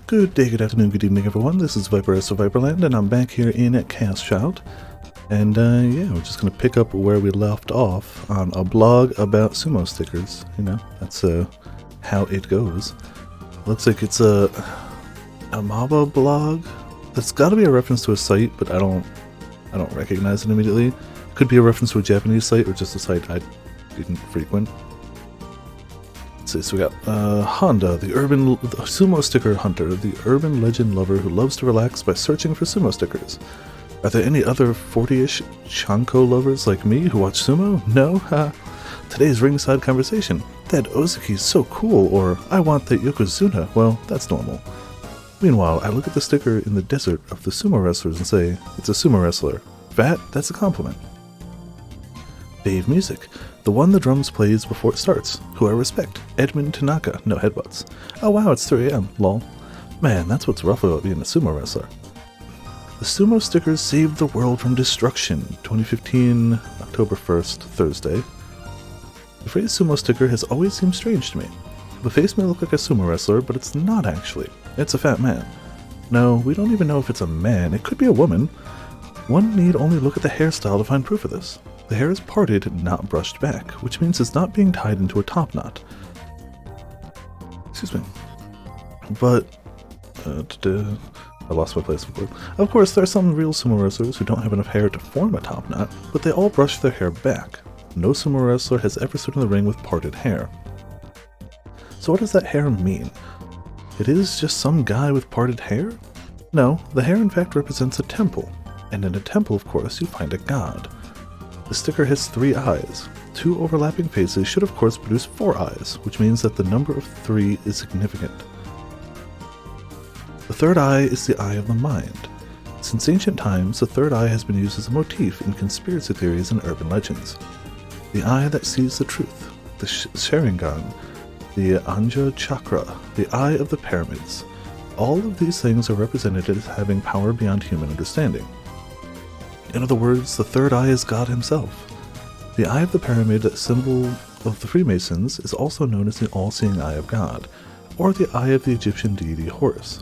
Good day, good afternoon, good evening, everyone. This is Viper of Viperland, and I'm back here in Chaos Child. And yeah, we're just gonna pick up where we left off on a blog about sumo stickers. You know, that's how it goes. Looks like it's a Maba blog. That's got to be a reference to a site, but I don't recognize it immediately. Could be a reference to a Japanese site or just a site I didn't frequent. Let's see, so we got Honda, the sumo sticker hunter, the urban legend lover who loves to relax by searching for sumo stickers. Are there any other 40-ish Chanko lovers like me who watch sumo? No? Ha! Today's ringside conversation. That Ozuki's so cool, or I want that Yokozuna. Well, that's normal. Meanwhile, I look at the sticker in the desert of the sumo wrestlers and say, it's a sumo wrestler. Fat? That's a compliment. Dave Music. The one the drums plays before it starts, who I respect. Edmund Tanaka, no headbutts. Oh wow, it's 3 AM, lol. Man, that's what's rough about being a sumo wrestler. The sumo stickers saved the world from destruction. 2015, October 1st, Thursday. The phrase sumo sticker has always seemed strange to me. The face may look like a sumo wrestler, but it's not actually. It's a fat man. No, we don't even know if it's a man. It could be a woman. One need only look at the hairstyle to find proof of this. The hair is parted, not brushed back, which means it's not being tied into a top knot. Excuse me. But, I lost my place of word. Of course, there are some real sumo wrestlers who don't have enough hair to form a top knot, but they all brush their hair back. No sumo wrestler has ever stood in the ring with parted hair. So what does that hair mean? It is just some guy with parted hair? No, the hair in fact represents a temple. And in a temple, of course, you find a god. The sticker has 3 eyes. 2 overlapping faces should of course produce 4 eyes, which means that the number of 3 is significant. The third eye is the eye of the mind. Since ancient times, the third eye has been used as a motif in conspiracy theories and urban legends. The eye that sees the truth, the Sharingan, the Anja Chakra, the eye of the pyramids. All of these things are represented as having power beyond human understanding. In other words, the third eye is God himself. The eye of the pyramid, symbol of the Freemasons, is also known as the all-seeing eye of God, or the eye of the Egyptian deity Horus.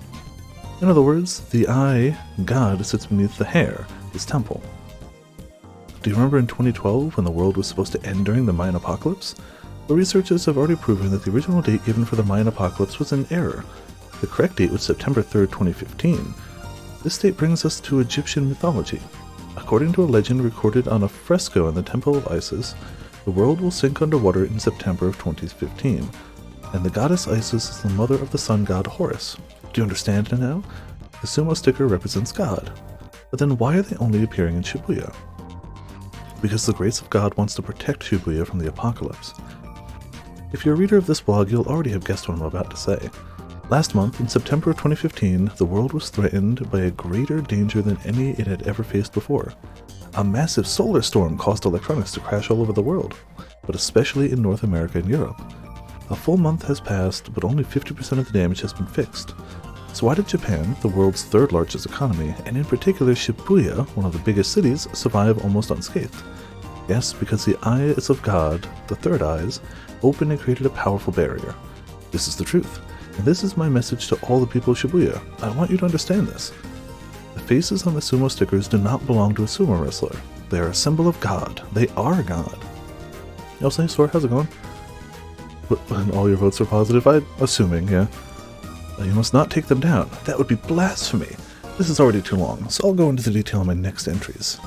In other words, the eye, God, sits beneath the hair, his temple. Do you remember in 2012 when the world was supposed to end during the Mayan apocalypse? The researchers have already proven that the original date given for the Mayan apocalypse was an error. The correct date was September 3rd, 2015. This date brings us to Egyptian mythology. According to a legend recorded on a fresco in the Temple of Isis, the world will sink underwater in September of 2015, and the goddess Isis is the mother of the sun god Horus. Do you understand now? The sumo sticker represents God. But then why are they only appearing in Shibuya? Because the grace of God wants to protect Shibuya from the apocalypse. If you're a reader of this blog, you'll already have guessed what I'm about to say. Last month, in September of 2015, the world was threatened by a greater danger than any it had ever faced before. A massive solar storm caused electronics to crash all over the world, but especially in North America and Europe. A full month has passed, but only 50% of the damage has been fixed. So why did Japan, the world's 3rd largest economy, and in particular Shibuya, one of the biggest cities, survive almost unscathed? Yes, because the eyes of God, the third eyes, opened and created a powerful barrier. This is the truth. And this is my message to all the people of Shibuya. I want you to understand this. The faces on the sumo stickers do not belong to a sumo wrestler. They are a symbol of God. They are God. Yo, say, Sor, how's it going? And all your votes are positive? I'm assuming, yeah. You must not take them down. That would be blasphemy. This is already too long, so I'll go into the detail in my next entries.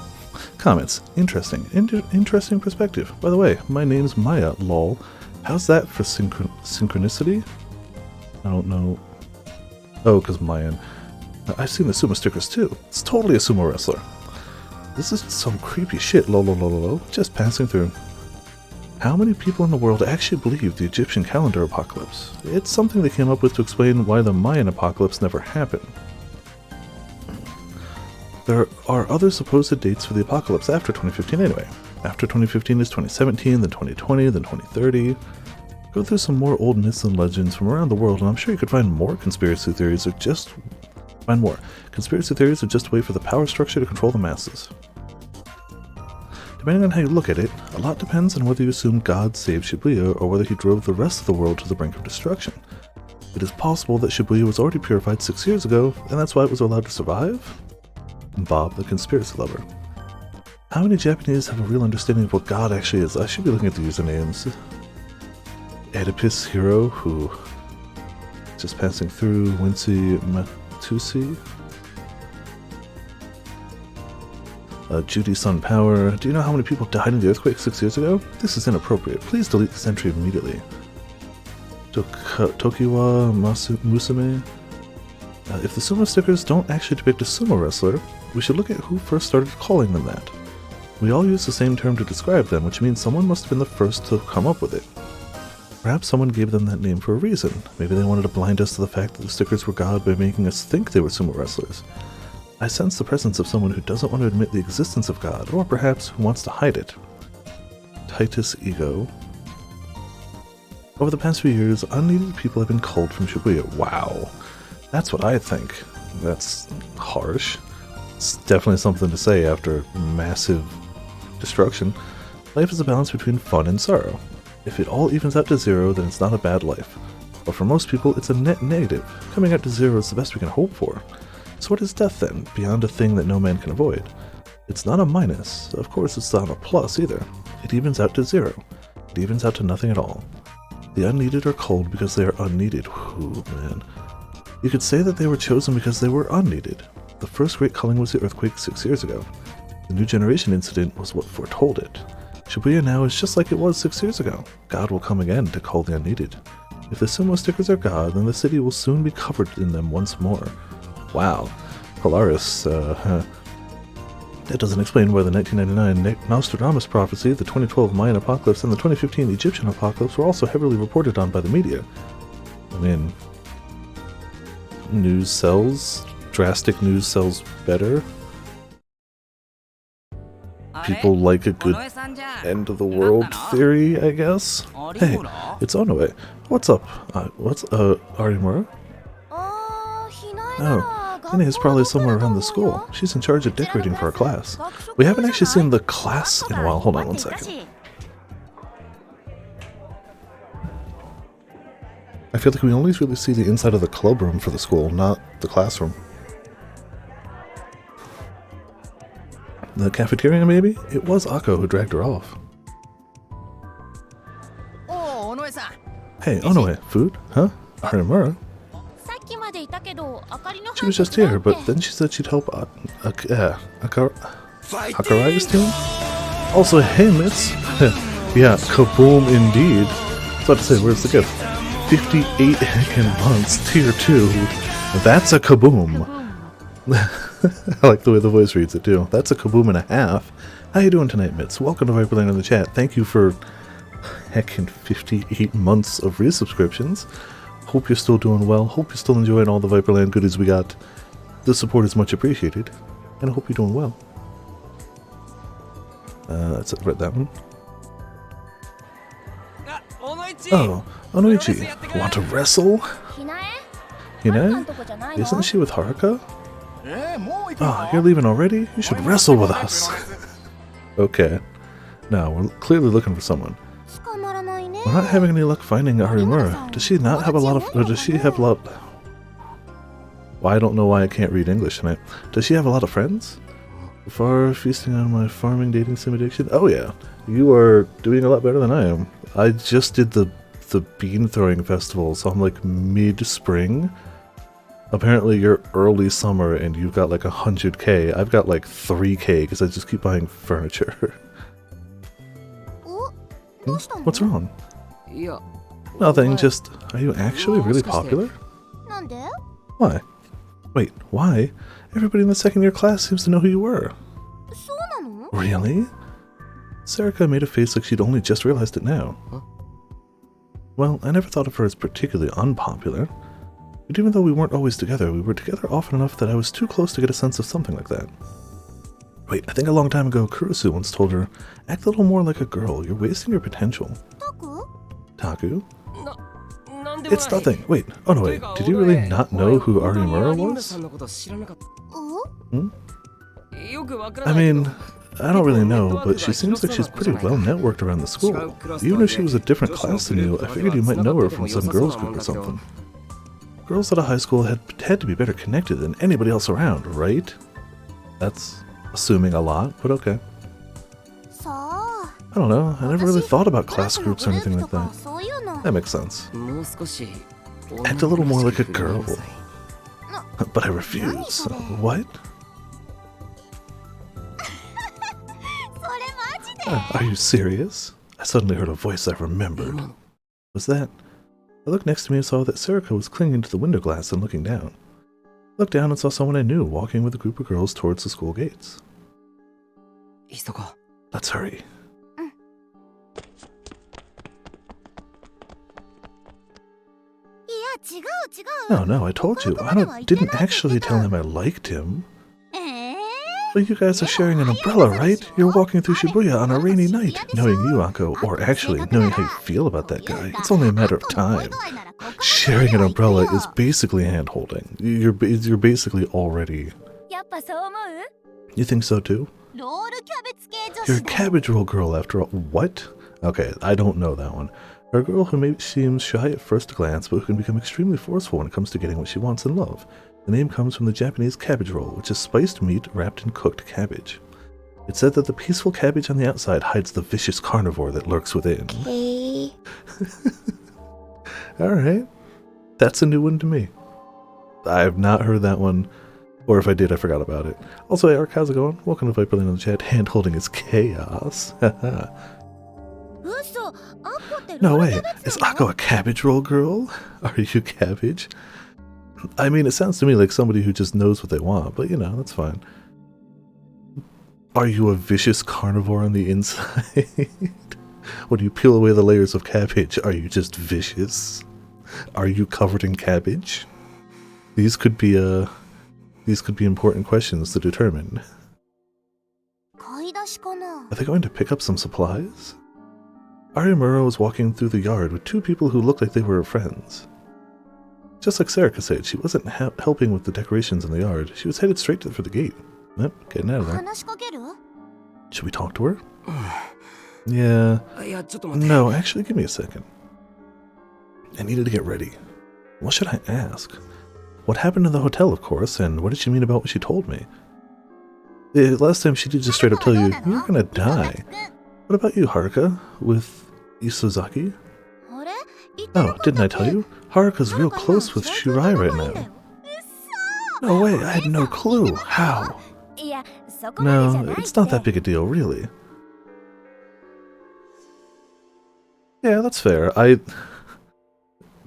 Comments. Interesting. Interesting perspective. By the way, my name's Maya, lol. How's that for synchronicity? I don't know. Oh, because Mayan. I've seen the sumo stickers too. It's totally a sumo wrestler. This is some creepy shit, lol. Just passing through. How many people in the world actually believe the Egyptian calendar apocalypse? It's something they came up with to explain why the Mayan apocalypse never happened. There are other supposed dates for the apocalypse after 2015 anyway. After 2015 is 2017, then 2020, then 2030. Go through some more old myths and legends from around the world, and I'm sure you could find more conspiracy theories or just wait for the power structure to control the masses. Depending on how you look at it, a lot depends on whether you assume God saved Shibuya or whether he drove the rest of the world to the brink of destruction. It is possible that Shibuya was already purified 6 years ago, and that's why it was allowed to survive? Bob, the conspiracy lover. How many Japanese have a real understanding of what God actually is? I should be looking at the usernames. Oedipus Hero, who just passing through. Wincy Matusi. Judy Sun Power. Do you know how many people died in the earthquake 6 years ago? This is inappropriate. Please delete this entry immediately. Tokiwa Musume. If the sumo stickers don't actually depict a sumo wrestler, we should look at who first started calling them that. We all use the same term to describe them, which means someone must have been the first to come up with it. Perhaps someone gave them that name for a reason. Maybe they wanted to blind us to the fact that the stickers were God by making us think they were sumo wrestlers. I sense the presence of someone who doesn't want to admit the existence of God, or perhaps who wants to hide it. Titus Ego. Over the past few years, unneeded people have been culled from Shibuya. Wow. That's what I think. That's harsh. It's definitely something to say after massive destruction. Life is a balance between fun and sorrow. If it all evens out to zero, then it's not a bad life. But for most people, it's a net negative. Coming out to zero is the best we can hope for. So what is death then, beyond a thing that no man can avoid? It's not a minus. Of course, it's not a plus either. It evens out to zero. It evens out to nothing at all. The unneeded are culled because they are unneeded. Ooh, man. You could say that they were chosen because they were unneeded. The first great culling was the earthquake 6 years ago. The New Generation incident was what foretold it. Shibuya now is just like it was 6 years ago. God will come again to cull the unneeded. If the sumo stickers are God, then the city will soon be covered in them once more. Wow. Polaris, That doesn't explain why the 1999 Nostradamus prophecy, the 2012 Mayan apocalypse, and the 2015 Egyptian apocalypse were also heavily reported on by the media. I mean, news sells. Drastic news sells better. People like a good end of the world theory, I guess. Hey, it's Onoe. What's up? Arimura? Oh, Hina is probably somewhere around the school. She's in charge of decorating for our class. We haven't actually seen the class in a while. Hold on one second. I feel like we only really see the inside of the club room for the school, not the classroom. The cafeteria, maybe? It was Akko who dragged her off. Hey, Onoe, food? Huh? Harimura? She was just here, but then she said she'd help Hakurai's team? Also, hey, Mitz! Yeah, kaboom indeed. I was about to say, where's the gift? 58 heckin' months, tier 2. That's a kaboom! I like the way the voice reads it too. That's a kaboom and a half. How you doing tonight, Mitz? Welcome to Viperland in the chat. Thank you for heckin' 58 months of resubscriptions. Hope you're still doing well. Hope you're still enjoying all the Viperland goodies we got. The support is much appreciated. And I hope you're doing well. That's it, read that one. Oh, Onoichi. Want to wrestle? Hinae? Isn't she with Haruka? Oh, you're leaving already? You should wrestle with us. Okay. Now, we're clearly looking for someone. We're not having any luck finding Arimura. Does she not have a lot of... Or does she have a lot... Well, I don't know why I can't read English tonight. Does she have a lot of friends? Far feasting on my farming dating sim addiction? Oh yeah. You are doing a lot better than I am. I just did the bean throwing festival, so I'm like mid-spring. Apparently you're early summer and you've got like 100k. I've got like 3k because I just keep buying furniture. What's wrong? Nothing, just... Are you actually really popular? Why? Wait, why? Everybody in the second year class seems to know who you were. Really? Sarika made a face like she'd only just realized it now. Well, I never thought of her as particularly unpopular. But even though we weren't always together, we were together often enough that I was too close to get a sense of something like that. Wait, I think a long time ago, Kurusu once told her, act a little more like a girl, you're wasting your potential. Taku? It's nothing. Wait, oh no wait, did you really not know who Arimura was? I mean, I don't really know, but she seems like she's pretty well networked around the school. Even if she was a different class than you, I figured you might know her from some girls group or something. Girls at a high school had to be better connected than anybody else around, right? That's assuming a lot, but okay. I don't know, I never really thought about class groups or anything like that. That makes sense. Act a little more like a girl. But I refuse. What? Are you serious? I suddenly heard a voice I remembered. Was that? I looked next to me and saw that Serika was clinging to the window glass and looking down. I looked down and saw someone I knew walking with a group of girls towards the school gates. Let's hurry. No, I told you. I didn't actually tell him I liked him. But you guys are sharing an umbrella, right? You're walking through Shibuya on a rainy night. Knowing you, Akko, or actually knowing how you feel about that guy, it's only a matter of time. Sharing an umbrella is basically hand-holding. You're basically already... You think so too? You're a cabbage roll girl after all. What? Okay, I don't know that one. You're a girl who maybe seems shy at first glance, but who can become extremely forceful when it comes to getting what she wants in love. The name comes from the Japanese cabbage roll, which is spiced meat wrapped in cooked cabbage. It's said that the peaceful cabbage on the outside hides the vicious carnivore that lurks within. Okay. Alright. That's a new one to me. I have not heard that one, or if I did, I forgot about it. Also, hey, Ark, how's it going? Welcome to Viperland in the chat. Hand-holding is chaos. No way. Is Akko a cabbage roll girl? Are you cabbage? I mean, it sounds to me like somebody who just knows what they want, but you know, that's fine. Are you a vicious carnivore on the inside? When you peel away the layers of cabbage, are you just vicious? Are you covered in cabbage? These could be important questions to determine. Are they going to pick up some supplies? Arimura was walking through the yard with two people who looked like they were her friends. Just like Serika said, she wasn't helping with the decorations in the yard. She was headed straight for the gate. Yep, getting out of there. Should we talk to her? Yeah. No, actually, give me a second. I needed to get ready. What should I ask? What happened in the hotel, of course, and what did she mean about what she told me? Last time she did just straight up tell you, you're gonna die. What about you, Haruka? With Isozaki? Oh, didn't I tell you? Haruka's real close with Shirai right now. No way, I had no clue. How? No, it's not that big a deal, really. Yeah, that's fair.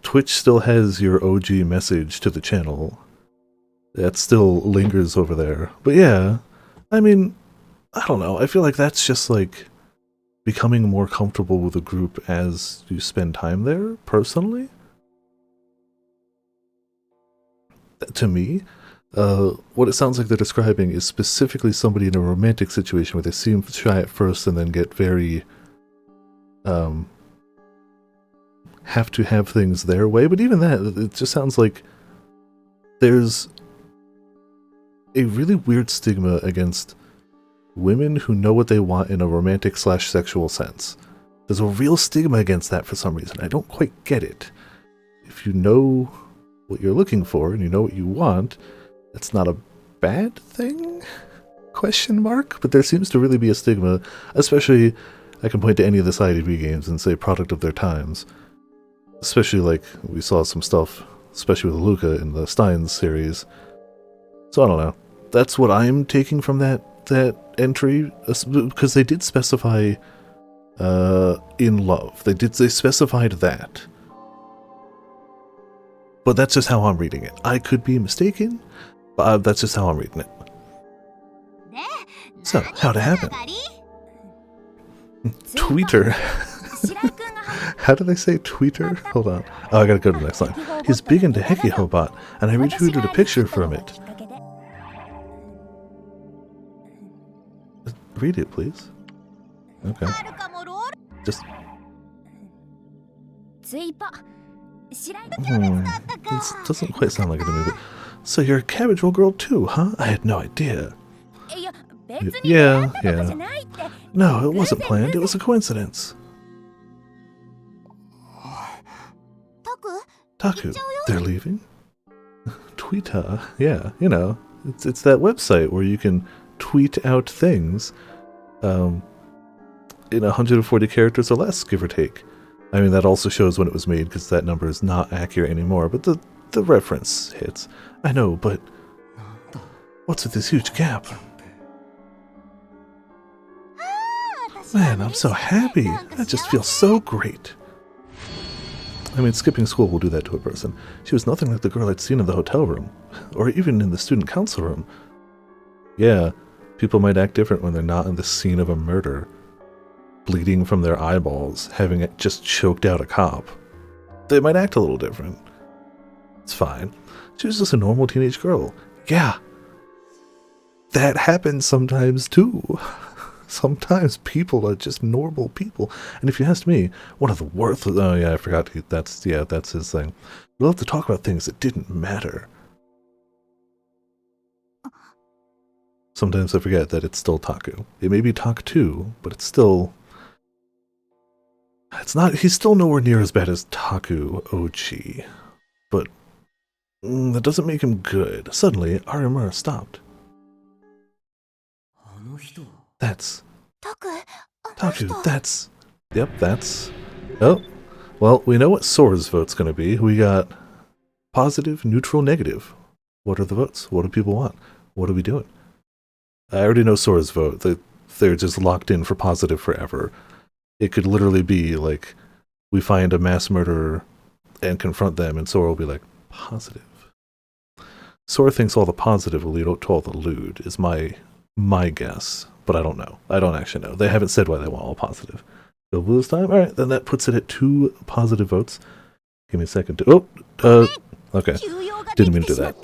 Twitch still has your OG message to the channel. That still lingers over there. But yeah, I mean, I don't know. I feel like that's just like becoming more comfortable with a group as you spend time there, personally. To me, what it sounds like they're describing is specifically somebody in a romantic situation where they seem shy at first and then get very, have to have things their way. But even that, it just sounds like there's a really weird stigma against women who know what they want in a romantic / sexual sense. There's a real stigma against that for some reason. I don't quite get it. If you know what you're looking for and you know what you want, that's not a bad thing? Question mark? But there seems to really be a stigma, especially I can point to any of the IDV games and say product of their times. Especially like we saw some stuff, especially with Luca in the Steins series. So I don't know. That's what I'm taking from that entry, because they did specify in love. They specified that. But that's just how I'm reading it. I could be mistaken, but that's just how I'm reading it. So, how'd it happen? Tweeter. How do they say tweeter? Hold on. Oh, I gotta go to the next line. He's big into Hekihobot, and I retweeted a picture from it. Read it, please. Okay. Just... This doesn't quite sound like it to me, but... So you're a cabbage roll girl too, huh? I had no idea. Yeah. No, it wasn't planned. It was a coincidence. Taku, they're leaving? Twitter. Yeah, you know, it's that website where you can tweet out things in 140 characters or less, give or take. I mean, that also shows when it was made, because that number is not accurate anymore, but the reference hits. I know, but what's with this huge gap? Man, I'm so happy. I just feel so great. I mean, skipping school will do that to a person. She was nothing like the girl I'd seen in the hotel room, or even in the student council room. Yeah, people might act different when they're not in the scene of a murder, bleeding from their eyeballs, having it just choked out a cop. They might act a little different. It's fine. She was just a normal teenage girl. Yeah. That happens sometimes too. Sometimes people are just normal people. And if you ask me, one of the worst... Oh yeah, I forgot. That's his thing. We love to talk about things that didn't matter. Sometimes I forget that it's still Taku. It may be Taku 2, but it's still... It's not... He's still nowhere near as bad as Taku Ochi. But that doesn't make him good. Suddenly, Arimura stopped. That's... Taku, that's... Yep, that's... Oh, well, we know what Sora's vote's gonna be. We got positive, neutral, negative. What are the votes? What do people want? What are we doing? I already know Sora's vote. They're just locked in for positive forever. It could literally be like, we find a mass murderer and confront them, and Sora will be like, positive. Sora thinks all the positive will lead to all the lewd, is my guess. But I don't know. I don't actually know. They haven't said why they want all positive. Go blue this time? Alright, then that puts it at 2 positive votes. Give me a second to... okay. Didn't mean to do that.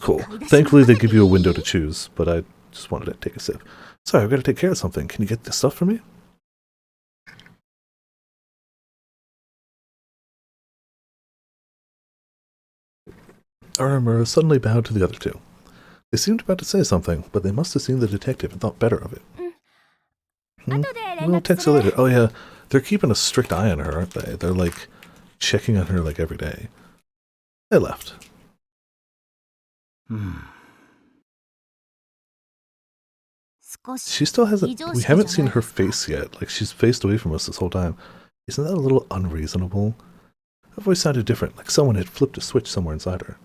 Cool. Thankfully they give you a window to choose, but I just wanted to take a sip. Sorry, I've got to take care of something. Can you get this stuff for me? Arimura suddenly bowed to the other two. They seemed about to say something, but they must have seen the detective and thought better of it. We'll text you later. Oh yeah, they're keeping a strict eye on her, aren't they? They're like checking on her like every day. They left. She still hasn't... We haven't seen her face yet. Like, she's faced away from us this whole time. Isn't that a little unreasonable? Her voice sounded different, like someone had flipped a switch somewhere inside her.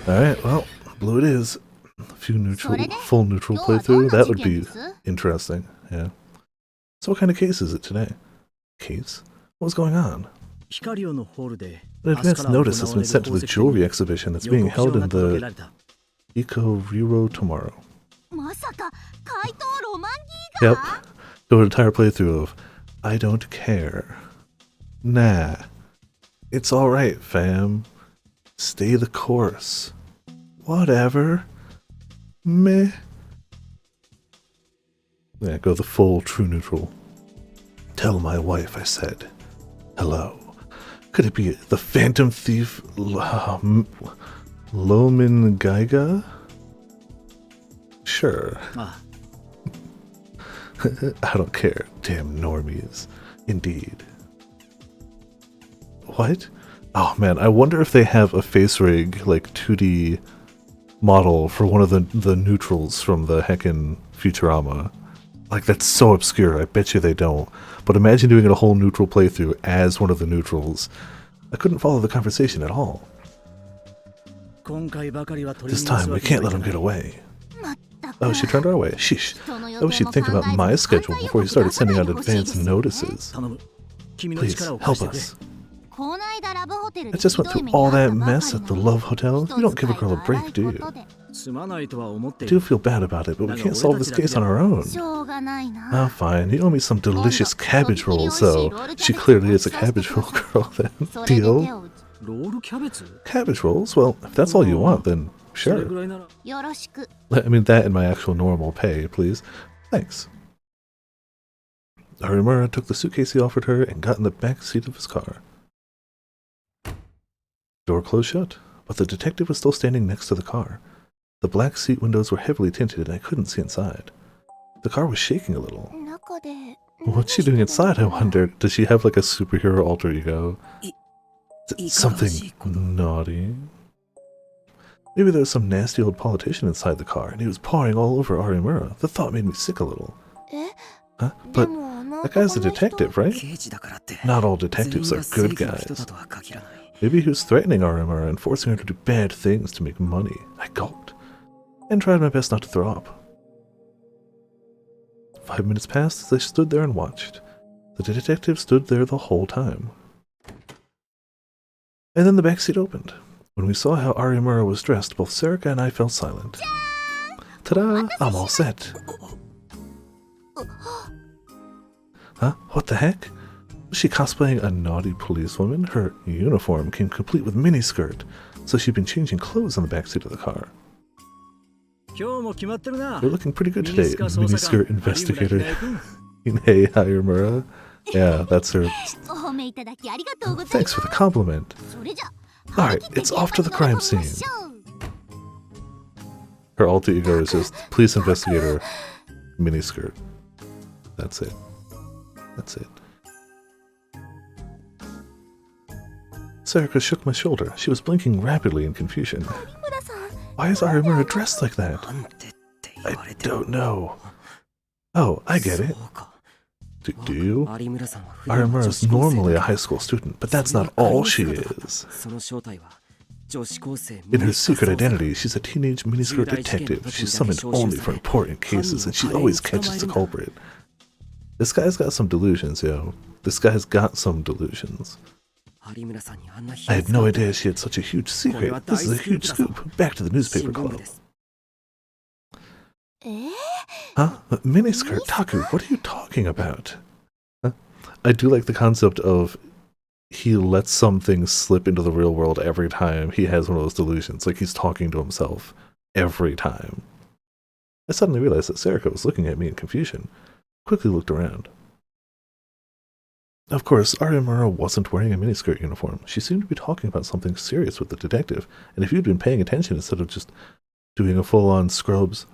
Alright, well, blue it is. A few full neutral playthrough. That would be interesting, yeah. So what kind of case is it today? Case? What's going on? An advance notice has been sent to the jewelry exhibition that's being held in the Iko-Riro tomorrow. Yep. Do an entire playthrough of I don't care. Nah. It's alright, fam. Stay the course. Whatever. Meh. Yeah, go the full true neutral. Tell my wife I said hello. Could it be the Phantom Thief Lomin Gaiga? Sure. I don't care. Damn normies. Indeed. What? Oh man, I wonder if they have a face rig, like 2D model for one of the neutrals from the heckin' Futurama. Like, that's so obscure, I bet you they don't. But imagine doing a whole neutral playthrough as one of the neutrals. I couldn't follow the conversation at all. This time, we can't let him get away. Oh, she turned our way. Sheesh. I wish he'd think about my schedule before he started sending out advance notices. Please, help us. I just went through all that mess at the Love Hotel. You don't give a girl a break, do you? I do feel bad about it, but we can't solve this case on our own. Ah, fine. You owe me some delicious cabbage rolls, so she clearly is a cabbage roll girl then. Deal? Cabbage rolls? Well, if that's all you want, then sure. I mean, that and my actual normal pay, please. Thanks. Arimura took the suitcase he offered her and got in the back seat of his car. Door closed shut, but the detective was still standing next to the car. The black seat windows were heavily tinted and I couldn't see inside. The car was shaking a little. What's she doing inside, I wondered? Does she have like a superhero alter ego? Something naughty. Maybe there was some nasty old politician inside the car, and he was pawing all over Arimura. The thought made me sick a little. Huh? But that guy's a detective, right? Not all detectives are good guys. Maybe he was threatening Arimura and forcing her to do bad things to make money. I gulped, and tried my best not to throw up. 5 minutes passed as I stood there and watched. The detective stood there the whole time. And then the back seat opened. When we saw how Arimura was dressed, both Serika and I fell silent. Ta-da! I'm all set. Huh? What the heck? Was she cosplaying a naughty policewoman? Her uniform came complete with miniskirt, so she'd been changing clothes in the backseat of the car. You're looking pretty good today, miniskirt investigator. Hey, Arimura. Yeah, that's her. Thanks for the compliment. Alright, it's off to the crime scene. Her alter ego is just police investigator miniskirt. That's it. That's it. Serika shook my shoulder. She was blinking rapidly in confusion. Why is Arimura dressed like that? I don't know. Oh, I get it. Do you? Arimura is normally a high school student, but that's not all she is. In her secret identity, she's a teenage miniskirt detective. She's summoned only for important cases, and she always catches the culprit. This guy's got some delusions, yo. This guy's got some delusions. I had no idea she had such a huge secret. This is a huge scoop. Back to the newspaper club. Huh? Miniskirt? Taku, what are you talking about? Huh? I do like the concept of he lets some things slip into the real world every time he has one of those delusions. Like he's talking to himself every time. I suddenly realized that Serika was looking at me in confusion. Quickly looked around. Of course, Arimura wasn't wearing a miniskirt uniform. She seemed to be talking about something serious with the detective, and if you'd been paying attention instead of just doing a full-on Scrubs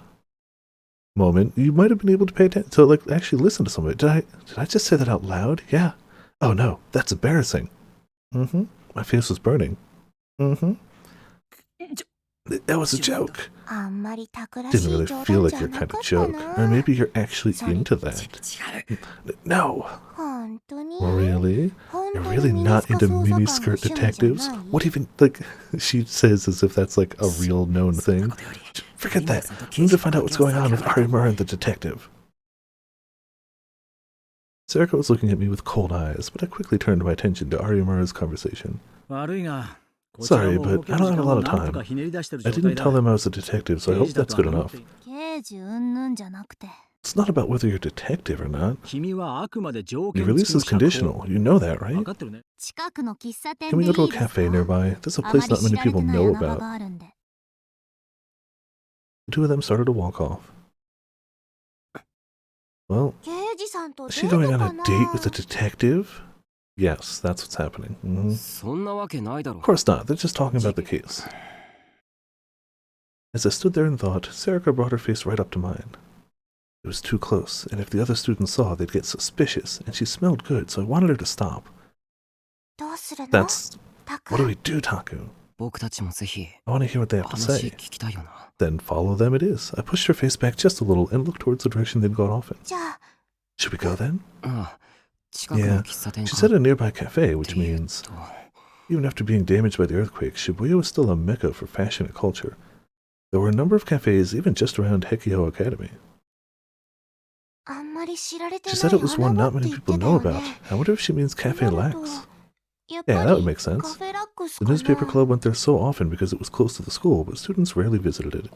moment, you might have been able to pay attention to, like, actually listen to some of it. Did I just say that out loud? Yeah. Oh no, that's embarrassing. Mm-hmm. My face was burning. Mm-hmm. That was a joke. Didn't really feel like your kind of joke. Or maybe you're actually into that. No. Really? You're really not into miniskirt detectives? What even, like, she says as if that's like a real known thing. Forget that. We need to find out what's going on with Arimura and the detective. Serika was looking at me with cold eyes, but I quickly turned my attention to Arimura's conversation. Sorry, but I don't have a lot of time. I didn't tell them I was a detective, so I hope that's good enough. It's not about whether you're a detective or not. Your release is conditional. You know that, right? Can we go to a cafe nearby? There's a place not many people know about. The two of them started to walk off. Well, is she going on a date with a detective? Yes, that's what's happening. Mm-hmm. Of course not. They're just talking about the case. As I stood there and thought, Serika brought her face right up to mine. It was too close, and if the other students saw, they'd get suspicious, and she smelled good, so I wanted her to stop. That's... What do we do, Taku? I want to hear what they have to say. Then follow them it is. I pushed her face back just a little and looked towards the direction they'd gone off in. Should we go then? Yeah, she said a nearby cafe, which means, even after being damaged by the earthquake, Shibuya was still a mecca for fashion and culture. There were a number of cafes even just around Hekiho Academy. She said it was one not many people know about. I wonder if she means Cafe Lax. Yeah, that would make sense. The newspaper club went there so often because it was close to the school, but students rarely visited it.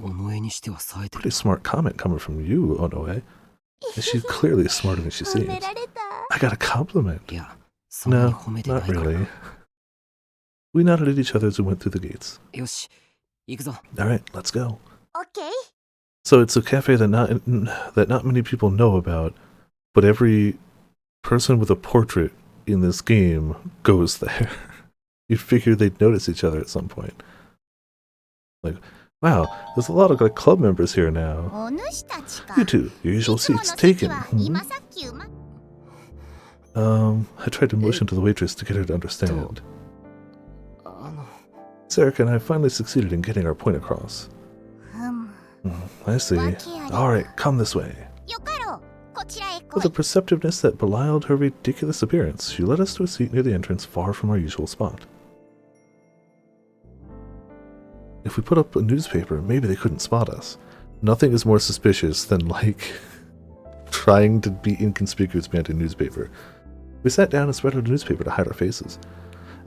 Pretty smart comment coming from you, Onoe. And she's clearly smarter than she seems. I got a compliment. No, not really. We nodded at each other as we went through the gates. Alright, let's go. Okay. So it's a cafe that not many people know about, but every person with a portrait in this game goes there. You'd figure they'd notice each other at some point. Like, wow, there's a lot of like club members here now. You two, your usual seats taken. I tried to motion to the waitress to get her to understand. Sarika and I finally succeeded in getting our point across. I see. Alright, come this way. With a perceptiveness that belied her ridiculous appearance, she led us to a seat near the entrance far from our usual spot. If we put up a newspaper, maybe they couldn't spot us. Nothing is more suspicious than, like, trying to be inconspicuous behind a newspaper. We sat down and spread out a newspaper to hide our faces.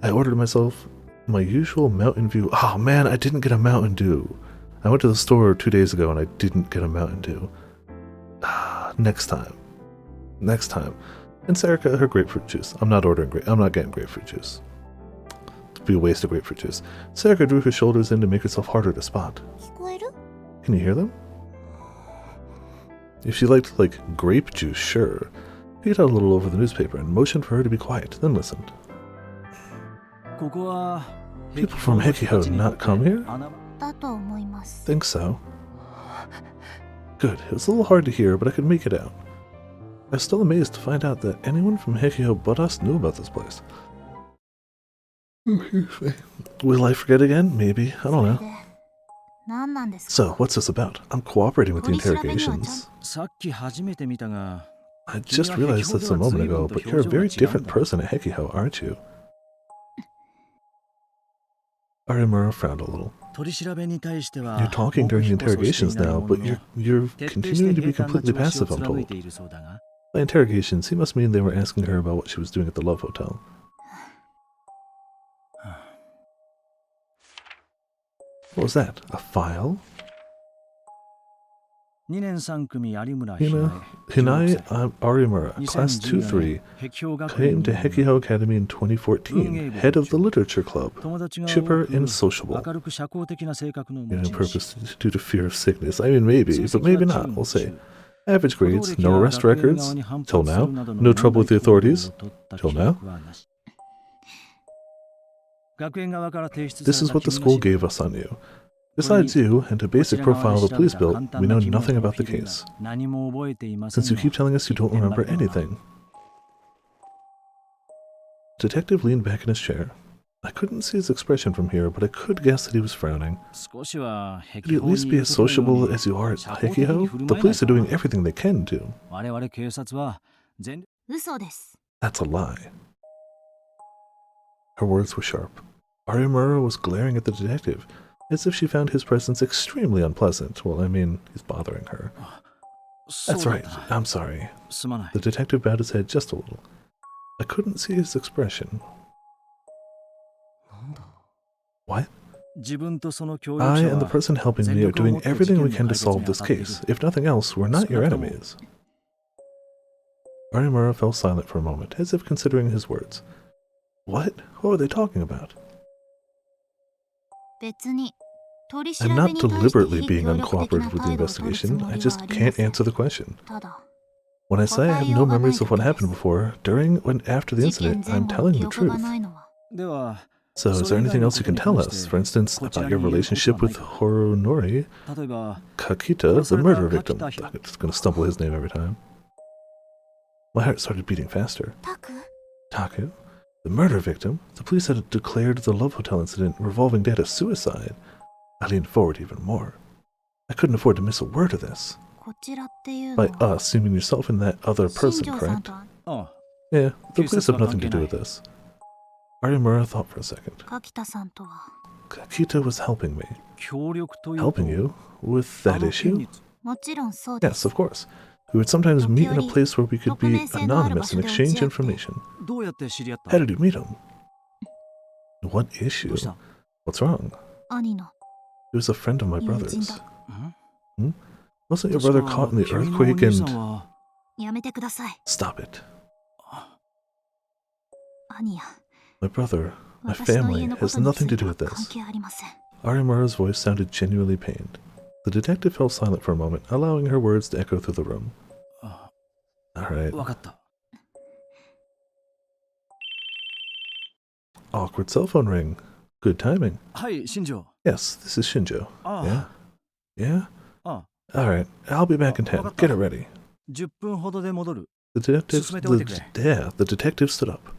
I ordered myself my usual Mountain Dew. Oh man, I didn't get a Mountain Dew. I went to the store 2 days ago and I didn't get a Mountain Dew. Next time. Next time. And Sarika, her grapefruit juice. I'm not getting grapefruit juice. It'd be a waste of grapefruit juice. Sarika drew her shoulders in to make herself harder to spot. Can you hear them? If she liked, like, grape juice, sure. He got a little over the newspaper and motioned for her to be quiet, then listened. People from Hekiho did not come here? Think so. Good. It was a little hard to hear, but I could make it out. I was still amazed to find out that anyone from Hekiho but us knew about this place. Will I forget again? Maybe. I don't know. So, what's this about? I'm cooperating with the interrogations. I just realized this a moment ago, but you're a very different person at Hekiho, aren't you? Arimura frowned a little. You're talking during the interrogations now, but you're continuing to be completely passive, I'm told. By interrogations, he must mean they were asking her about what she was doing at the Love Hotel. What was that? A file? Hinai Arimura, Class 2-3, came to Hekiho Academy in 2014, head of the Literature Club, chipper and sociable. On purpose due to fear of sickness. I mean, maybe, but maybe not, we'll see. Average grades, no arrest records, till now. No trouble with the authorities, till now. This is what the school gave us on you. Besides you, and a basic profile the police built, we know nothing about the case. Since you keep telling us you don't remember anything. Detective leaned back in his chair. I couldn't see his expression from here, but I could guess that he was frowning. Could you at least be as sociable as you are at Hekiho? The police are doing everything they can to. That's a lie. Her words were sharp. Arimura was glaring at the detective, as if she found his presence extremely unpleasant. Well, I mean, he's bothering her. That's right, I'm sorry. The detective bowed his head just a little. I couldn't see his expression. What? I and the person helping me are doing everything we can to solve this case. If nothing else, we're not your enemies. Arimura fell silent for a moment, as if considering his words. What? What were they talking about? I'm not deliberately being uncooperative with the investigation, I just can't answer the question. When I say I have no memories of what happened before, during and after the incident, I'm telling the truth. So is there anything else you can tell us? For instance, about your relationship with Horunori, Kakita, the murder victim. I'm just going to stumble his name every time. My heart started beating faster. Taku? The murder victim? The police had declared the Love Hotel incident revolving dead a suicide. I leaned forward even more. I couldn't afford to miss a word of this. By us, you mean yourself and that other person, correct? Yeah, the police have nothing to do with this. Arimura thought for a second. Kakita was helping me. Helping you? With that issue? Yes, of course. We would sometimes meet in a place where we could be anonymous and exchange information. How did you meet him? What issue? What's wrong? He was a friend of my brother's. Wasn't your brother caught in the earthquake and... Stop it. My brother, my family, has nothing to do with this. Arimura's voice sounded genuinely pained. The detective fell silent for a moment, allowing her words to echo through the room. Alright. Awkward cell phone ring. Good timing. Yes, this is Shinjo. Yeah? Yeah? Alright, I'll be back in 10. Get it ready. The detective stood up.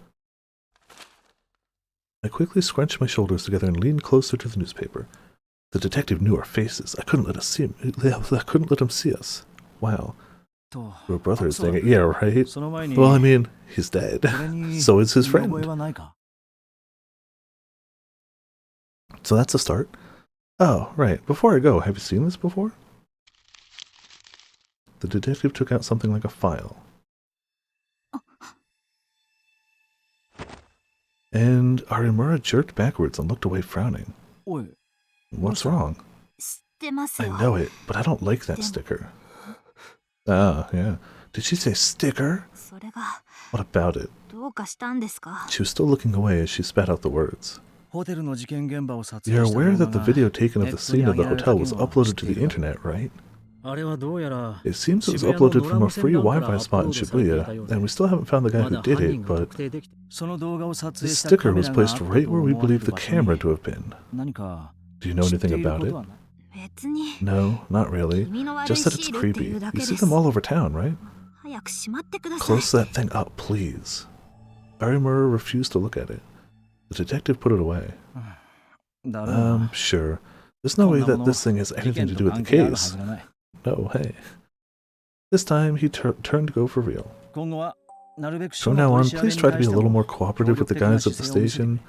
I quickly scrunched my shoulders together and leaned closer to the newspaper. The detective knew our faces. I couldn't let him see us. Wow. Your brother is saying it. Yeah, right? Well, I mean, he's dead. So is his friend. So that's a start. Oh, right. Before I go, have you seen this before? The detective took out something like a file. And Arimura jerked backwards and looked away frowning. What's wrong? I know it, but I don't like that sticker. Ah, yeah. Did she say sticker? What about it? She was still looking away as she spat out the words. You're aware that the video taken of the scene of the hotel was uploaded to the internet, right? It seems it was uploaded from a free Wi-Fi spot in Shibuya, and we still haven't found the guy who did it, but this sticker was placed right where we believe the camera to have been. Do you know anything about it? No, not really. Just that it's creepy. You see them all over town, right? Close that thing up, please. Arimura refused to look at it. The detective put it away. Sure. There's no way that this thing has anything to do with the case. No, hey. This time, he turned to go for real. From now on, please try to be a little more cooperative with the guys at the station.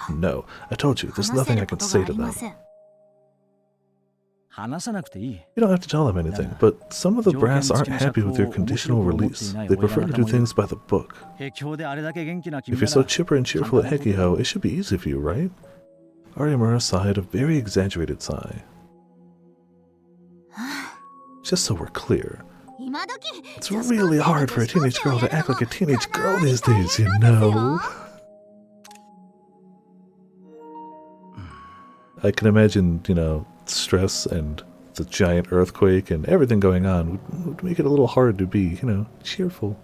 No, I told you, there's nothing I can say to them. You don't have to tell them anything, but some of the brass aren't happy with your conditional release. They prefer to do things by the book. If you're so chipper and cheerful at Hekiho, it should be easy for you, right? Arimura sighed a very exaggerated sigh. Just so we're clear, it's really hard for a teenage girl to act like a teenage girl these days, you know? I can imagine, stress and the giant earthquake and everything going on would make it a little hard to be, cheerful.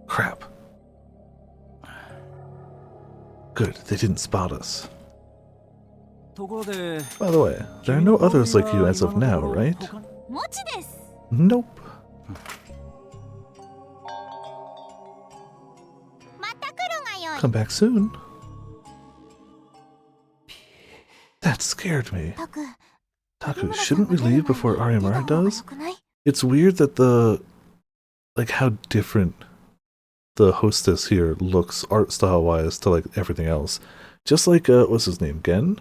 Crap. Good, they didn't spot us. By the way, there are no others like you as of now, right? Nope. Come back soon. That scared me. Taku, shouldn't we leave before Arimura does? It's weird that how different the hostess here looks art style wise to everything else. Just like, what's his name, Gen?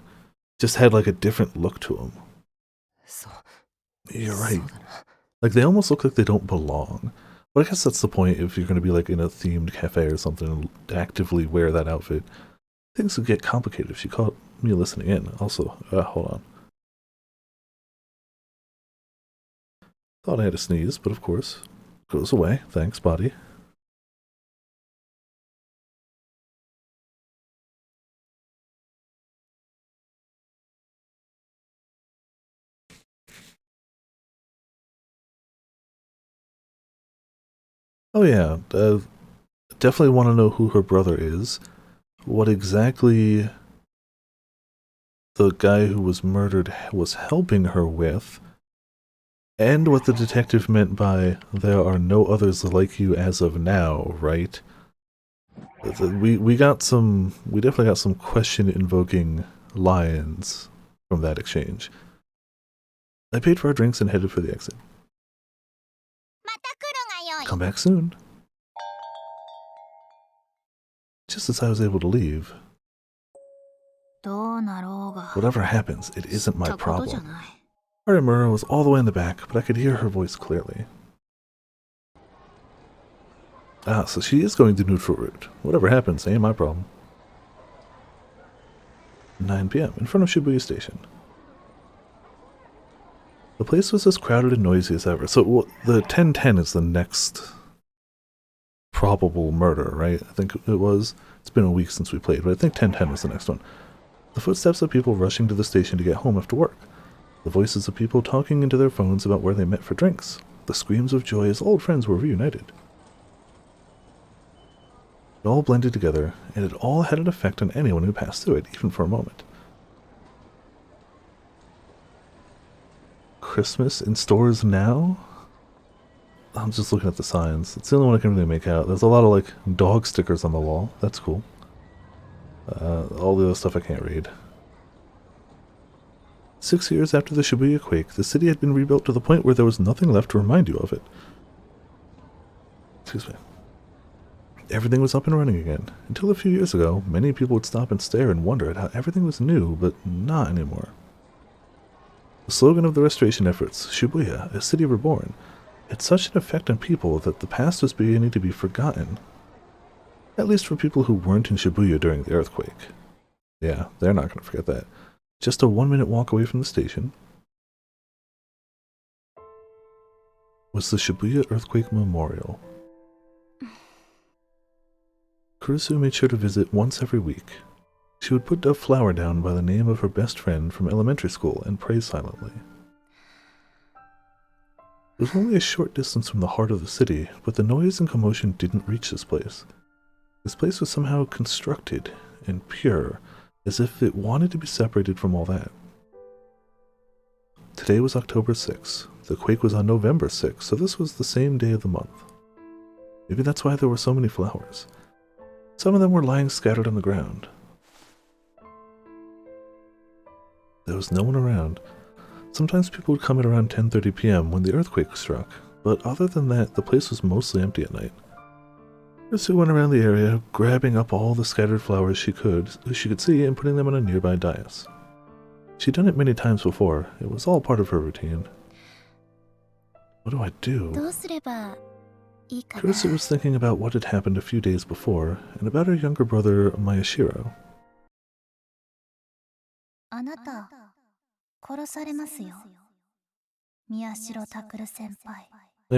Just had a different look to him. You're right. They almost look like they don't belong. But I guess that's the point if you're going to be in a themed cafe or something and actively wear that outfit. Things would get complicated if she caught me listening in. Also, hold on. Thought I had a sneeze, but of course, goes away. Thanks, body. Oh yeah, definitely want to know who her brother is, what exactly the guy who was murdered was helping her with, and what the detective meant by there are no others like you as of now, right? We definitely got some question-invoking lines from that exchange. I paid for our drinks and headed for the exit. Come back soon. Just as I was able to leave. Whatever happens, it isn't my problem. Arimura was all the way in the back, but I could hear her voice clearly. Ah, so she is going the neutral route. Whatever happens, ain't my problem. 9 p.m. in front of Shibuya Station. The place was as crowded and noisy as ever. So the 1010 is the next probable murder, right? I think it was. It's been a week since we played, but I think 1010 was the next one. The footsteps of people rushing to the station to get home after work. The voices of people talking into their phones about where they met for drinks. The screams of joy as old friends were reunited. It all blended together, and it all had an effect on anyone who passed through it, even for a moment. Christmas in stores now? I'm just looking at the signs. It's the only one I can really make out. There's a lot of, like, dog stickers on the wall. That's cool. All the other stuff I can't read. 6 years after the Shibuya quake, the city had been rebuilt to the point where there was nothing left to remind you of it. Excuse me. Everything was up and running again. Until a few years ago, many people would stop and stare and wonder at how everything was new, but not anymore. The slogan of the restoration efforts, Shibuya, a city reborn, had such an effect on people that the past was beginning to be forgotten. At least for people who weren't in Shibuya during the earthquake. Yeah, they're not going to forget that. Just a 1-minute walk away from the station was the Shibuya Earthquake Memorial. Kurisu made sure to visit once every week. She would put a flower down by the name of her best friend from elementary school and pray silently. It was only a short distance from the heart of the city, but the noise and commotion didn't reach this place. This place was somehow constructed and pure, as if it wanted to be separated from all that. Today was October 6th. The quake was on November 6th, so this was the same day of the month. Maybe that's why there were so many flowers. Some of them were lying scattered on the ground. There was no one around. Sometimes people would come at around 10:30 p.m. when the earthquake struck, but other than that, the place was mostly empty at night. Sue went around the area, grabbing up all the scattered flowers she could see and putting them on a nearby dais. She'd done it many times before. It was all part of her routine. What do I do? Kurisu was thinking about what had happened a few days before, and about her younger brother, Miyashiro. I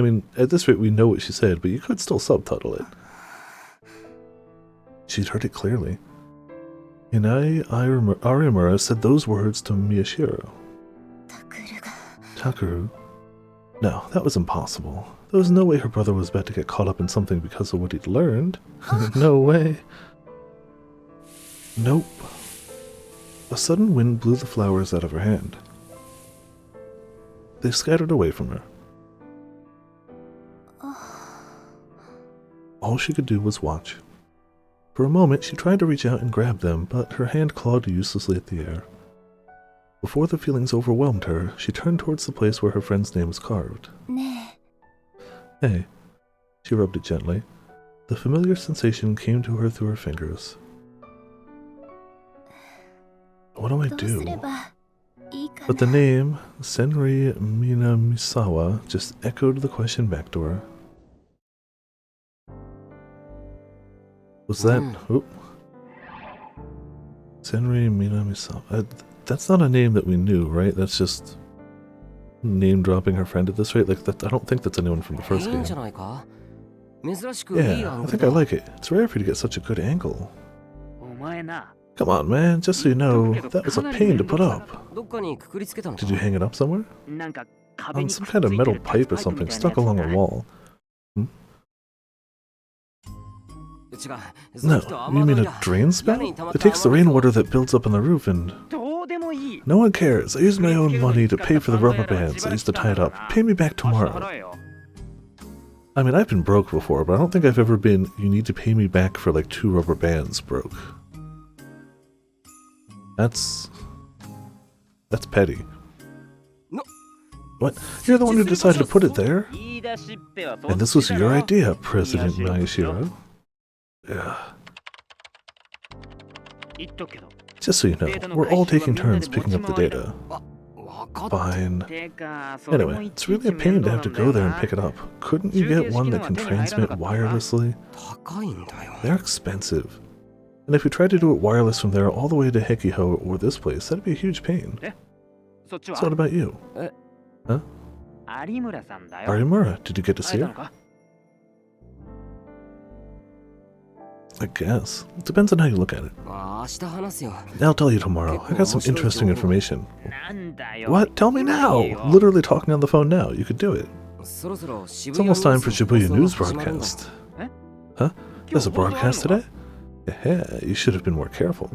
mean, at this rate we know what she said, but you could still subtitle it. She'd heard it clearly. Inai Arimura said those words to Miyashiro. Takuru? No, that was impossible. There was no way her brother was about to get caught up in something because of what he'd learned. No way. Nope. A sudden wind blew the flowers out of her hand. They scattered away from her. All she could do was watch. For a moment, she tried to reach out and grab them, but her hand clawed uselessly at the air. Before the feelings overwhelmed her, she turned towards the place where her friend's name was carved. Hey. She rubbed it gently. The familiar sensation came to her through her fingers. What do I do? But the name, Senri Minamisawa, just echoed the question back to her. Was that... Oop. Senri Minamisawa. That's not a name that we knew, right? That's just name-dropping her friend at this rate. Like, that, I don't think that's anyone from the first game. Yeah, I think I like it. It's rare for you to get such a good angle. Come on, man. Just so you know, that was a pain to put up. Did you hang it up somewhere? On some kind of metal pipe or something stuck along a wall. No, you mean a drain spout? It takes the rainwater that builds up on the roof and... No one cares. I used my own money to pay for the rubber bands. I used to tie it up. Pay me back tomorrow. I mean, I've been broke before, but I don't think I've ever been, you need to pay me back for like 2 rubber bands broke. That's petty. What? You're the one who decided to put it there? And this was your idea, President Miyashiro. Yeah. Just so you know, we're all taking turns picking up the data. Fine. Anyway, it's really a pain to have to go there and pick it up. Couldn't you get one that can transmit wirelessly? They're expensive. And if you tried to do it wireless from there all the way to Hekiho or this place, that'd be a huge pain. So what about you? Huh? Arimura, did you get to see her? I guess. It depends on how you look at it. I'll tell you tomorrow. I got some interesting information. What? Tell me now! Literally talking on the phone now. You could do it. It's almost time for Shibuya News broadcast. Huh? There's a broadcast today? Yeah, you should have been more careful.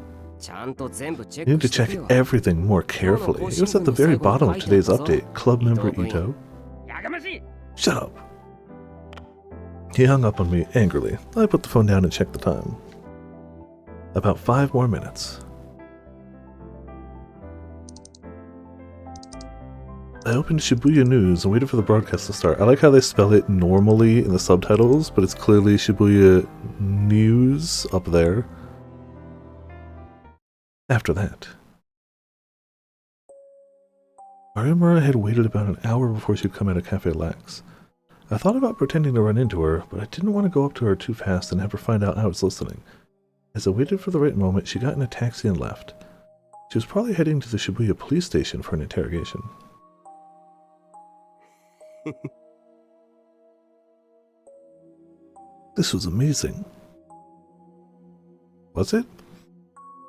You need to check everything more carefully. It was at the very bottom of today's update. Club member Ito. Shut up. He hung up on me angrily. I put the phone down and checked the time. About 5 more minutes. I opened Shibuya News and waited for the broadcast to start. I like how they spell it normally in the subtitles, but it's clearly Shibuya News up there. After that, Arimura had waited about an hour before she'd come out of Cafe Lax. I thought about pretending to run into her, but I didn't want to go up to her too fast and have her find out I was listening. As I waited for the right moment, she got in a taxi and left. She was probably heading to the Shibuya police station for an interrogation. This was amazing. Was it?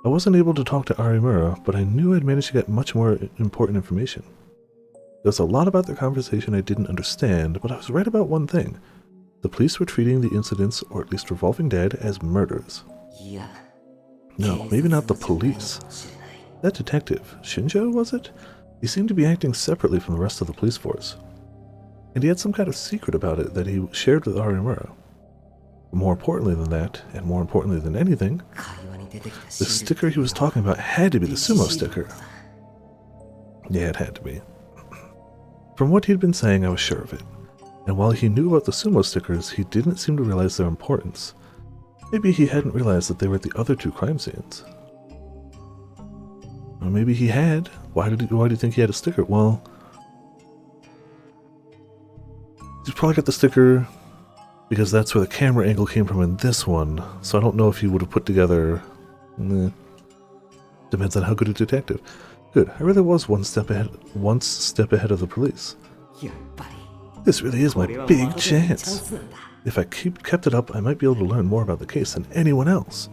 I wasn't able to talk to Arimura, but I knew I'd managed to get much more important information. There was a lot about their conversation I didn't understand, but I was right about one thing. The police were treating the incidents, or at least Revolving Dead, as murders. No, maybe not the police. That detective, Shinjo, was it? He seemed to be acting separately from the rest of the police force. And he had some kind of secret about it that he shared with Arimura. More importantly than that, and more importantly than anything, the sticker he was talking about had to be the sumo sticker. Yeah, it had to be. From what he'd been saying, I was sure of it. And while he knew about the sumo stickers, he didn't seem to realize their importance. Maybe he hadn't realized that they were at the other 2 crime scenes. Or maybe he had. Why do you think he had a sticker? Well, he's probably got the sticker because that's where the camera angle came from in this one. So I don't know if he would have put together. Depends on how good a detective. Good. I really was one step ahead of the police. This really is my big chance. If I kept it up, I might be able to learn more about the case than anyone else.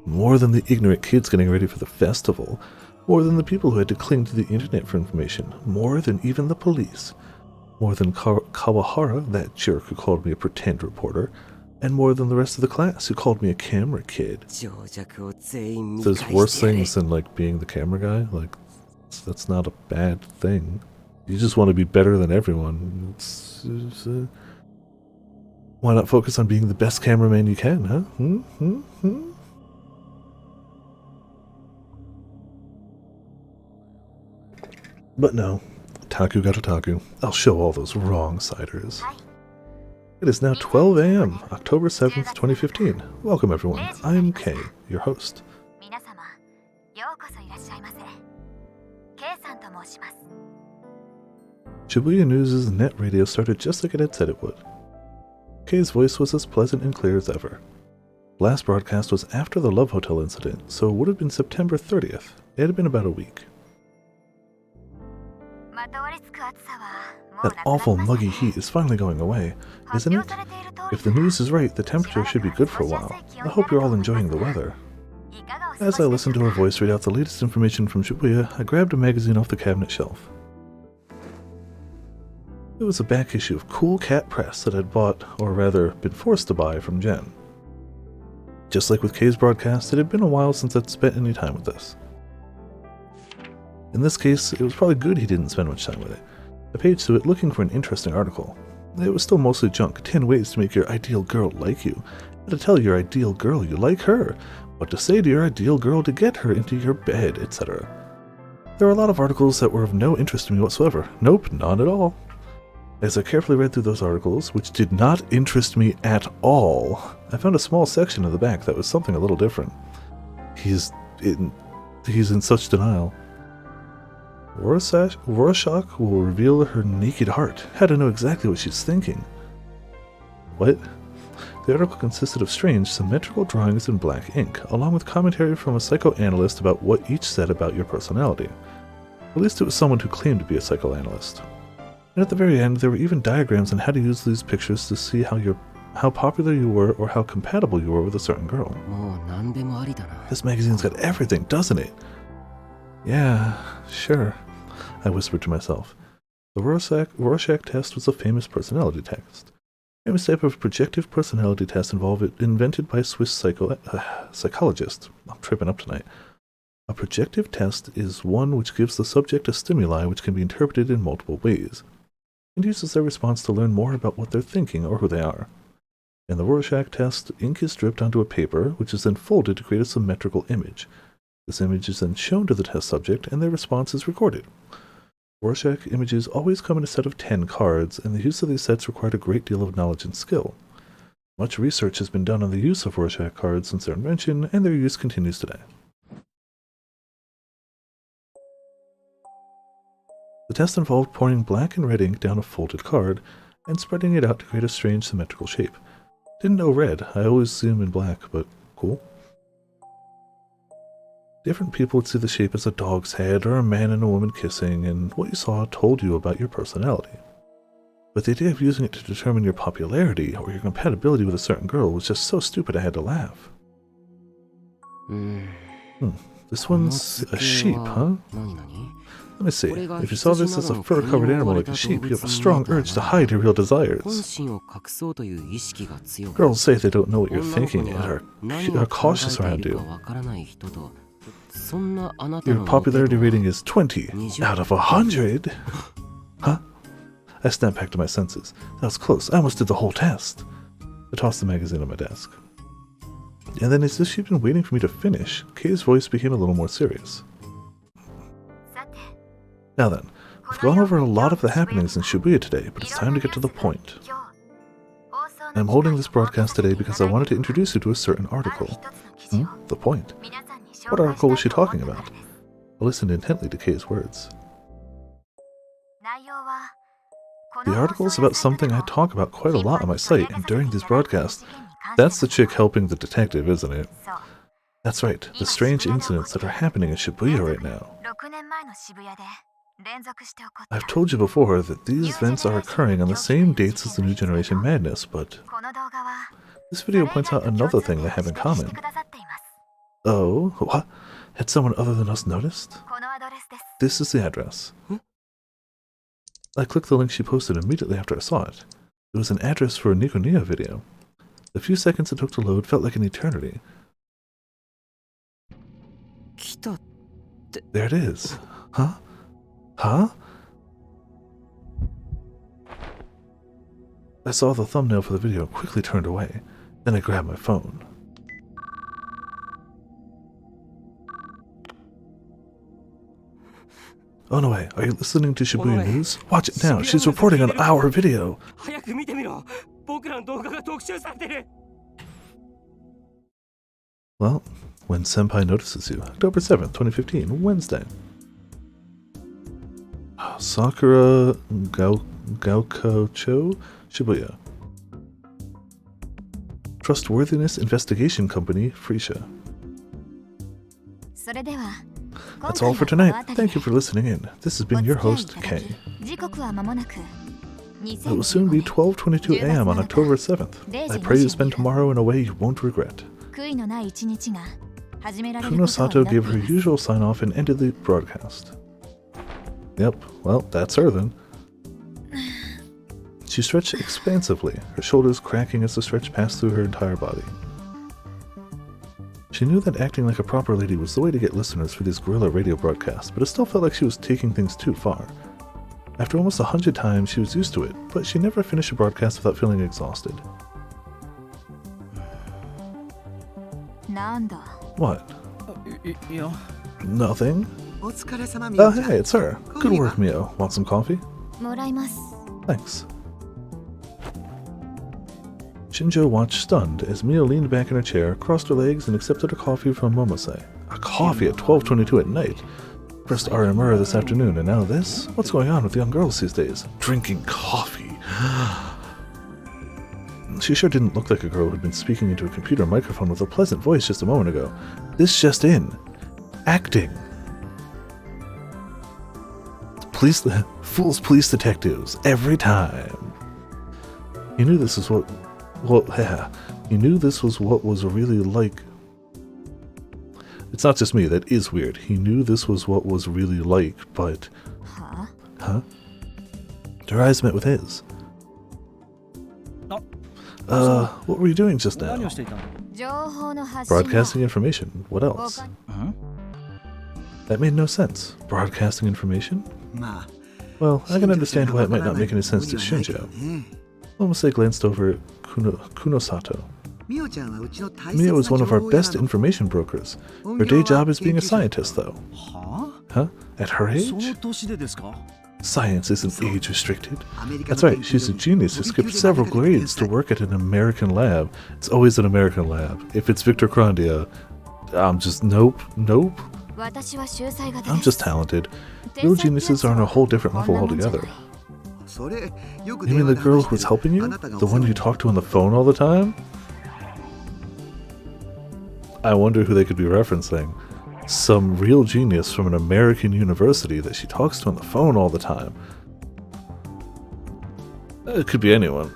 More than the ignorant kids getting ready for the festival. More than the people who had to cling to the internet for information. More than even the police. More than Kawahara, that jerk who called me a pretend reporter. And more than the rest of the class who called me a camera kid. There's worse things than, like, being the camera guy. Like, that's not a bad thing. You just want to be better than everyone. Why not focus on being the best cameraman you can, huh? But no. Taku got otaku. I'll show all those wrong-siders. It is now 12 a.m., October 7th, 2015. Welcome everyone, I'm Kay, your host. Shibuya News' net radio started just like it had said it would. Kay's voice was as pleasant and clear as ever. Last broadcast was after the Love Hotel incident, so it would have been September 30th. It had been about a week. That awful muggy heat is finally going away, isn't it? If the news is right, the temperature should be good for a while. I hope you're all enjoying the weather. As I listened to her voice read out the latest information from Shibuya, I grabbed a magazine off the cabinet shelf. It was a back issue of Cool Cat Press that I'd bought, or rather, been forced to buy from Jen. Just like with Kay's broadcast, it had been a while since I'd spent any time with this. In this case, it was probably good he didn't spend much time with it. I paged through it looking for an interesting article. It was still mostly junk. 10 ways to make your ideal girl like you. How to tell your ideal girl you like her. What to say to your ideal girl to get her into your bed, etc. There were a lot of articles that were of no interest to me whatsoever. Nope, not at all. As I carefully read through those articles, which did not interest me at all, I found a small section of the back that was something a little different. He's in such denial. Rorschach will reveal her naked heart. How to know exactly what she's thinking. What? The article consisted of strange, symmetrical drawings in black ink, along with commentary from a psychoanalyst about what each said about your personality. At least it was someone who claimed to be a psychoanalyst. And at the very end, there were even diagrams on how to use these pictures to see how popular you were or how compatible you were with a certain girl. This magazine's got everything, doesn't it? Yeah, sure, I whispered to myself. The Rorschach test was a famous personality test. A famous type of projective personality test invented by a Swiss psychologist. I'm tripping up tonight. A projective test is one which gives the subject a stimuli which can be interpreted in multiple ways, and uses their response to learn more about what they're thinking or who they are. In the Rorschach test, ink is dripped onto a paper, which is then folded to create a symmetrical image. This image is then shown to the test subject, and their response is recorded. Rorschach images always come in a set of 10 cards, and the use of these sets required a great deal of knowledge and skill. Much research has been done on the use of Rorschach cards since their invention, and their use continues today. The test involved pouring black and red ink down a folded card, and spreading it out to create a strange symmetrical shape. Didn't know red, I always see them in black, but cool. Different people would see the shape as a dog's head or a man and a woman kissing, and what you saw told you about your personality. But the idea of using it to determine your popularity or your compatibility with a certain girl was just so stupid I had to laugh. This one's a sheep, huh? Let me see. If you saw this as a fur-covered animal like a sheep, you have a strong urge to hide your real desires. Girls say they don't know what you're thinking yet, or are cautious around you. Your popularity rating is 20 out of 100. Huh? I snapped back to my senses. That was close. I almost did the whole test. I tossed the magazine on my desk. And then, as if she'd been waiting for me to finish, Kay's voice became a little more serious. Now then, we've gone over a lot of the happenings in Shibuya today, but it's time to get to the point. I'm holding this broadcast today because I wanted to introduce you to a certain article. The point. What article was she talking about? I listened intently to Kay's words. The article is about something I talk about quite a lot on my site and during these broadcasts. That's the chick helping the detective, isn't it? That's right, the strange incidents that are happening in Shibuya right now. I've told you before that these events are occurring on the same dates as the New Generation Madness, but this video points out another thing they have in common. Oh, what? Had someone other than us noticed? This is the address. I clicked the link she posted immediately after I saw it. It was an address for a Nikoniya video. The few seconds it took to load felt like an eternity. There it is. Huh? Huh? I saw the thumbnail for the video and quickly turned away. Then I grabbed my phone. Oh no way, are you listening to Shibuya News? Watch it now, she's reporting on our video! Well, when Senpai notices you, October 7th, 2015, Wednesday. Sakura Gaukocho, Shibuya. Trustworthiness Investigation Company, Freesia. That's all for tonight. Thank you for listening in. This has been your host, Kay. It will soon be 12:22 a.m. on October 7th. I pray you spend tomorrow in a way you won't regret. Kuno Sato gave her usual sign-off and ended the broadcast. Yep, well, that's her then. She stretched expansively, her shoulders cracking as the stretch passed through her entire body. She knew that acting like a proper lady was the way to get listeners for these guerrilla radio broadcasts, but it still felt like she was taking things too far. After almost 100 times, she was used to it, but she never finished a broadcast without feeling exhausted. What? Nothing? Oh, hey, it's her. Good work, Mio. Want some coffee? Thanks. Shinjo watched stunned as Mio leaned back in her chair, crossed her legs, and accepted a coffee from Momose. A coffee at 12:22 at night? First Aramura this afternoon, and now this? What's going on with young girls these days? Drinking coffee. She sure didn't look like a girl who'd been speaking into a computer microphone with a pleasant voice just a moment ago. This just in. Acting. Fools police detectives, every time. He knew this is what... Well, yeah. He knew this was what was really like... It's not just me, that is weird. He knew this was what was really like, but... Huh? Her eyes met with his. What were you doing just now? Broadcasting information. What else? That made no sense. Broadcasting information? Well, I can understand why it might not make any sense to Shinjo. Momose glanced over at Kunosato. Mio is one of our best information brokers. Her day job is being a scientist, though. Huh? At her age? Science isn't age restricted. That's right, she's a genius who skipped several grades to work at an American lab. It's always an American lab. If it's Victor Crondia, I'm just nope. I'm just talented. Real geniuses are on a whole different level altogether. You mean the girl who was helping you? The one you talk to on the phone all the time? I wonder who they could be referencing. Some real genius from an American university that she talks to on the phone all the time. It could be anyone.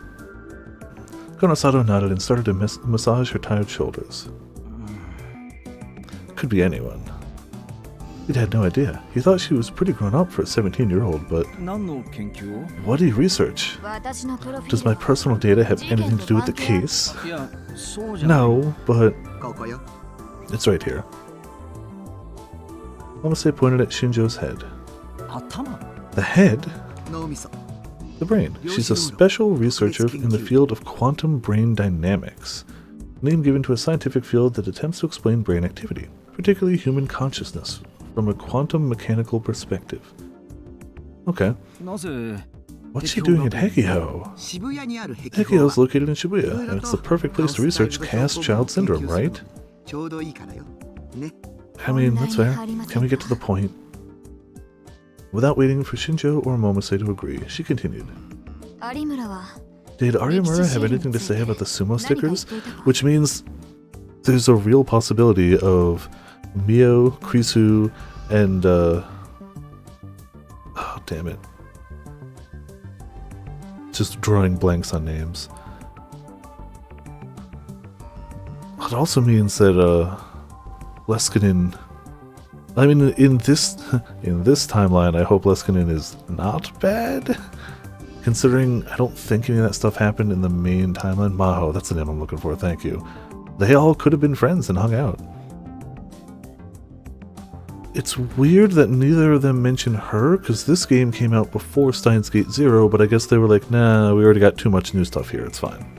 Konosato nodded and started to massage her tired shoulders. Could be anyone. He'd had no idea. He thought she was pretty grown up for a 17-year-old, but... What do you research? Does my personal data have anything to do with the case? No, but... It's right here. Momose pointed at Shinjo's head. The head? The brain. She's a special researcher in the field of quantum brain dynamics, a name given to a scientific field that attempts to explain brain activity, particularly human consciousness, from a quantum mechanical perspective. Okay. What's she doing at Hekiho? Hekiho is located in Shibuya, and it's the perfect place to research cast child syndrome, right? I mean, that's fair. Can we get to the point? Without waiting for Shinjo or Momose to agree, she continued. Did Arimura have anything to say about the sumo stickers? Which means there's a real possibility of Mio, Krisu, and oh, damn it. Just drawing blanks on names. It also means that Leskinen, I mean, in this timeline, I hope Leskinen is not bad. Considering I don't think any of that stuff happened in the main timeline. Maho, that's the name I'm looking for, thank you. They all could have been friends and hung out. It's weird that neither of them mention her, because this game came out before Steins Gate Zero, but I guess they were like, nah, we already got too much new stuff here, it's fine.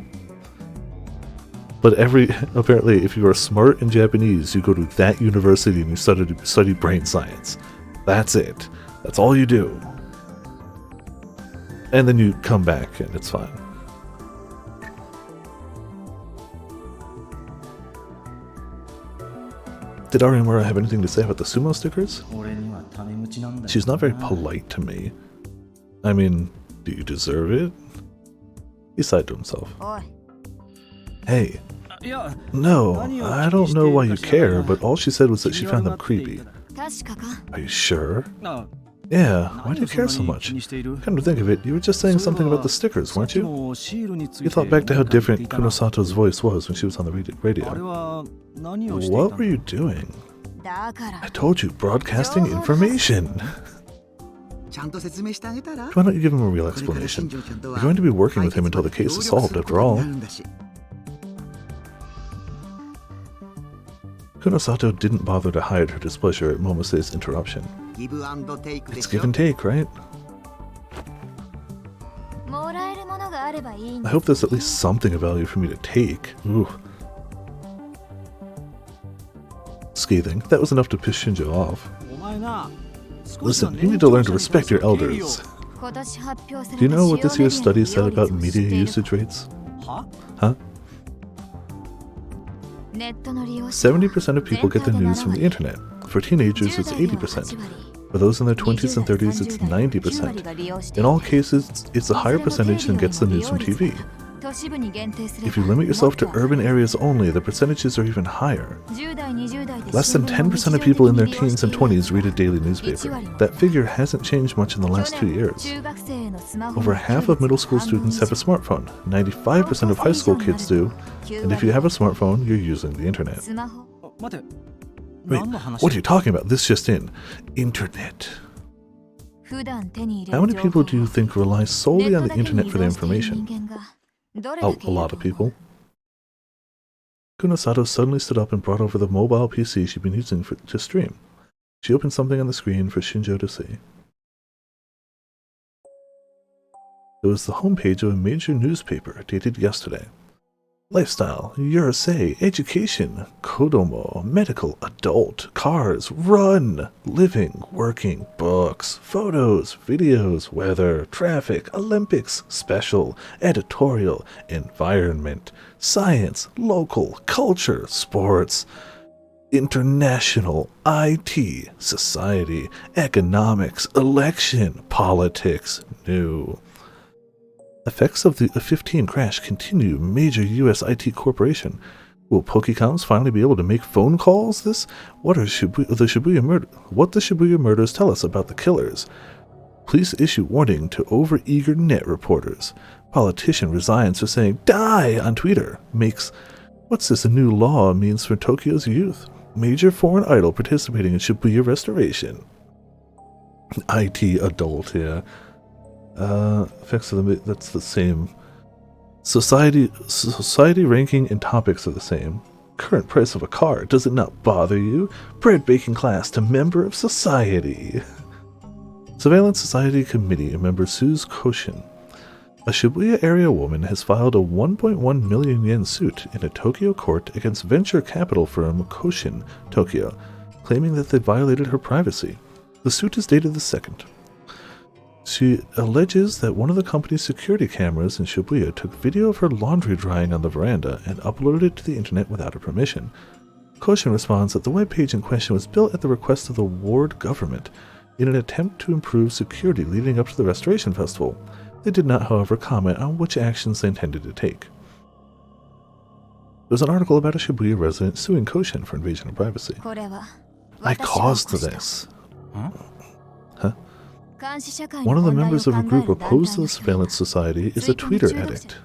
But apparently, if you are smart in Japanese, you go to that university and you study brain science. That's it. That's all you do. And then you come back and it's fine. Did Arimura have anything to say about the sumo stickers? She's not very polite to me. I mean, do you deserve it? He sighed to himself. Hey. No, I don't know why you care, but all she said was that she found them creepy. Are you sure? Yeah, why do you care so much? Come to think of it, you were just saying something about the stickers, weren't you? You thought back to how different Kunosato's voice was when she was on the radio. What were you doing? I told you, broadcasting information. Why don't you give him a real explanation? You're going to be working with him until the case is solved, after all. Kunosato didn't bother to hide her displeasure at Momose's interruption. It's give and take, right? I hope there's at least something of value for me to take. Ooh. Scathing. That was enough to piss Shinjo off. Listen, you need to learn to respect your elders. Do you know what this year's study said about media usage rates? Huh? 70% of people get their news from the internet. For teenagers, it's 80%. For those in their 20s and 30s, it's 90%. In all cases, it's a higher percentage than gets the news from TV. If you limit yourself to urban areas only, the percentages are even higher. Less than 10% of people in their teens and 20s read a daily newspaper. That figure hasn't changed much in the last 2 years. Over half of middle school students have a smartphone, 95% of high school kids do, and if you have a smartphone, you're using the internet. Wait, what are you talking about? This just in. Internet. How many people do you think rely solely on the internet for their information? Oh, a lot of people. Kunosato suddenly stood up and brought over the mobile PC she'd been using to stream. She opened something on the screen for Shinjo to see. It was the homepage of a major newspaper dated yesterday. Lifestyle, Urusei, education, kodomo, medical, adult, cars, run, living, working, books, photos, videos, weather, traffic, Olympics, special, editorial, environment, science, local, culture, sports, international, IT, society, economics, election, politics, new. Effects of the 15 crash continue. Major U.S. IT corporation. Will Pokecoms finally be able to make phone calls? What the Shibuya murders tell us about the killers? Police issue warning to overeager net reporters. Politician resigns for saying "die" on Twitter. What's this a new law means for Tokyo's youth? Major foreign idol participating in Shibuya restoration. IT adult, yeah. Effects of that's the same. Society ranking and topics are the same. Current price of a car, does it not bother you? Bread baking class to member of society. Surveillance Society Committee member sues Koshin. A Shibuya area woman has filed a 1.1 million yen suit in a Tokyo court against venture capital firm Koshin, Tokyo, claiming that they violated her privacy. The suit is dated the 2nd. She alleges that one of the company's security cameras in Shibuya took video of her laundry drying on the veranda and uploaded it to the internet without her permission. Koshin responds that the webpage in question was built at the request of the ward government in an attempt to improve security leading up to the Restoration Festival. They did not, however, comment on which actions they intended to take. There was an article about a Shibuya resident suing Koshin for invasion of privacy. I caused this. Huh? One of the members of a group opposed to the Surveillance Society is a Twitter addict.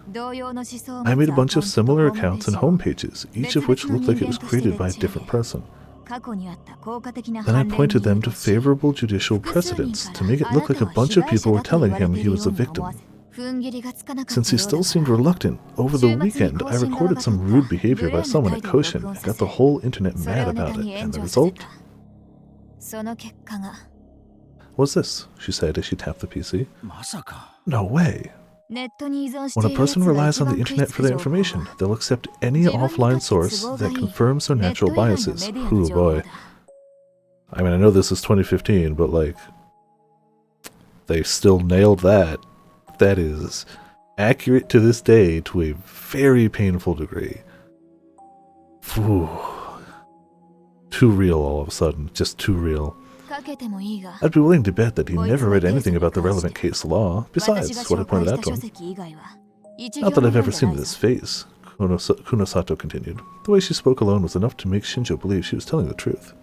I made a bunch of similar accounts and homepages, each of which looked like it was created by a different person. Then I pointed them to favorable judicial precedents to make it look like a bunch of people were telling him he was a victim. Since he still seemed reluctant, over the weekend I recorded some rude behavior by someone at Koshin and got the whole internet mad about it, and the result? What's this? She said as she tapped the PC. No way. When a person relies on the internet for their information, they'll accept any offline source that confirms their natural biases. Ooh boy. I mean, I know this is 2015, but like, they still nailed that. That is accurate to this day to a very painful degree. Ooh. Too real all of a sudden, just too real. I'd be willing to bet that he never read anything about the relevant case law, besides what I pointed out to him. Not that I've ever seen this face, Kunosato continued. The way she spoke alone was enough to make Shinjo believe she was telling the truth.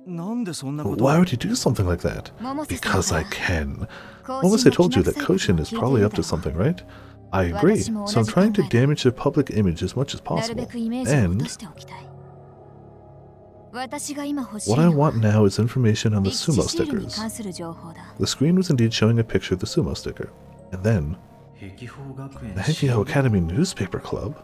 Why would you do something like that? Because I can. Momose told you that Koshin is probably up to something, right? I agree, so I'm trying to damage their public image as much as possible. And what I want now is information on the sumo stickers. The screen was indeed showing a picture of the sumo sticker. And then, the Hekiho Academy Newspaper Club?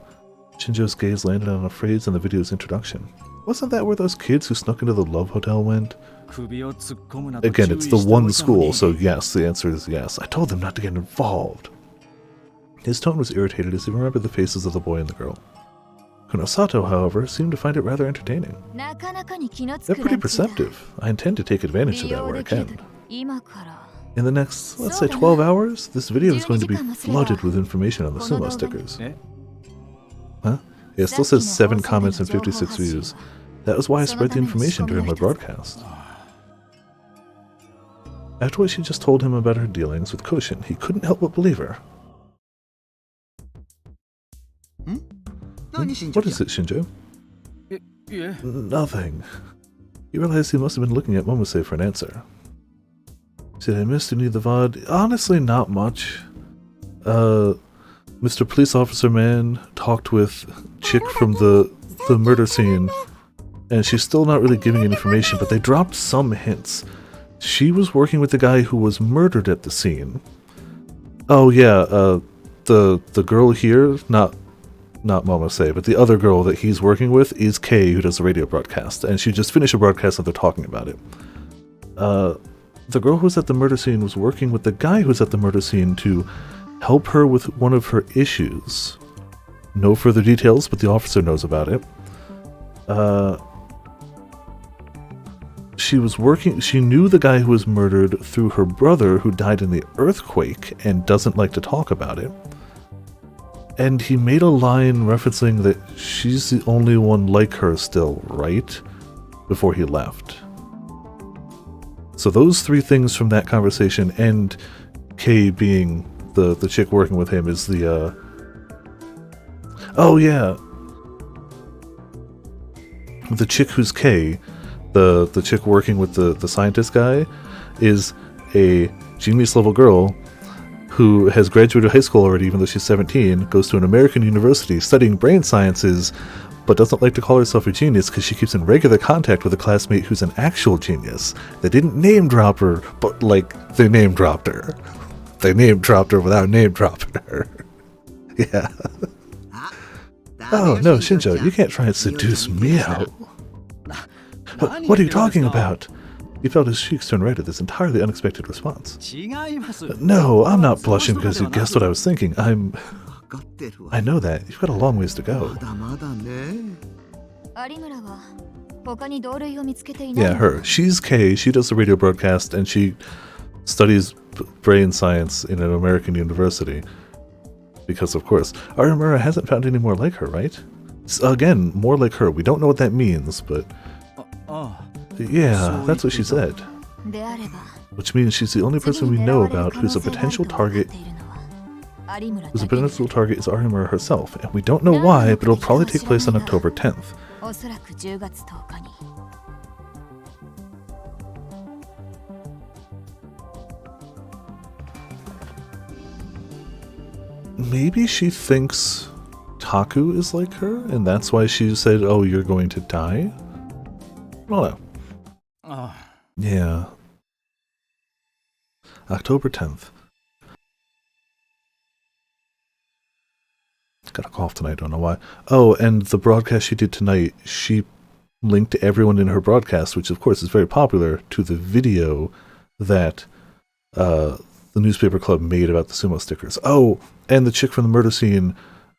Shinjo's gaze landed on a phrase in the video's introduction. Wasn't that where those kids who snuck into the Love Hotel went? Again, it's the one school, so yes, the answer is yes. I told them not to get involved. His tone was irritated as he remembered the faces of the boy and the girl. Kunosato, however, seemed to find it rather entertaining. They're pretty perceptive. I intend to take advantage of that where I can. In the next, let's say 12 hours, this video is going to be flooded with information on the sumo stickers. Huh? It still says 7 comments and 56 views. That was why I spread the information during my broadcast. After what she just told him about her dealings with Koshin, he couldn't help but believe her. What is it, Shinjo? Nothing. He realized he must have been looking at Momose for an answer. Did I miss any of the VOD? Honestly, not much. Mr. Police Officer Man talked with chick from the murder scene, and she's still not really giving information, but they dropped some hints. She was working with the guy who was murdered at the scene. Oh yeah, the girl here, not Momose, but the other girl that he's working with is Kay, who does the radio broadcast, and she just finished a broadcast and they're talking about it. The girl who was at the murder scene was working with the guy who was at the murder scene to help her with one of her issues. No further details, but the officer knows about it. She knew the guy who was murdered through her brother who died in the earthquake and doesn't like to talk about it. And he made a line referencing that she's the only one like her still, right? Before he left. So those three things from that conversation, and Kay being the chick working with him is the, oh yeah! The chick who's Kay, the chick working with the scientist guy, is a genius level girl who has graduated high school already, even though she's 17, goes to an American university studying brain sciences, but doesn't like to call herself a genius because she keeps in regular contact with a classmate who's an actual genius. They didn't name drop her, but like, they name dropped her. They name dropped her without name dropping her. Yeah. Oh no, Shinjo, you can't try and seduce me out. What are you talking about? He felt his cheeks turn red at this entirely unexpected response. No, I'm not blushing because you guessed what I was thinking. I know that. You've got a long ways to go. Yeah, her. She's Kay. She does the radio broadcast and she studies brain science in an American university. Because, of course, Arimura hasn't found any more like her, right? Again, more like her. We don't know what that means, but... Yeah, that's what she said. Which means she's the only person we know about who's a potential target. Who's a potential target is Arimura herself, and we don't know why, but it'll probably take place on October 10th. Maybe she thinks Taku is like her, and that's why she said, oh, you're going to die? I don't know. Yeah. October 10th. Got a cough tonight, don't know why. Oh, and the broadcast she did tonight, she linked everyone in her broadcast, which of course is very popular, to the video that the newspaper club made about the sumo stickers. Oh, and the chick from the murder scene,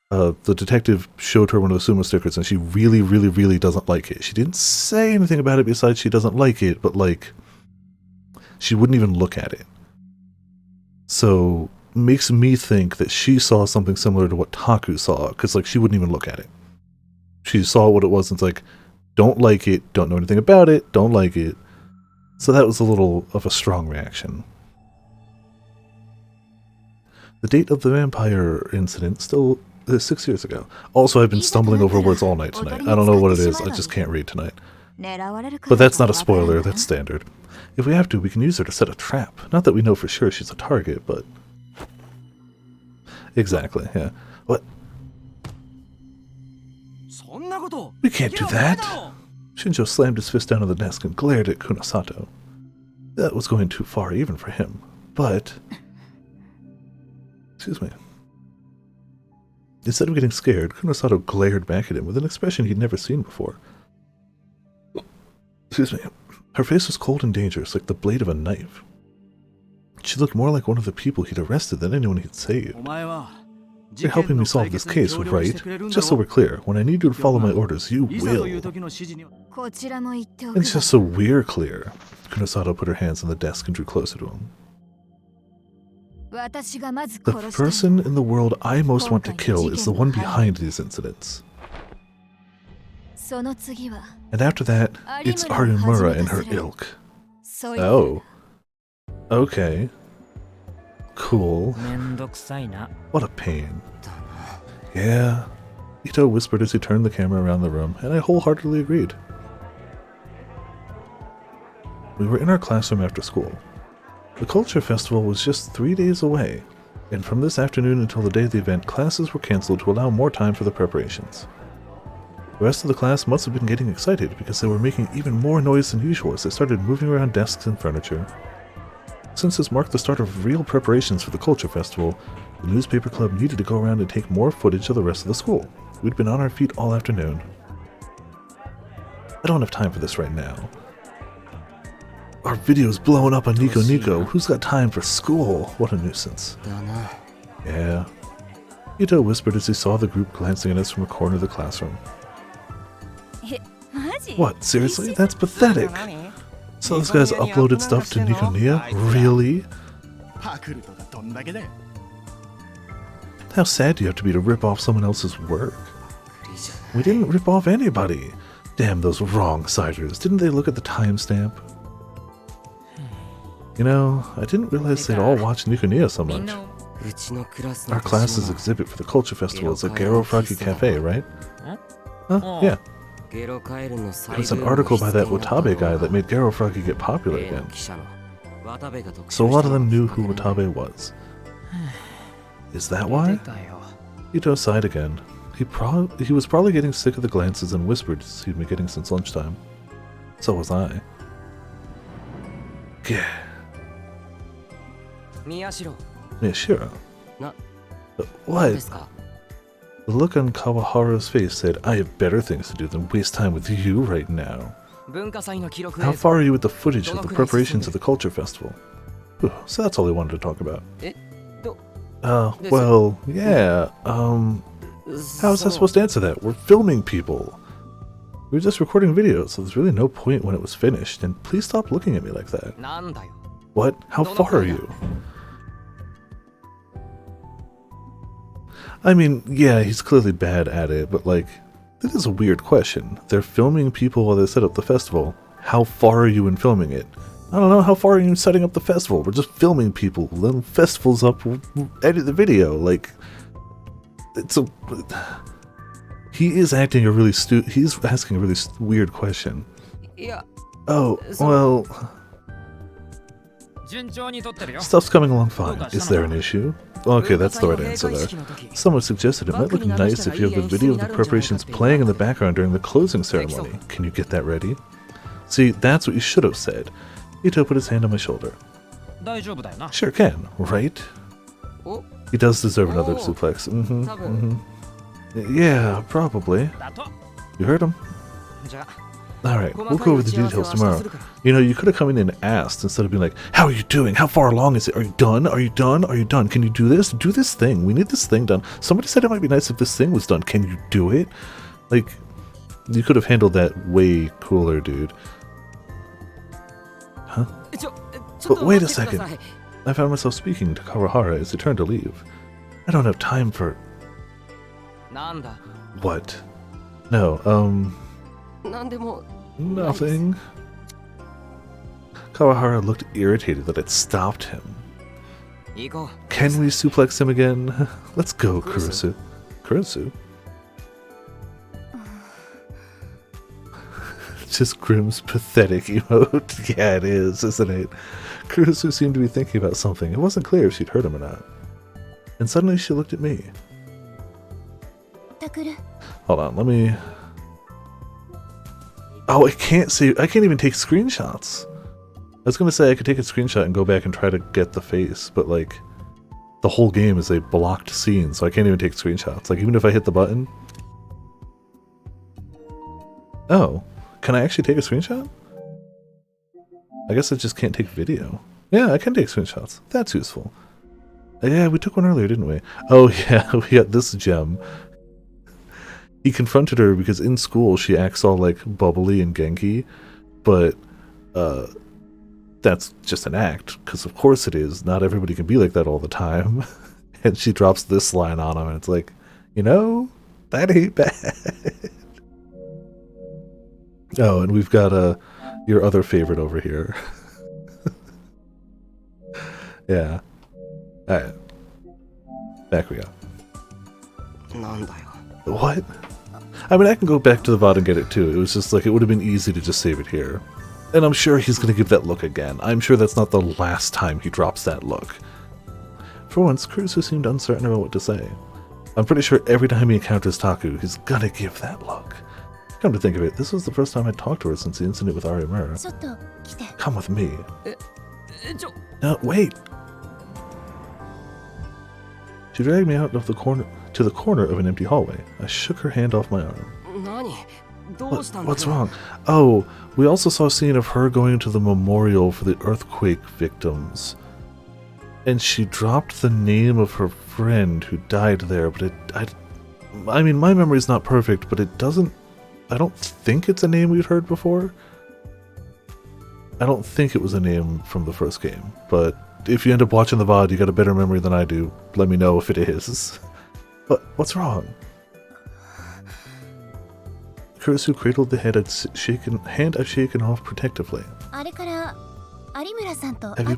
the detective showed her one of the sumo stickers and she really, really, really doesn't like it. She didn't say anything about it besides she doesn't like it, but like, she wouldn't even look at it. So, makes me think that she saw something similar to what Taku saw, because like, she wouldn't even look at it. She saw what it was and it's like, don't like it, don't know anything about it, don't like it. So that was a little of a strong reaction. The date of the vampire incident still is 6 years ago. Also, I've been stumbling over words all night tonight. I don't know what it is, I just can't read tonight. But that's not a spoiler, that's standard. If we have to, we can use her to set a trap. Not that we know for sure she's a target, but... Exactly, yeah. What? We can't do that! Shinjo slammed his fist down on the desk and glared at Kunosato. That was going too far even for him, but... Excuse me. Instead of getting scared, Kunosato glared back at him with an expression he'd never seen before. Excuse me. Her face was cold and dangerous, like the blade of a knife. She looked more like one of the people he'd arrested than anyone he'd saved. You're helping me solve this case, right? Just so we're clear, when I need you to follow my orders, you will. And just so we're clear, Kunosato put her hands on the desk and drew closer to him. The person in the world I most want to kill is the one behind these incidents. And after that, it's Arimura and her ilk. Oh. Okay. Cool. What a pain. Yeah. Ito whispered as he turned the camera around the room, and I wholeheartedly agreed. We were in our classroom after school. The Culture Festival was just 3 days away, and from this afternoon until the day of the event, classes were cancelled to allow more time for the preparations. The rest of the class must have been getting excited because they were making even more noise than usual as they started moving around desks and furniture. Since this marked the start of real preparations for the Culture Festival, the newspaper club needed to go around and take more footage of the rest of the school. We'd been on our feet all afternoon. I don't have time for this right now. Our video's blowing up on Nico Nico. Who's got time for school? What a nuisance. Yeah. Ito whispered as he saw the group glancing at us from a corner of the classroom. What, seriously? That's pathetic! So those guys uploaded stuff to Nikoniya? Really? How sad do you have to be to rip off someone else's work? We didn't rip off anybody! Damn those wrong-siders, didn't they look at the timestamp? You know, I didn't realize they'd all watch Nikoniya so much. Our class's exhibit for the Culture Festival is at Garo Fraki Cafe, right? Huh? Yeah. There's an article by that Watabe guy that made Garo Fraki get popular again. So a lot of them knew who Watabe was. Is that why? Ito sighed again. He was probably getting sick of the glances and whispers he'd been getting since lunchtime. So was I. Yeah. Miyashiro. What? The look on Kawaharu's face said, I have better things to do than waste time with you right now. How far are you with the footage of the preparations of the Culture Festival? Whew, so that's all he wanted to talk about. Well, yeah, how was I supposed to answer that? We're filming people. We were just recording videos, so there's really no point when it was finished, and please stop looking at me like that. What? How far are you? I mean, yeah, he's clearly bad at it, but like, that is a weird question. They're filming people while they set up the festival. How far are you in filming it? I don't know, how far are you in setting up the festival? We're just filming people. Then festival's up, we'll edit the video. Like, it's a... He is acting a really he's asking a really weird question. Oh, well... Stuff's coming along fine. Is there an issue? Okay, that's the right answer there. Someone suggested it might look nice if you have the video of the preparations playing in the background during the closing ceremony. Can you get that ready? See, that's what you should have said. Ito put his hand on my shoulder. Sure can, right? He does deserve another suplex. Yeah, probably. You heard him? Alright, we'll go over the details tomorrow. You know, you could have come in and asked instead of being like, how are you doing? How far along is it? Are you done? Are you done? Are you done? Can you do this? Do this thing. We need this thing done. Somebody said it might be nice if this thing was done. Can you do it? Like, you could have handled that way cooler, dude. Huh? But wait a second. I found myself speaking to Kawahara as he turned to leave. I don't have time for... What? No, nothing. Kawahara looked irritated that it stopped him. Can we suplex him again? Let's go, Kurusu. Kurusu? Just Grimm's pathetic emote. Yeah, it is, isn't it? Kurusu seemed to be thinking about something. It wasn't clear if she'd heard him or not. And suddenly she looked at me. Hold on, let me... Oh, I can't even take screenshots. I was gonna say I could take a screenshot and go back and try to get the face, but like, the whole game is a blocked scene, so I can't even take screenshots. Like, even if I hit the button... Oh, can I actually take a screenshot? I guess I just can't take video. Yeah, I can take screenshots. That's useful. Yeah, we took one earlier, didn't we? Oh yeah, we got this gem. He confronted her because in school she acts all like bubbly and Genki, but that's just an act, because of course it is. Not everybody can be like that all the time. And she drops this line on him and it's like, you know, that ain't bad. Oh, and we've got your other favorite over here. Yeah. Alright. Back we go. What? I mean, I can go back to the VOD and get it too. It was just like, it would have been easy to just save it here. And I'm sure he's going to give that look again. I'm sure that's not the last time he drops that look. For once, Kurusu seemed uncertain about what to say. I'm pretty sure every time he encounters Taku, he's gonna give that look. Come to think of it, this was the first time I'd talked to her since the incident with Arimura. Come with me. No, wait! She dragged me out of the corner to the corner of an empty hallway. I shook her hand off my arm. What's wrong? Oh, we also saw a scene of her going to the memorial for the earthquake victims. And she dropped the name of her friend who died there, but I mean, my memory's not perfect, but it doesn't... I don't think it's a name we'd heard before. I don't think it was a name from the first game, but if you end up watching the VOD, you got a better memory than I do. Let me know if it is. But what's wrong? Kurisu cradled the hand I've shaken off protectively. Have you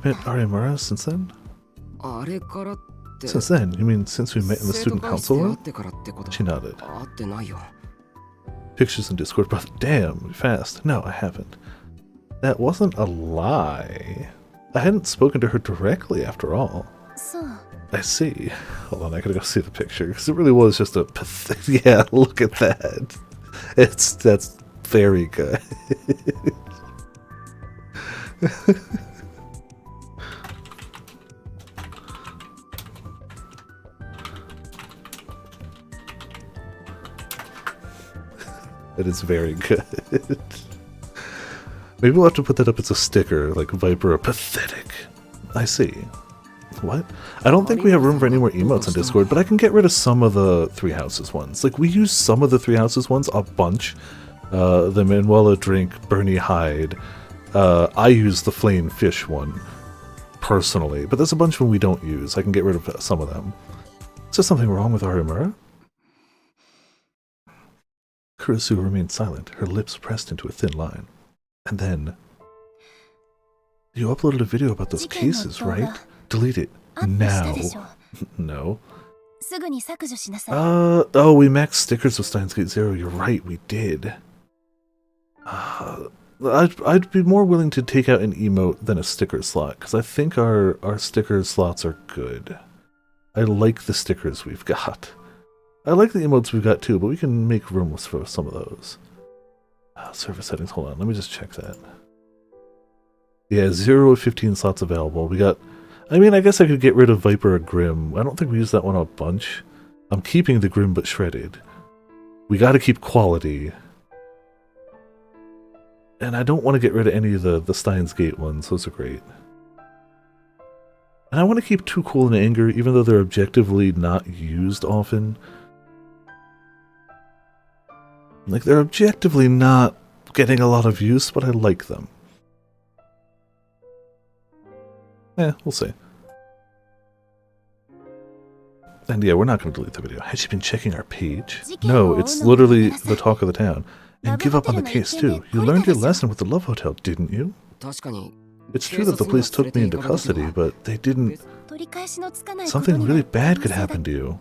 met Arimura since then? Since then? You mean since we met in the student council room? She nodded. Pictures in Discord, brother. Damn, fast. No, I haven't. That wasn't a lie. I hadn't spoken to her directly after all. I see. Hold on, I gotta go see the picture, because it really was just a pathetic... Yeah, look at that. That's very good. It is very good. Maybe we'll have to put that up as a sticker, like Viper pathetic. I see. What? I don't think we have room for any more emotes on Discord, but I can get rid of some of the Three Houses ones. Like, we use some of the Three Houses ones a bunch. The Manuela Drink, Bernie Hyde. I use the Flame Fish one, personally, but there's a bunch of them we don't use. I can get rid of some of them. Is there something wrong with Arimura? Kurisu remained silent, her lips pressed into a thin line. And then... You uploaded a video about those cases, right? Delete it. Now. No. Oh, we maxed stickers with Steins Gate Zero. You're right, we did. I'd be more willing to take out an emote than a sticker slot, because I think our sticker slots are good. I like the stickers we've got. I like the emotes we've got too, but we can make room for some of those. Server settings, hold on, let me just check that. Yeah, 0 of 15 slots available. We got... I mean, I guess I could get rid of Viper or Grim. I don't think we use that one a bunch. I'm keeping the Grim but shredded. We gotta keep quality. And I don't want to get rid of any of the Steins Gate ones. Those are great. And I want to keep Too Cool and Anger, even though they're objectively not used often. Like, they're objectively not getting a lot of use, but I like them. We'll see. And yeah, we're not going to delete the video. Has she been checking our page? No, it's literally the talk of the town. And give up on the case too. You learned your lesson with the Love Hotel, didn't you? It's true that the police took me into custody, but they didn't... Something really bad could happen to you.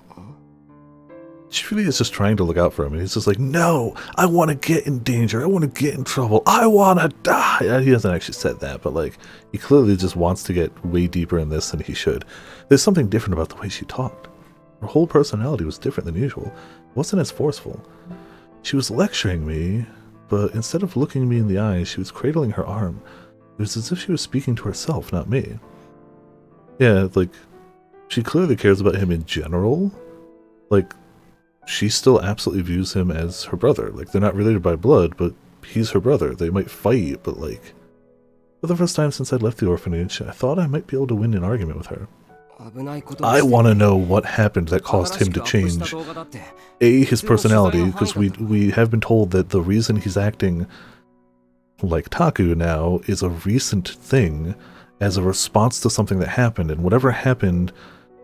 She really is just trying to look out for him, and he's just like, no, I want to get in danger, I want to get in trouble, I want to die! He hasn't actually said that, but like, he clearly just wants to get way deeper in this than he should. There's something different about the way she talked. Her whole personality was different than usual. It wasn't as forceful. She was lecturing me, but instead of looking me in the eyes, she was cradling her arm. It was as if she was speaking to herself, not me. Yeah, like, she clearly cares about him in general. Like, she still absolutely views him as her brother. Like, they're not related by blood, but he's her brother. They might fight, but like... For the first time since I left the orphanage, I thought I might be able to win an argument with her. I want to know what happened that caused him to change, A, his personality, because we have been told that the reason he's acting like Taku now is a recent thing as a response to something that happened, and whatever happened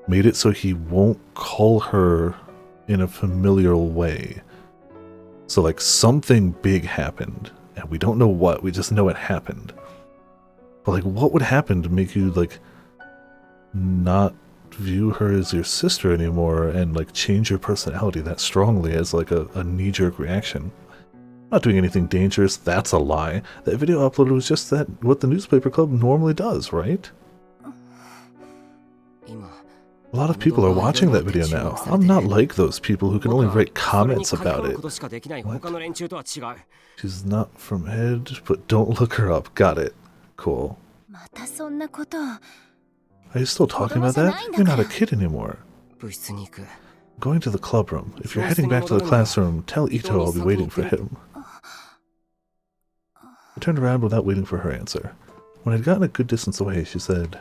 made it so he won't call her in a familial way. So like something big happened, and we don't know what, we just know it happened. But like, what would happen to make you like not view her as your sister anymore and like change your personality that strongly as like a knee-jerk reaction? I'm not doing anything dangerous, that's a lie. That video uploaded was just that what the newspaper club normally does, right? A lot of people are watching that video now. I'm not like those people who can only write comments about it. What? She's not from Ed, but don't look her up. Got it. Cool. Are you still talking about that? You're not a kid anymore. Going to the club room. If you're heading back to the classroom, tell Ito I'll be waiting for him. I turned around without waiting for her answer. When I'd gotten a good distance away, she said,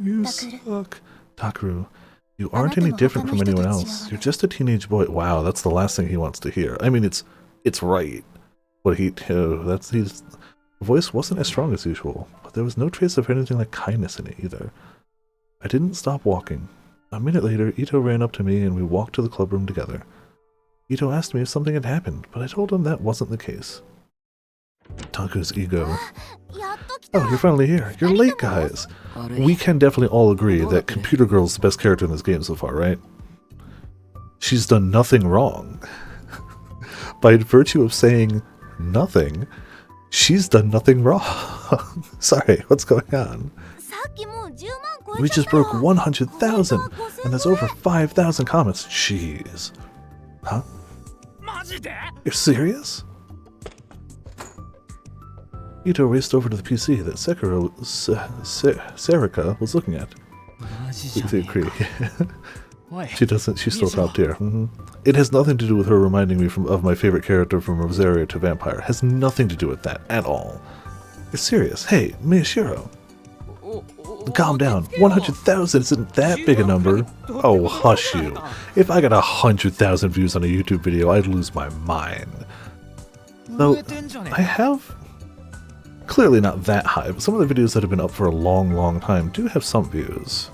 You suck. Takaru, you aren't any different from anyone else. You're just a teenage boy. Wow, that's the last thing he wants to hear. I mean, it's right. What his voice wasn't as strong as usual, but there was no trace of anything like kindness in it either. I didn't stop walking. A minute later, Ito ran up to me and we walked to the clubroom together. Ito asked me if something had happened, but I told him that wasn't the case. Taku's ego. Oh, you're finally here. You're late, guys. We can definitely all agree that Computer Girl's the best character in this game so far, right? She's done nothing wrong. By virtue of saying nothing, she's done nothing wrong. Sorry, what's going on? We just broke 100,000, and there's over 5,000 comments. Jeez. Huh? You're serious? Ito raced over to the PC that Serika was looking at. We agree. She doesn't, she's still top tier. It has nothing to do with her reminding me of my favorite character from Rosario to Vampire. It has nothing to do with that at all. You're serious. Hey, Miyashiro. Calm down. 100,000 isn't that big a number. Oh, hush you. If I got 100,000 views on a YouTube video, I'd lose my mind. Though, I have... Clearly not that high, but some of the videos that have been up for a long time do have some views.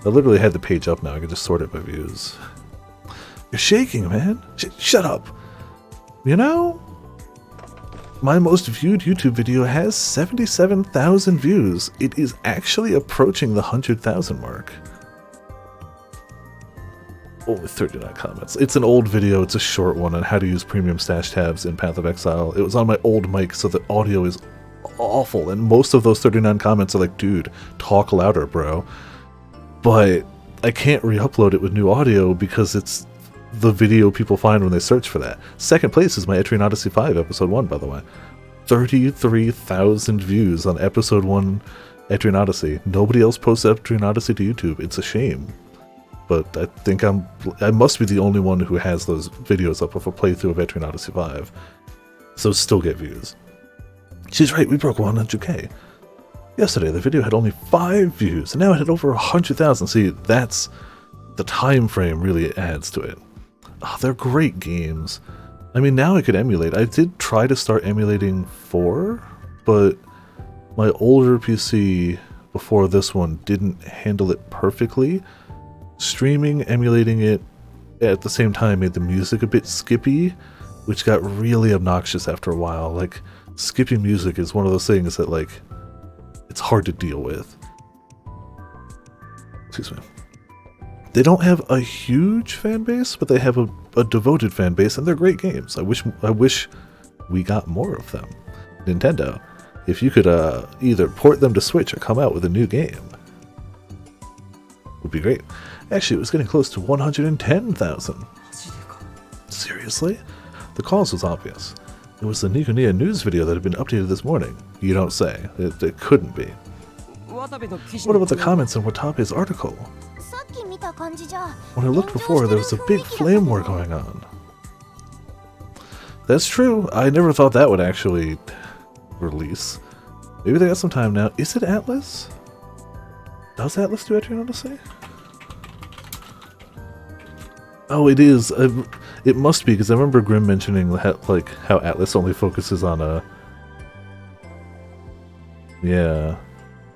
I literally had the page up now, I can just sort it by views. You're shaking, man. Shut up. You know, my most viewed YouTube video has 77,000 views. It is actually approaching the 100,000 mark. Only 39 comments. It's an old video, it's a short one on how to use premium stash tabs in Path of Exile. It was on my old mic, so the audio is awful, and most of those 39 comments are like, dude, talk louder, bro. But I can't re-upload it with new audio because it's the video people find when they search for that. Second place is my Etrian Odyssey 5 Episode 1, by the way. 33,000 views on Episode 1 Etrian Odyssey. Nobody else posts Etrian Odyssey to YouTube. It's a shame. But I think I must be the only one who has those videos up of a playthrough of Etrian Odyssey 5. So still get views. She's right, we broke 100k. Yesterday the video had only 5 views, and now it had over 100,000. See, that's... the time frame really adds to it. Oh, they're great games. I mean, now I could emulate. I did try to start emulating 4, but my older PC before this one didn't handle it perfectly. Streaming, emulating it at the same time made the music a bit skippy, which got really obnoxious after a while. Like, skipping music is one of those things that, like, it's hard to deal with. Excuse me. They don't have a huge fan base, but they have a devoted fan base, and they're great games. I wish we got more of them. Nintendo, if you could either port them to Switch or come out with a new game, would be great. Actually, it was getting close to 110,000. Seriously? The cause was obvious. It was the Nikoniya news video that had been updated this morning. You don't say. It couldn't be. What about the comments in Watabe's article? When I looked before, there was a big flame war going on. That's true. I never thought that would actually release. Maybe they got some time now. Is it Atlas? Does Atlas do Etrian Odyssey? Oh, it is. It must be, because I remember Grim mentioning like how Atlas only focuses on yeah,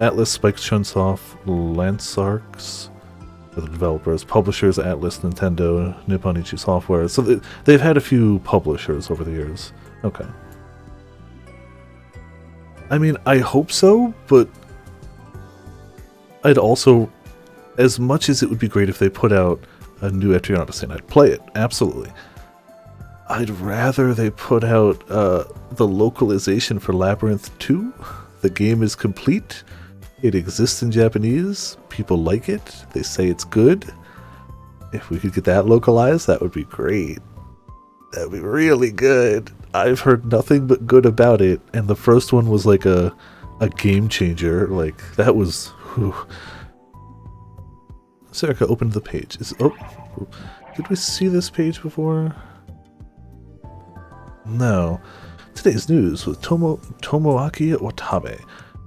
Atlas, Spike Chunsoft, Landsarks are the developers, publishers Atlas, Nintendo, Nippon Ichi Software. So they've had a few publishers over the years. Okay. I mean, I hope so, but I'd also, as much as it would be great if they put out a new Etrian Odyssey, and I'd play it, absolutely. I'd rather they put out the localization for Labyrinth 2. The game is complete. It exists in Japanese. People like it. They say it's good. If we could get that localized, that would be great. That would be really good. I've heard nothing but good about it, and the first one was like a game changer. Like, that was... whew. Serika opened the page. Did we see this page before? No. Today's news with Tomoaki Watabe.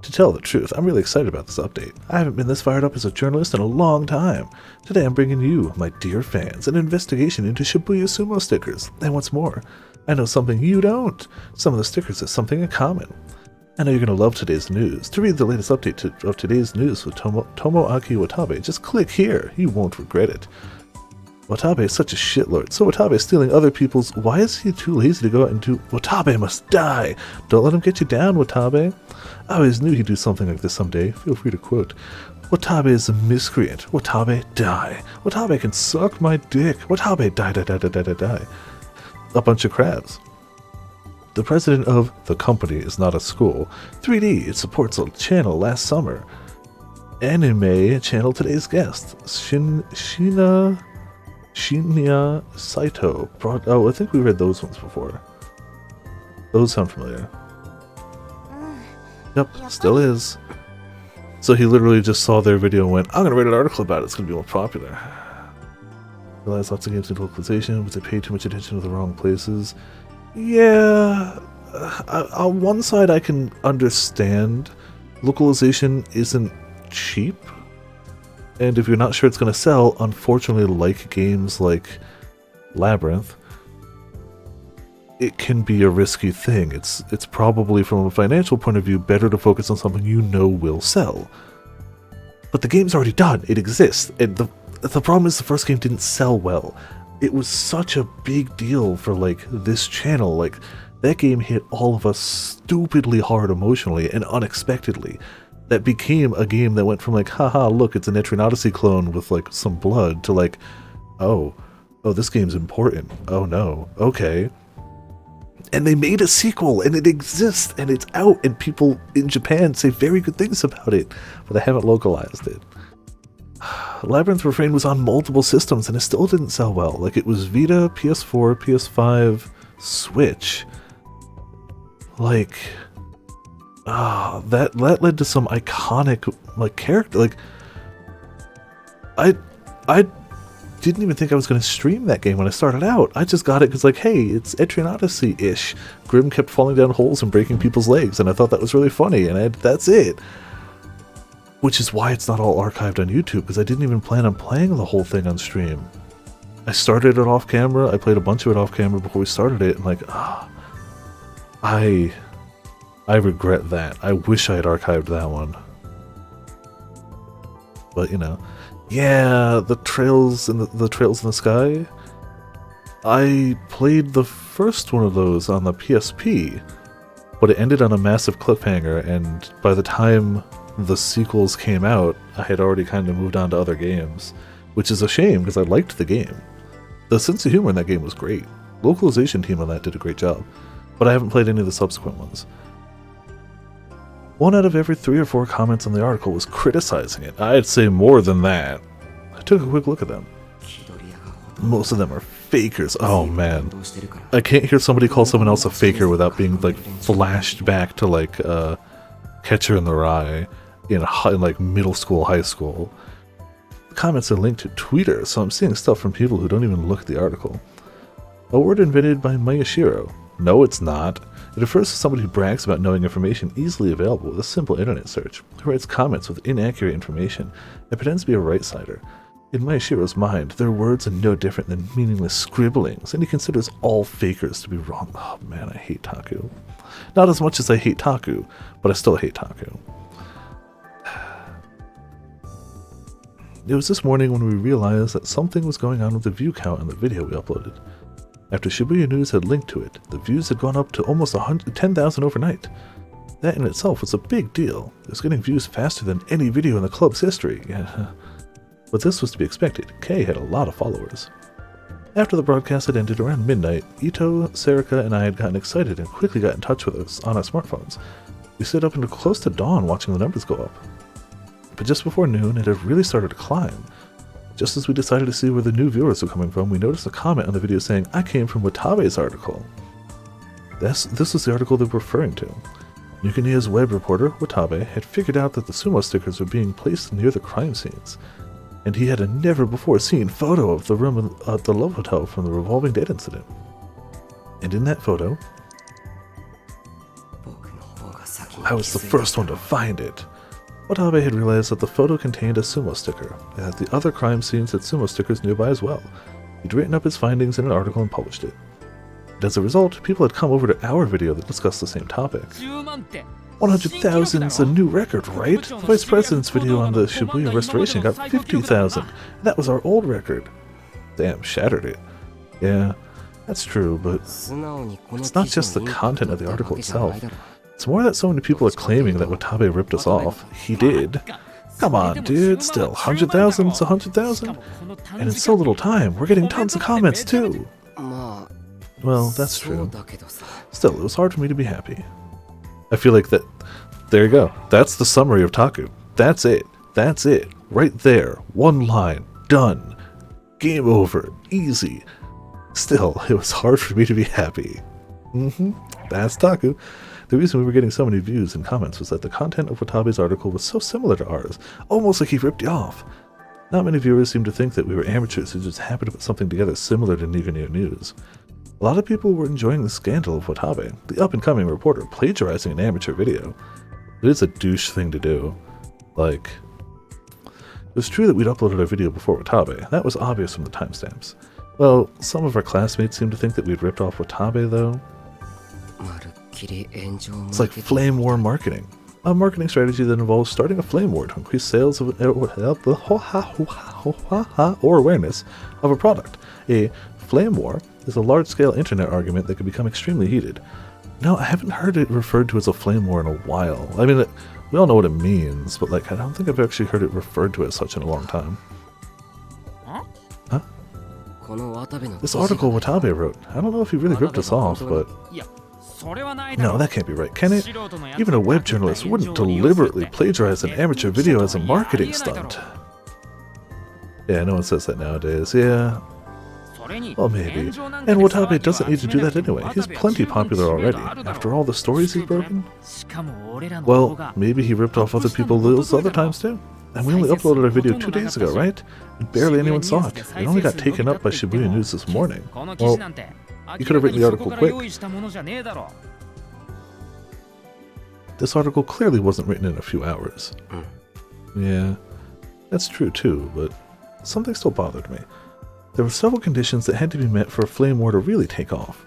To tell the truth, I'm really excited about this update. I haven't been this fired up as a journalist in a long time. Today I'm bringing you, my dear fans, an investigation into Shibuya Sumo stickers. And what's more, I know something you don't. Some of the stickers have something in common. I know you're going to love today's news. To read the latest update of today's news with Tomoaki Watabe, just click here. You won't regret it. Watabe is such a shitlord, so Watabe is stealing other people's... Why is he too lazy to go out and do... Watabe must die! Don't let him get you down, Watabe. I always knew he'd do something like this someday. Feel free to quote. Watabe is a miscreant. Watabe, die. Watabe can suck my dick. Watabe, die, die, die, die, die, die, die. A bunch of crabs. The president of the company is not a school. 3D, it supports a channel last summer. Anime channel today's guest. Shinya Saito. Oh, I think we read those ones before. Those sound familiar. Yep, still is. So he literally just saw their video and went, I'm gonna write an article about it, it's gonna be more popular. Realized lots of games need localization, but they pay too much attention to the wrong places. Yeah, on one side I can understand localization isn't cheap, and if you're not sure it's gonna sell, unfortunately, like games like Labyrinth, it can be a risky thing. It's probably, from a financial point of view, better to focus on something you know will sell. But the game's already done. It exists. And the problem is the first game didn't sell well. It was such a big deal for, like, this channel. Like, that game hit all of us stupidly hard emotionally and unexpectedly. That became a game that went from, like, haha, look, it's an Etrian Odyssey clone with, like, some blood, to, like, oh, this game's important. Oh, no. Okay. And they made a sequel, and it exists, and it's out, and people in Japan say very good things about it, but they haven't localized it. Labyrinth Refrain was on multiple systems, and it still didn't sell well. Like, it was Vita, PS4, PS5, Switch. Like, that led to some iconic, like, character. Like, I didn't even think I was going to stream that game when I started out. I just got it because, like, hey, it's Etrian Odyssey-ish. Grim kept falling down holes and breaking people's legs, and I thought that was really funny, and that's it. Which is why it's not all archived on YouTube, because I didn't even plan on playing the whole thing on stream. I started it off camera, I played a bunch of it off camera before we started it, and, like, I regret that. I wish I had archived that one. But, you know. Yeah, the Trails in the Trails in the Sky. I played the first one of those on the PSP, but it ended on a massive cliffhanger, and by the time the sequels came out, I had already kind of moved on to other games, which is a shame because I liked the game. The sense of humor in that game was great. Localization team on that did a great job, but I haven't played any of the subsequent ones. 1 out of every 3 or 4 comments on the article was criticizing it. I'd say more than that. I took a quick look at them. Most of them are fakers. Oh man. I can't hear somebody call someone else a faker without being, like, flashed back to, like, Catcher in the Rye in like middle school, high school. The comments are linked to Twitter, so I'm seeing stuff from people who don't even look at the article. A word invented by Mayashiro. No, it's not. It refers to somebody who brags about knowing information easily available with a simple internet search, who writes comments with inaccurate information, and pretends to be a right-sider. In Mayashiro's mind, their words are no different than meaningless scribblings, and he considers all fakers to be wrong. Oh man, I hate Taku. Not as much as I hate Taku, but I still hate Taku. It was this morning when we realized that something was going on with the view count in the video we uploaded. After Shibuya News had linked to it, the views had gone up to almost 10,000 overnight. That in itself was a big deal. It was getting views faster than any video in the club's history. But this was to be expected. Kei had a lot of followers. After the broadcast had ended around midnight, Ito, Sarika, and I had gotten excited and quickly got in touch with us on our smartphones. We stayed up until close to dawn watching the numbers go up. But just before noon, it had really started to climb. Just as we decided to see where the new viewers were coming from, we noticed a comment on the video saying, I came from Watabe's article. This was the article they were referring to. Yukinia's web reporter, Watabe, had figured out that the sumo stickers were being placed near the crime scenes, and he had a never-before-seen photo of the room at the Love Hotel from the Revolving Dead incident. And in that photo, I was the first one to find it. Watabe had realized that the photo contained a sumo sticker, and that the other crime scenes had sumo stickers nearby as well. He'd written up his findings in an article and published it. And as a result, people had come over to our video that discussed the same topic. 100,000 is a new record, right? The Vice President's video on the Shibuya restoration got 50,000. That was our old record. Damn, shattered it. Yeah, that's true, but it's not just the content of the article itself. It's more that so many people are claiming that Watabe ripped us off. He did. Come on, dude, still, 100,000 is 100,000? And in so little time, we're getting tons of comments too. Well, that's true. Still, it was hard for me to be happy. I feel like that, there you go. That's the summary of Taku. That's it. That's it. Right there. One line. Done. Game over. Easy. Still, it was hard for me to be happy. That's Taku. The reason we were getting so many views and comments was that the content of Watabe's article was so similar to ours, almost like he ripped you off. Not many viewers seemed to think that we were amateurs who just happened to put something together similar to Niga Neo News. A lot of people were enjoying the scandal of Watabe, the up-and-coming reporter plagiarizing an amateur video. It is a douche thing to do. Like, it was true that we'd uploaded our video before Watabe. That was obvious from the timestamps. Well, some of our classmates seemed to think that we'd ripped off Watabe, though. It's like flame war marketing. A marketing strategy that involves starting a flame war to increase sales of or awareness of a product. A flame war is a large-scale internet argument that can become extremely heated. Now, I haven't heard it referred to as a flame war in a while. I mean, we all know what it means, but like, I don't think I've actually heard it referred to as such in a long time. Huh? This article Watabe wrote. I don't know if he really ripped us off, but... No, that can't be right, can it? Even a web journalist wouldn't deliberately plagiarize an amateur video as a marketing stunt. Yeah, no one says that nowadays, yeah. Well, maybe. And Watabe doesn't need to do that anyway. He's plenty popular already. After all the stories he's broken. Well, maybe he ripped off other people those other times too. And we only uploaded our video 2 days ago, right? And barely anyone saw it. It only got taken up by Shibuya News this morning. Well, you could have written the article quick. This article clearly wasn't written in a few hours. Yeah, that's true too, but something still bothered me. There were several conditions that had to be met for a flame war to really take off.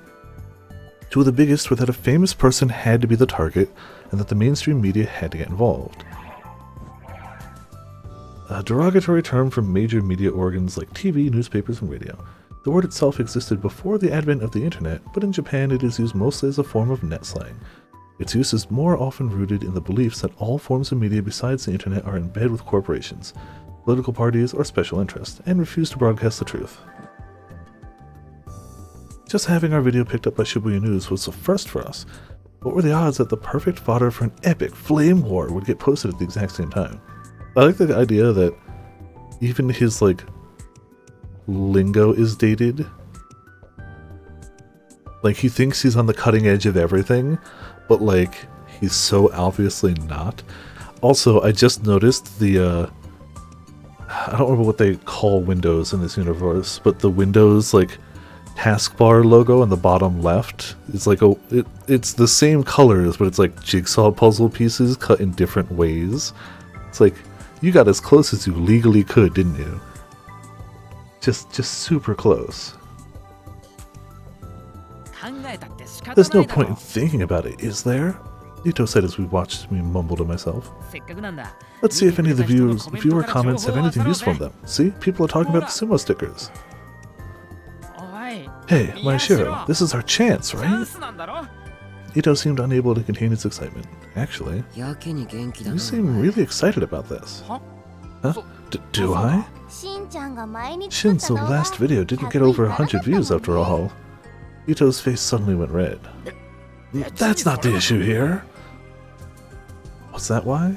Two of the biggest were that a famous person had to be the target, and that the mainstream media had to get involved. A derogatory term for major media organs like TV, newspapers, and radio. The word itself existed before the advent of the internet, but in Japan it is used mostly as a form of net slang. Its use is more often rooted in the beliefs that all forms of media besides the internet are in bed with corporations, political parties, or special interests, and refuse to broadcast the truth. Just having our video picked up by Shibuya News was a first for us. What were the odds that the perfect fodder for an epic flame war would get posted at the exact same time? I like the idea that even his, like, lingo is dated. Like, he thinks he's on the cutting edge of everything, but, like, he's so obviously not. Also, I just noticed the, I don't remember what they call Windows in this universe, but the Windows, like, taskbar logo on the bottom left is like it's the same colors, but it's like jigsaw puzzle pieces cut in different ways. It's like, you got as close as you legally could, didn't you? Just super close. There's no point in thinking about it, is there? Ito said as we watched me mumble to myself. Let's see if any of the viewer comments have anything useful in them. See, people are talking about the sumo stickers. Hey, Maeshiro, this is our chance, right? Ito seemed unable to contain his excitement. Actually, you seem really excited about this. Huh? Do I? Shin's last video didn't get over 100 views after all. Ito's face suddenly went red. That's not the issue here. Was that why?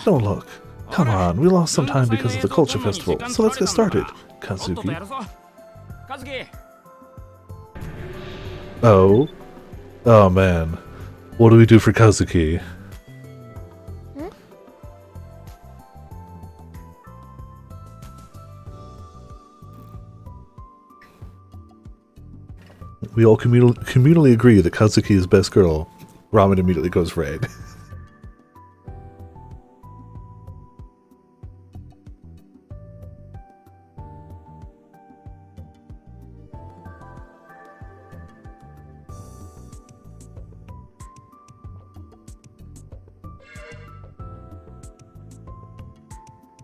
Don't look. Come on, we lost some time because of the culture festival, so let's get started. Kazuki. Oh. Oh man. What do we do for Kazuki? We all communally agree that Kazuki is best girl. Ramen immediately goes red.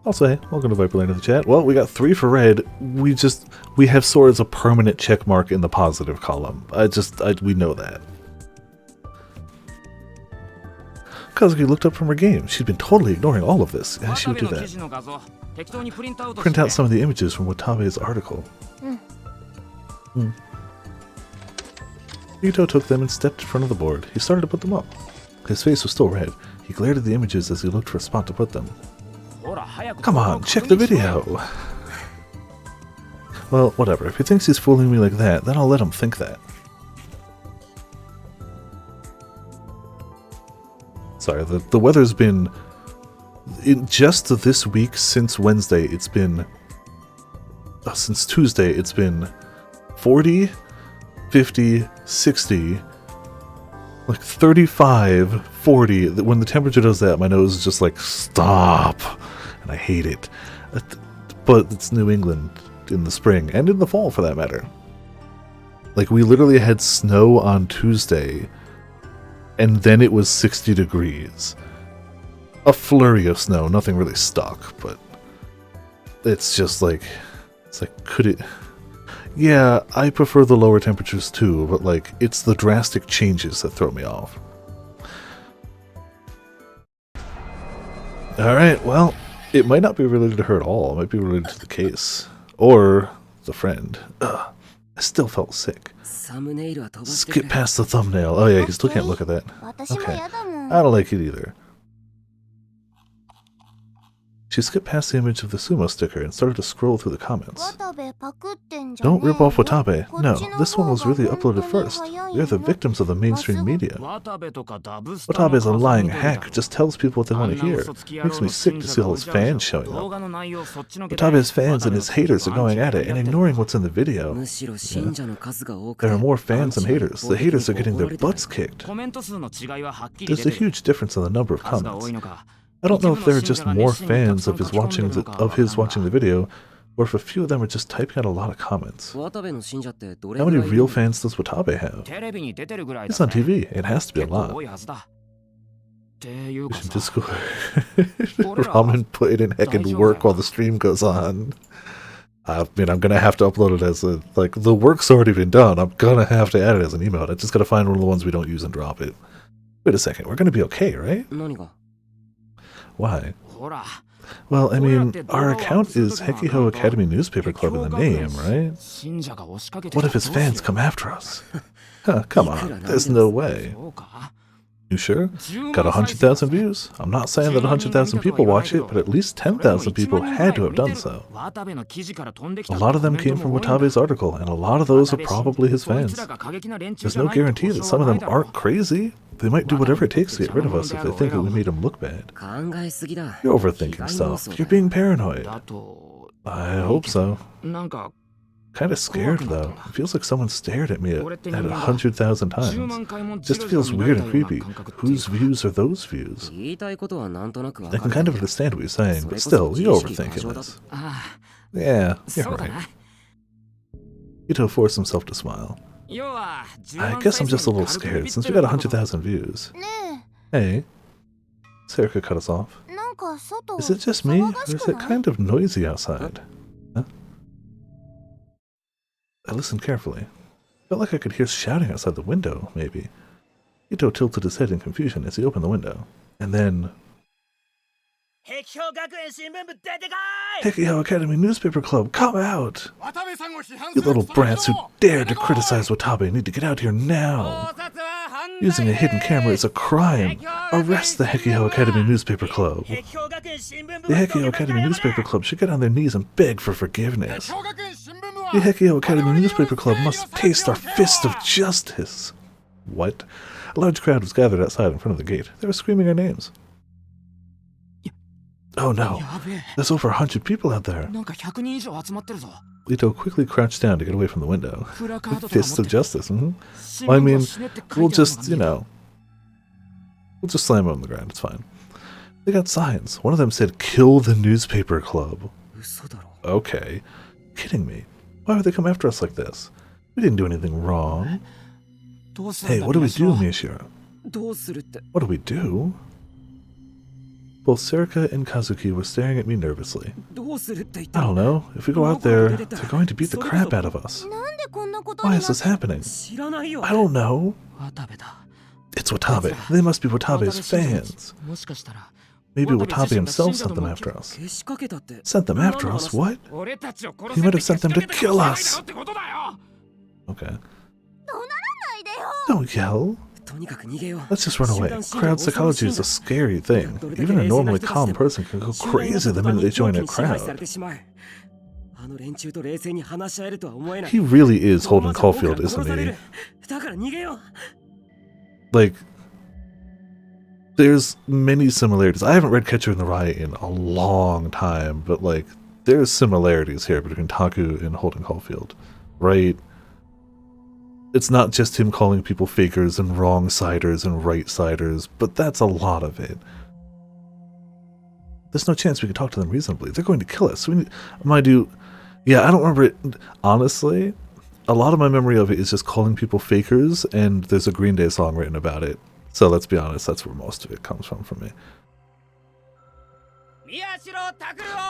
I'll say, welcome to Viperland in the chat. Well, we got 3 for red. We have Sora as a permanent check mark in the positive column. We know that. Kazuki looked up from her game. She'd been totally ignoring all of this. Yeah, she would do that. Print out some of the images from Watabe's article. Ito took them and stepped in front of the board. He started to put them up. His face was still red. He glared at the images as he looked for a spot to put them. Come on, check the video! Well, whatever. If he thinks he's fooling me like that, then I'll let him think that. Sorry, the weather's been... just this week, since Wednesday, it's been... since Tuesday, it's been 40, 50, 60... like 35, 40. When the temperature does that, my nose is just like, stop! And I hate it. But it's New England in the spring, and in the fall for that matter. Like, we literally had snow on Tuesday, and then it was 60 degrees. A flurry of snow, nothing really stuck, but it's just like, it's like, could it... Yeah, I prefer the lower temperatures too, but like, it's the drastic changes that throw me off. Alright, well, it might not be related to her at all. It might be related to the case. Or the friend. Ugh, I still felt sick. Skip past the thumbnail. Oh yeah, you still can't look at that. Okay, I don't like it either. She skipped past the image of the sumo sticker and started to scroll through the comments. Don't rip off Watabe. No, this one was really uploaded first. We are the victims of the mainstream media. Watabe is a lying hack who just tells people what they want to hear. Makes me sick to see all his fans showing up. Watabe's fans and his haters are going at it and ignoring what's in the video. Yeah. There are more fans than haters. The haters are getting their butts kicked. There's a huge difference in the number of comments. I don't know if there are just more fans of his watching the video, or if a few of them are just typing out a lot of comments. How many real fans does Watabe have? He's on TV. It has to be a lot. We should just go Ramen put it in heckin' work while the stream goes on. I mean, I'm gonna have to upload it as a, like, the work's already been done. I'm gonna have to add it as an email. I just gotta find one of the ones we don't use and drop it. Wait a second, we're gonna be okay, right? Why? Well, I mean, our account is Hekiho Academy Newspaper Club in the name, right? What if his fans come after us? Huh, come on, there's no way. You sure? Got 100,000 views. I'm not saying that 100,000 people watch it, but at least 10,000 people had to have done so. A lot of them came from Watabe's article, and a lot of those are probably his fans. There's no guarantee that some of them aren't crazy. They might do whatever it takes to get rid of us if they think that we made them look bad. You're overthinking stuff. You're being paranoid. I hope so. Kinda scared, though. It feels like someone stared at me at 100,000 times. Just feels weird and creepy. Whose views are those views? I can kind of understand what you're saying, but still, you're overthinking this. Yeah, you're right. Ito forced himself to smile. I guess I'm just a little scared, since we got 100,000 views. Hey. Serika cut us off. Is it just me, or is it kind of noisy outside? Huh? I listened carefully. Felt like I could hear shouting outside the window, maybe. Ito tilted his head in confusion as he opened the window. And then... Hekiho Academy Newspaper Club, come out! You little brats who dared to criticize Watabe need to get out here now! Using a hidden camera is a crime! Arrest the Hekiho Academy Newspaper Club! The Hekiho Academy Newspaper Club should get on their knees and beg for forgiveness. The Hekiho Academy Newspaper Club must taste our fist of justice! What? A large crowd was gathered outside in front of the gate. They were screaming our names. Oh no, there's over 100 people out there. Ito quickly crouched down to get away from the window. Fist of justice, Well, I mean, we'll just, you know, We'll just slam them on the ground, it's fine. They got signs. One of them said, "Kill the newspaper club." Okay. Kidding me. Why would they come after us like this? We didn't do anything wrong. Hey, what do we do, Miyashiro? What do we do? Both Serika and Kazuki were staring at me nervously. I don't know. If we go out there, they're going to beat the crap out of us. Why is this happening? I don't know. It's Watabe. They must be Watabe's fans. Maybe Watabe himself sent them after us. Sent them after us? What? He might have sent them to kill us. Okay. Don't yell. Let's just run away. Crowd psychology is a scary thing. Even a normally calm person can go crazy the minute they join a crowd. He really is Holden Caulfield, isn't he? Like, there's many similarities. I haven't read Catcher in the Rye in a long time, but like, there's similarities here between Taku and Holden Caulfield, right? It's not just him calling people fakers and wrong-siders and right-siders, but that's a lot of it. There's no chance we can talk to them reasonably. They're going to kill us. I don't remember it. Honestly, a lot of my memory of it is just calling people fakers, and there's a Green Day song written about it. So let's be honest, that's where most of it comes from for me.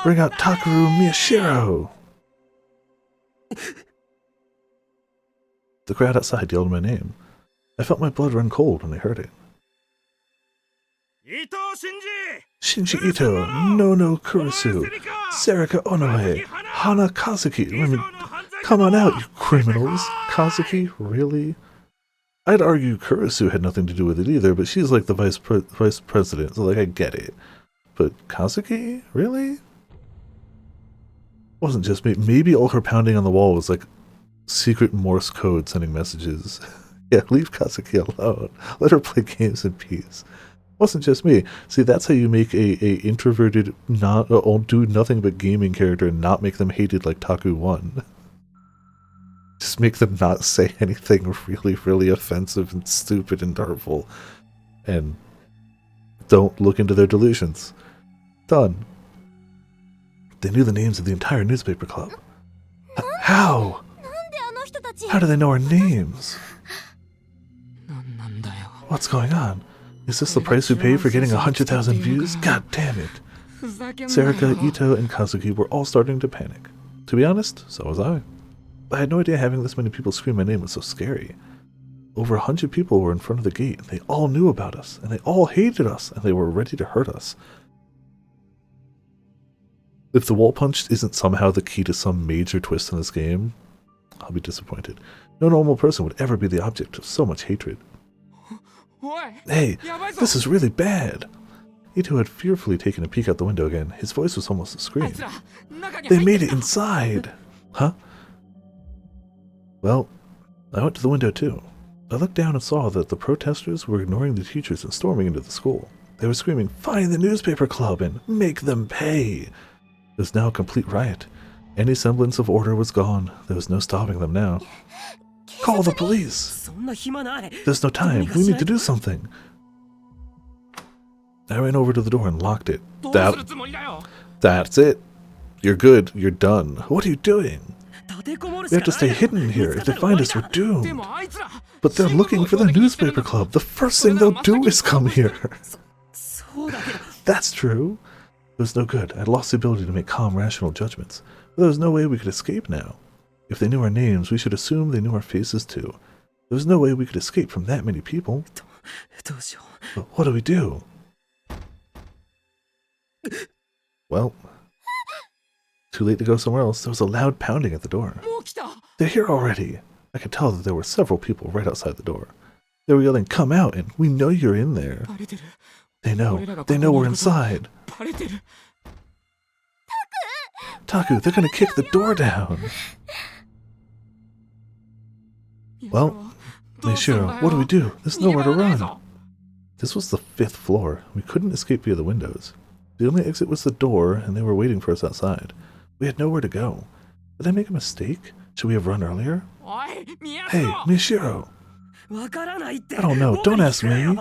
Bring out Takeru Miyashiro! The crowd outside yelled my name. I felt my blood run cold when I heard it. Shinji Ito, Nono Kurusu, Serika Onoe, Hana Kazuki. I mean, come on out, you criminals. Kazuki? Really? I'd argue Kurusu had nothing to do with it either, but she's like the vice president, so like I get it. But Kazuki? Really? Wasn't just me. Maybe all her pounding on the wall was like secret Morse code sending messages. Yeah, leave Kazuki alone. Let her play games in peace. Wasn't just me. See, that's how you make a introverted, do nothing but gaming character and not make them hated like Taku 1. Just make them not say anything really, really offensive and stupid and hurtful. And don't look into their delusions. Done. They knew the names of the entire newspaper club. How? How do they know our names? What's going on? Is this the price we pay for getting 100,000 views? God damn it. Serika, Ito, and Kazuki were all starting to panic. To be honest, so was I. I had no idea having this many people scream my name was so scary. Over 100 people were in front of the gate, and they all knew about us, and they all hated us, and they were ready to hurt us. If the wall punch isn't somehow the key to some major twist in this game, I'll be disappointed. No normal person would ever be the object of so much hatred. Hey, this is really bad. Ito had fearfully taken a peek out the window again. His voice was almost a scream. They made it inside! Huh? Well, I went to the window too. I looked down and saw that the protesters were ignoring the teachers and storming into the school. They were screaming, "Find the newspaper club and make them pay!" It was now a complete riot. Any semblance of order was gone. There was no stopping them now. Call the police! There's no time. We need to do something. I ran over to the door and locked it. That's it. You're good. You're done. What are you doing? We have to stay hidden here. If they find us, we're doomed. But they're looking for the newspaper club. The first thing they'll do is come here. That's true. It was no good. I'd lost the ability to make calm, rational judgments. But there was no way we could escape now. If they knew our names, we should assume they knew our faces too. There was no way we could escape from that many people. But what do we do? Well, too late to go somewhere else. There was a loud pounding at the door. They're here already. I could tell that there were several people right outside the door. They were yelling, "Come out," and "We know you're in there." They know we're inside. Taku, they're gonna kick the door down. Well, Miyashiro, what do we do? There's nowhere to run. This was the 5th floor. We couldn't escape via the windows. The only exit was the door, and they were waiting for us outside. We had nowhere to go. Did I make a mistake? Should we have run earlier? Hey, Miyashiro! I don't know. Don't ask me.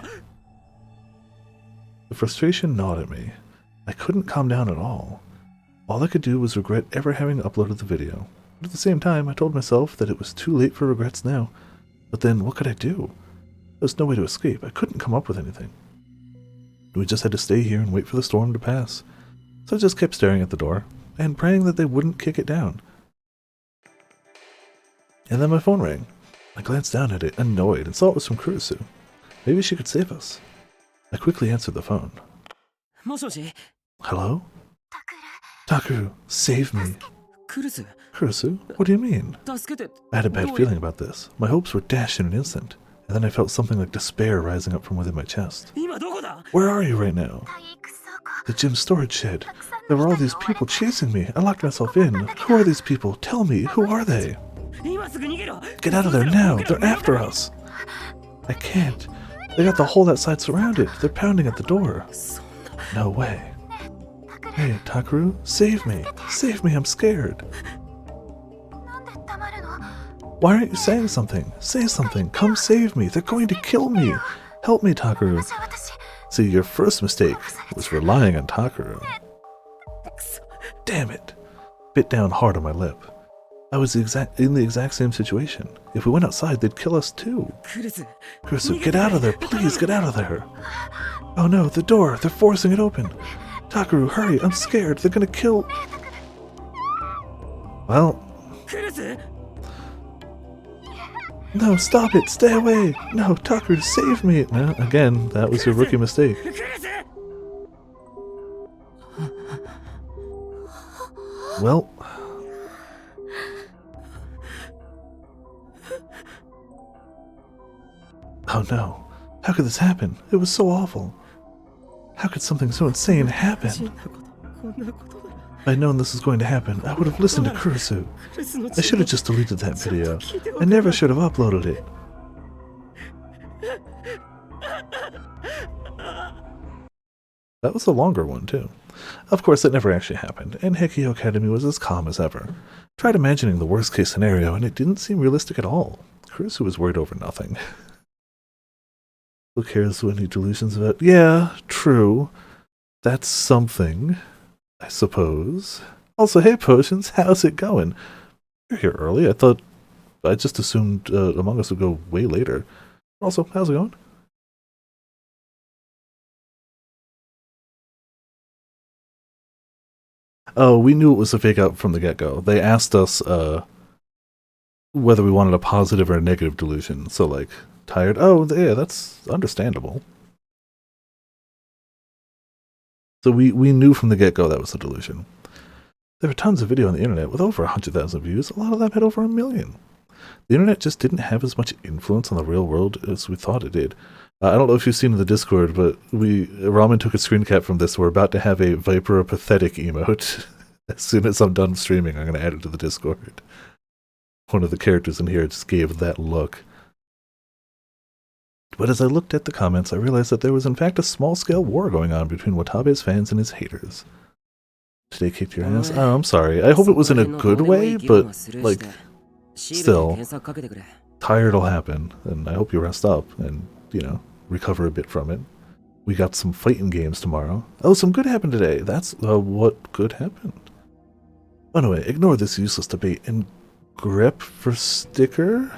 The frustration gnawed at me. I couldn't calm down at all. All I could do was regret ever having uploaded the video. But at the same time, I told myself that it was too late for regrets now. But then, what could I do? There was no way to escape. I couldn't come up with anything. We just had to stay here and wait for the storm to pass. So I just kept staring at the door, and praying that they wouldn't kick it down. And then my phone rang. I glanced down at it, annoyed, and saw it was from Kurusu. Maybe she could save us. I quickly answered the phone. Hello? Takeru, save me. Kurusu? What do you mean? I had a bad feeling about this. My hopes were dashed in an instant, and then I felt something like despair rising up from within my chest. Where are you right now? The gym storage shed. There were all these people chasing me. I locked myself in. Who are these people? Tell me, who are they? Get out of there now! They're after us! I can't. They got the whole outside surrounded. They're pounding at the door. No way. Hey, Takeru, save me! Save me, I'm scared! Why aren't you saying something? Say something! Come save me! They're going to kill me! Help me, Takeru! See, your first mistake was relying on Takeru. Damn it! Bit down hard on my lip. I was in the exact same situation. If we went outside, they'd kill us too. Kurusu, get out of there! Please, get out of there! Oh no, the door! They're forcing it open! Takeru, hurry! I'm scared! They're gonna kill... Well... No, stop it! Stay away! No, Takeru, save me! No, again, that was your rookie mistake. Well... Oh no. How could this happen? It was so awful. How could something so insane happen? If I'd known this was going to happen, I would have listened to Kurusu. I should have just deleted that video. I never should have uploaded it. That was a longer one, too. Of course, it never actually happened, and Heikyo Academy was as calm as ever. Tried imagining the worst-case scenario, and it didn't seem realistic at all. Kurusu was worried over nothing. Who cares what any delusions about? Yeah, true. That's something, I suppose. Also, hey, Potions, how's it going? You're here early. I just assumed Among Us would go way later. Also, how's it going? Oh, we knew it was a fake out from the get-go. They asked us whether we wanted a positive or a negative delusion. So, like, tired? Oh, yeah, that's understandable. So we knew from the get-go that was a delusion. There were tons of video on the internet with over 100,000 views. A lot of them had over 1 million. The internet just didn't have as much influence on the real world as we thought it did. I don't know if you've seen in the Discord, but Ramen took a screen cap from this. We're about to have a Viper pathetic emote. As soon as I'm done streaming, I'm going to add it to the Discord. One of the characters in here just gave that look. But as I looked at the comments, I realized that there was in fact a small-scale war going on between Watabe's fans and his haters. Today kicked your ass? Oh, I'm sorry. I hope it was in a good way, but, like, still, tired will happen, and I hope you rest up and, you know, recover a bit from it. We got some fighting games tomorrow. Oh, some good happened today. That's what good happened. Anyway, ignore this useless debate and grep for sticker?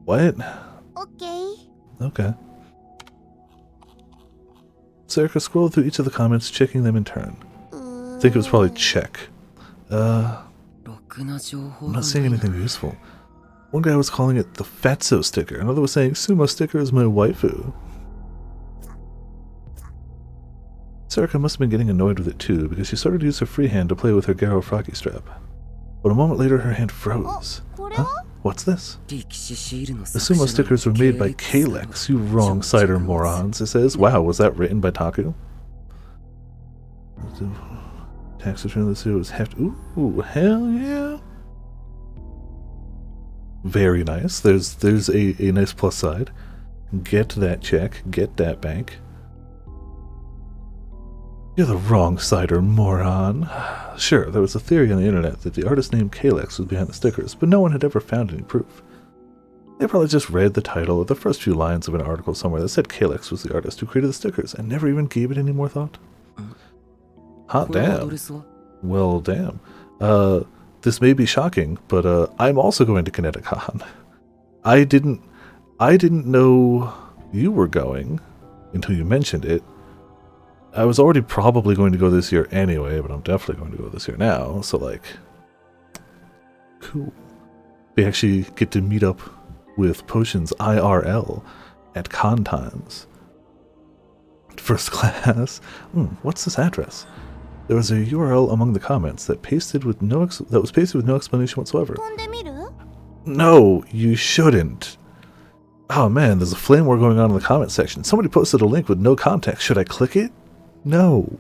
What? Okay. Sarika scrolled through each of the comments, checking them in turn. I think it was probably check. I'm not seeing anything useful. One guy was calling it the Fatso sticker. Another was saying, Sumo sticker is my waifu. Sarika must have been getting annoyed with it too, because she started to use her free hand to play with her Garo Froggy strap. But a moment later her hand froze. Huh? What's this? The sumo stickers were made by Kalex, you wrong cider morons, it says. Wow, was that written by Taku? Tax return, let's see, it was hefty. Ooh, hell yeah. Very nice. There's a nice plus side. Get that check, get that bank. You're the wrong cider moron. Sure, there was a theory on the internet that the artist named Kalex was behind the stickers, but no one had ever found any proof. They probably just read the title or the first few lines of an article somewhere that said Calyx was the artist who created the stickers and never even gave it any more thought. Hot damn. Well, damn. This may be shocking, but I'm also going to Kineticon. I didn't know you were going until you mentioned it. I was already probably going to go this year anyway, but I'm definitely going to go this year now. So, like, cool. We actually get to meet up with Potions IRL at con times. First class. What's this address? There was a URL among the comments that was pasted with no explanation whatsoever. No, you shouldn't. Oh man, there's a flame war going on in the comment section. Somebody posted a link with no context. Should I click it? No.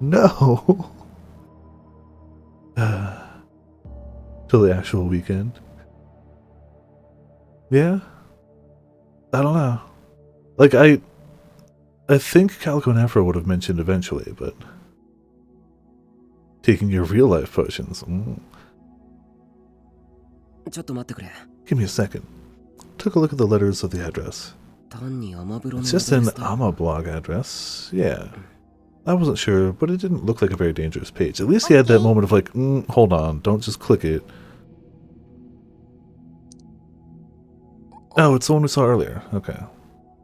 No. Till the actual weekend. Yeah? I don't know. Like, I think Calico Nefro would have mentioned eventually, but taking your real life potions. Give me a second. Took a look at the letters of the address. It's just an Amablog address. Yeah. I wasn't sure, but it didn't look like a very dangerous page. At least he had that moment of like, hold on, don't just click it. Oh, it's the one we saw earlier. Okay.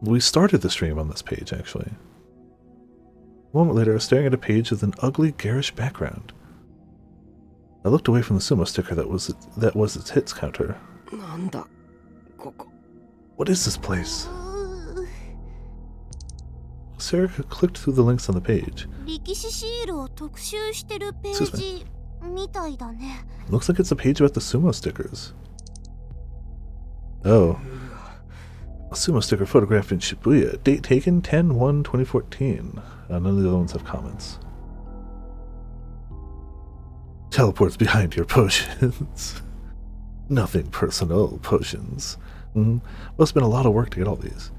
We started the stream on this page, actually. A moment later, I was staring at a page with an ugly, garish background. I looked away from the sumo sticker that was its hits counter. What is this place? Sarah clicked through the links on the page. Excuse me. Looks like it's a page about the sumo stickers. Oh. A sumo sticker photographed in Shibuya. Date taken 10/1/2014. None of the other ones have comments. Teleports behind your potions. Nothing personal, potions. Must have been a lot of work to get all these.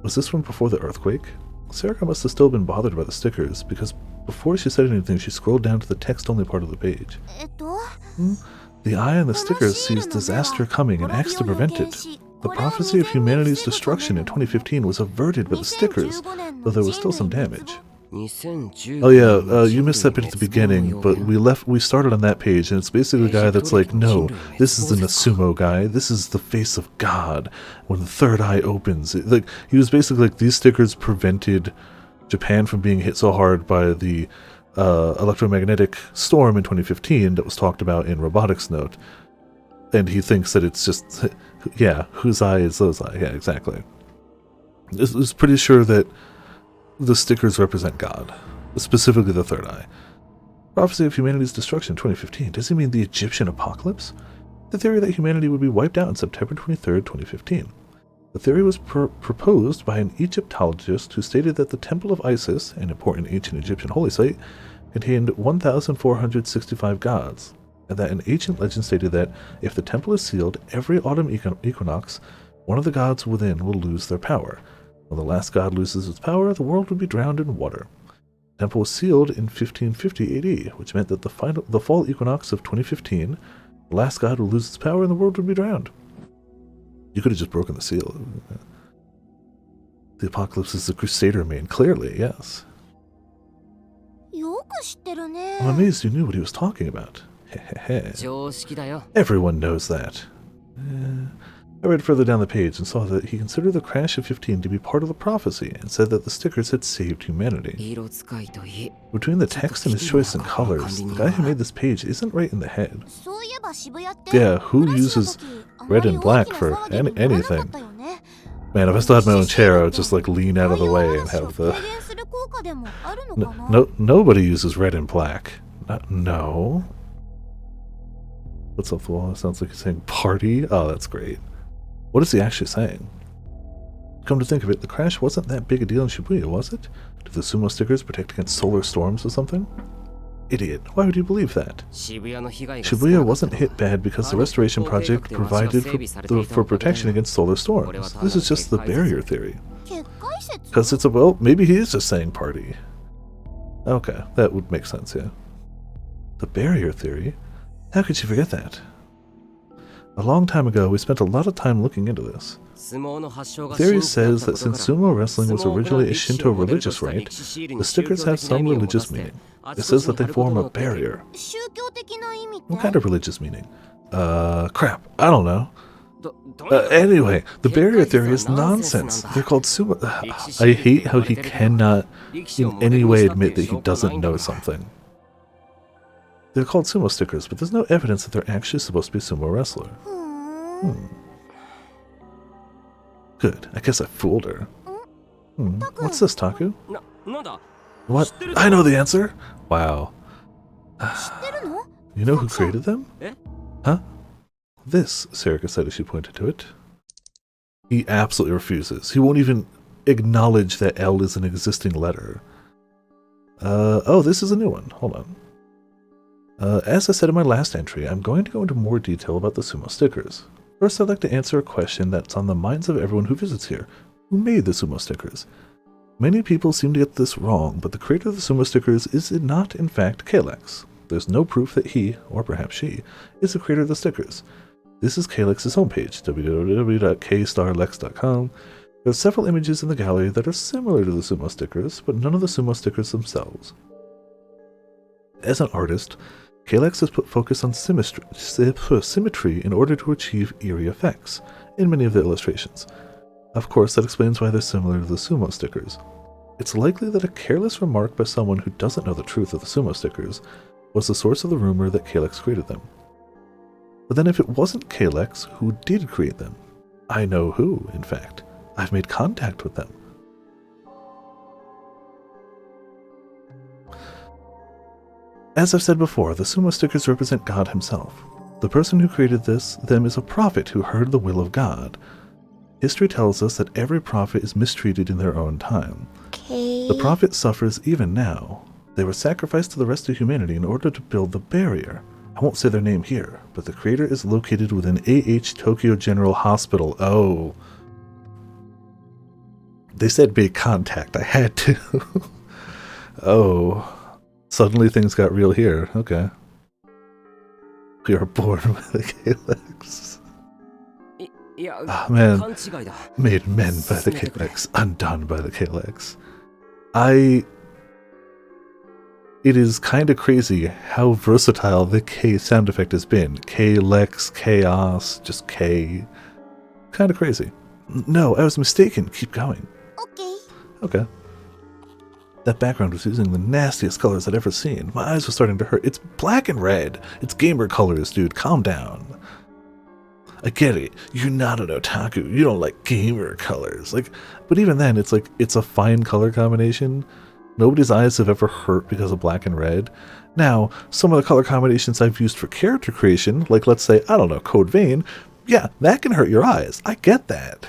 Was this one before the earthquake? Sarah must have still been bothered by the stickers, because before she said anything, she scrolled down to the text-only part of the page. The eye on the stickers sees disaster coming and acts to prevent it. The prophecy of humanity's destruction in 2015 was averted by the stickers, though there was still some damage. Oh yeah, you missed that bit at the beginning, but we started on that page, and it's basically a guy that's like, no, this is the Nasumo guy, this is the face of God. When the third eye opens, like, he was basically like, these stickers prevented Japan from being hit so hard by the electromagnetic storm in 2015 that was talked about in Robotics Note. And he thinks that it's just, yeah, whose eye is those eye? Yeah, exactly. I was pretty sure that the stickers represent God, specifically the third eye. Prophecy of humanity's destruction in 2015. Does he mean the Egyptian apocalypse? The theory that humanity would be wiped out on September 23rd, 2015. The theory was proposed by an Egyptologist who stated that the Temple of Isis, an important ancient Egyptian holy site, contained 1,465 gods, and that an ancient legend stated that if the temple is sealed, every autumn equinox, one of the gods within will lose their power. When the last god loses its power, the world would be drowned in water. The temple was sealed in 1550 AD, which meant that the fall equinox of 2015, the last god would lose its power and the world would be drowned. You could have just broken the seal. The apocalypse is the Crusader main, clearly, yes. I'm amazed you knew what he was talking about. Everyone knows that. I read further down the page and saw that he considered the crash of 15 to be part of the prophecy and said that the stickers had saved humanity. Between the text and his choice in colors, the guy who made this page isn't right in the head. Yeah, who uses red and black for anything? Man, if I still had my own chair, I would just like lean out of the way and have the... Nobody uses red and black. No. What's up the wall? It sounds like he's saying party. Oh, that's great. What is he actually saying? Come to think of it, the crash wasn't that big a deal in Shibuya, was it? Did the sumo stickers protect against solar storms or something? Idiot. Why would you believe that? Shibuya wasn't hit bad because the restoration project provided for protection against solar storms. This is just the barrier theory. Because it's a, well, maybe he is just saying party. Okay, that would make sense, yeah. The barrier theory? How could you forget that? A long time ago, we spent a lot of time looking into this. Theory says that since sumo wrestling was originally a Shinto religious rite, the stickers have some religious meaning. It says that they form a barrier. What kind of religious meaning? Crap. I don't know. Anyway, the barrier theory is nonsense. They're called sumo. I hate how he cannot in any way admit that he doesn't know something. They're called sumo stickers, but there's no evidence that they're actually supposed to be a sumo wrestler. Good. I guess I fooled her. What's this, Taku? What? I know the answer! Wow. You know who created them? Huh? This, Serika said as she pointed to it. He absolutely refuses. He won't even acknowledge that L is an existing letter. Oh, this is a new one. Hold on. As I said in my last entry, I'm going to go into more detail about the sumo stickers. First, I'd like to answer a question that's on the minds of everyone who visits here. Who made the sumo stickers? Many people seem to get this wrong, but the creator of the sumo stickers is not, in fact, Kalex. There's no proof that he, or perhaps she, is the creator of the stickers. This is Kalex's homepage, www.kstarlex.com. There are several images in the gallery that are similar to the sumo stickers, but none of the sumo stickers themselves. As an artist, Kalex has put focus on symmetry in order to achieve eerie effects in many of the illustrations. Of course, that explains why they're similar to the sumo stickers. It's likely that a careless remark by someone who doesn't know the truth of the sumo stickers was the source of the rumor that Kalex created them. But then if it wasn't Kalex, who did create them? I know who, in fact. I've made contact with them. As I've said before, the sumo stickers represent God himself. The person who created them is a prophet who heard the will of God. History tells us that every prophet is mistreated in their own time. The prophet suffers even now. They were sacrificed to the rest of humanity in order to build the barrier. I won't say their name here, but the creator is located within AH Tokyo General Hospital. Oh. They said make contact. I had to. Oh. Suddenly things got real here. Okay. We are born with a Kalex. Ah, man. Made men by the Kalex. Undone by the Kalex. It is kind of crazy how versatile the K sound effect has been. Kalex, chaos, just K. Kind of crazy. No, I was mistaken. Keep going. Okay. That background was using the nastiest colors I'd ever seen. My eyes were starting to hurt. It's black and red. It's gamer colors, dude. Calm down. I get it. You're not an otaku. You don't like gamer colors. But even then, it's a fine color combination. Nobody's eyes have ever hurt because of black and red. Now, some of the color combinations I've used for character creation, like let's say, I don't know, Code Vein, yeah, that can hurt your eyes. I get that.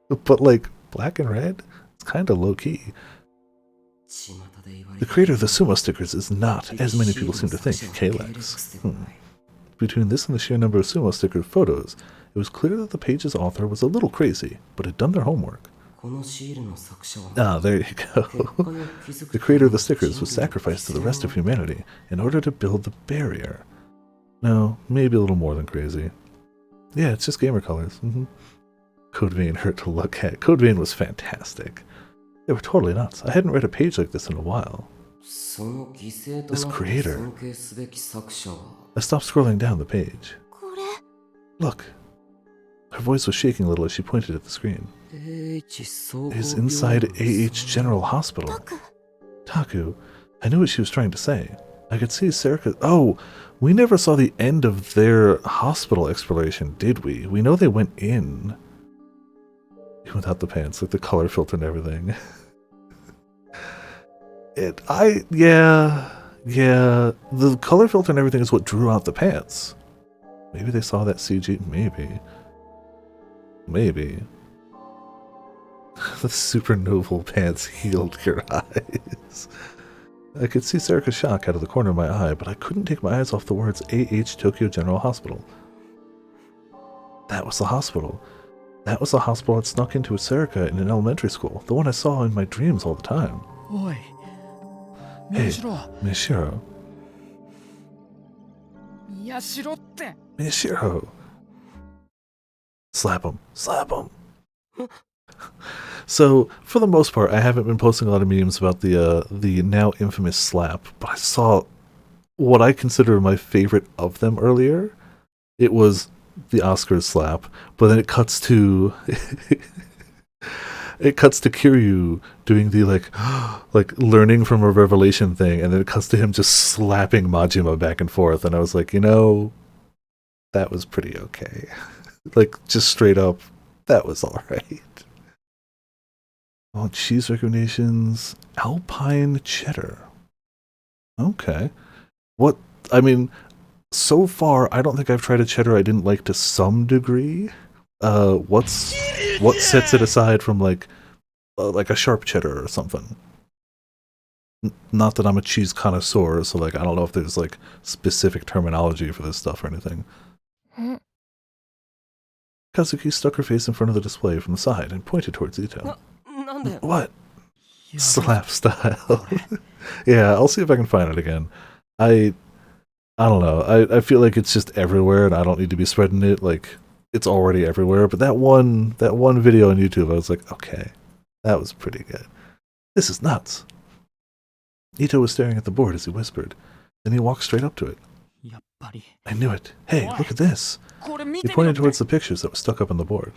But black and red, it's kind of low-key. The creator of the sumo stickers is not, as many people seem to think, Kalex. Between this and the sheer number of sumo sticker photos, it was clear that the page's author was a little crazy, but had done their homework. Ah, there you go. The creator of the stickers was sacrificed to the rest of humanity in order to build the barrier. No, maybe a little more than crazy. Yeah, it's just gamer colors. Code Vein hurt to look at. Code Vein was fantastic. They were totally nuts. I hadn't read a page like this in a while. This creator. I stopped scrolling down the page. Look. Her voice was shaking a little as she pointed at the screen. Is inside AH General Hospital. Taku. I knew what she was trying to say. I could see Serika. Oh, we never saw the end of their hospital exploration, did we? We know they went in. Without the pants, the color filter and everything. Yeah. The color filter and everything is what drew out the pants. Maybe they saw that CG. Maybe. The supernoval pants healed your eyes. I could see Serika's shock out of the corner of my eye, but I couldn't take my eyes off the words AH Tokyo General Hospital. That was the hospital. That was the hospital I'd snuck into with Serika in an elementary school, the one I saw in my dreams all the time. Hey, Miyashiro. Slap him. Slap him. So, for the most part, I haven't been posting a lot of memes about the now infamous slap, but I saw what I consider my favorite of them earlier. It was the Oscars slap, but then it cuts to it cuts to Kiryu doing the like learning from a revelation thing, and then it cuts to him just slapping Majima back and forth, and I was like, that was pretty okay. Like, just straight up, that was alright. Oh, cheese recommendations. Alpine cheddar. Okay. What, I mean, so far, I don't think I've tried a cheddar I didn't like to some degree. What sets it aside from, like a sharp cheddar or something? Not that I'm a cheese connoisseur, so, like, I don't know if there's, like, specific terminology for this stuff or anything. Kazuki stuck her face in front of the display from the side and pointed towards Ito. What? Slap style. Yeah, I'll see if I can find it again. I don't know. I feel like it's just everywhere, and I don't need to be spreading it. Like, it's already everywhere. But that one video on YouTube, I was like, okay, that was pretty good. This is nuts. Ito was staring at the board as he whispered. Then he walked straight up to it. I knew it. Hey, look at this. He pointed towards the pictures that were stuck up on the board.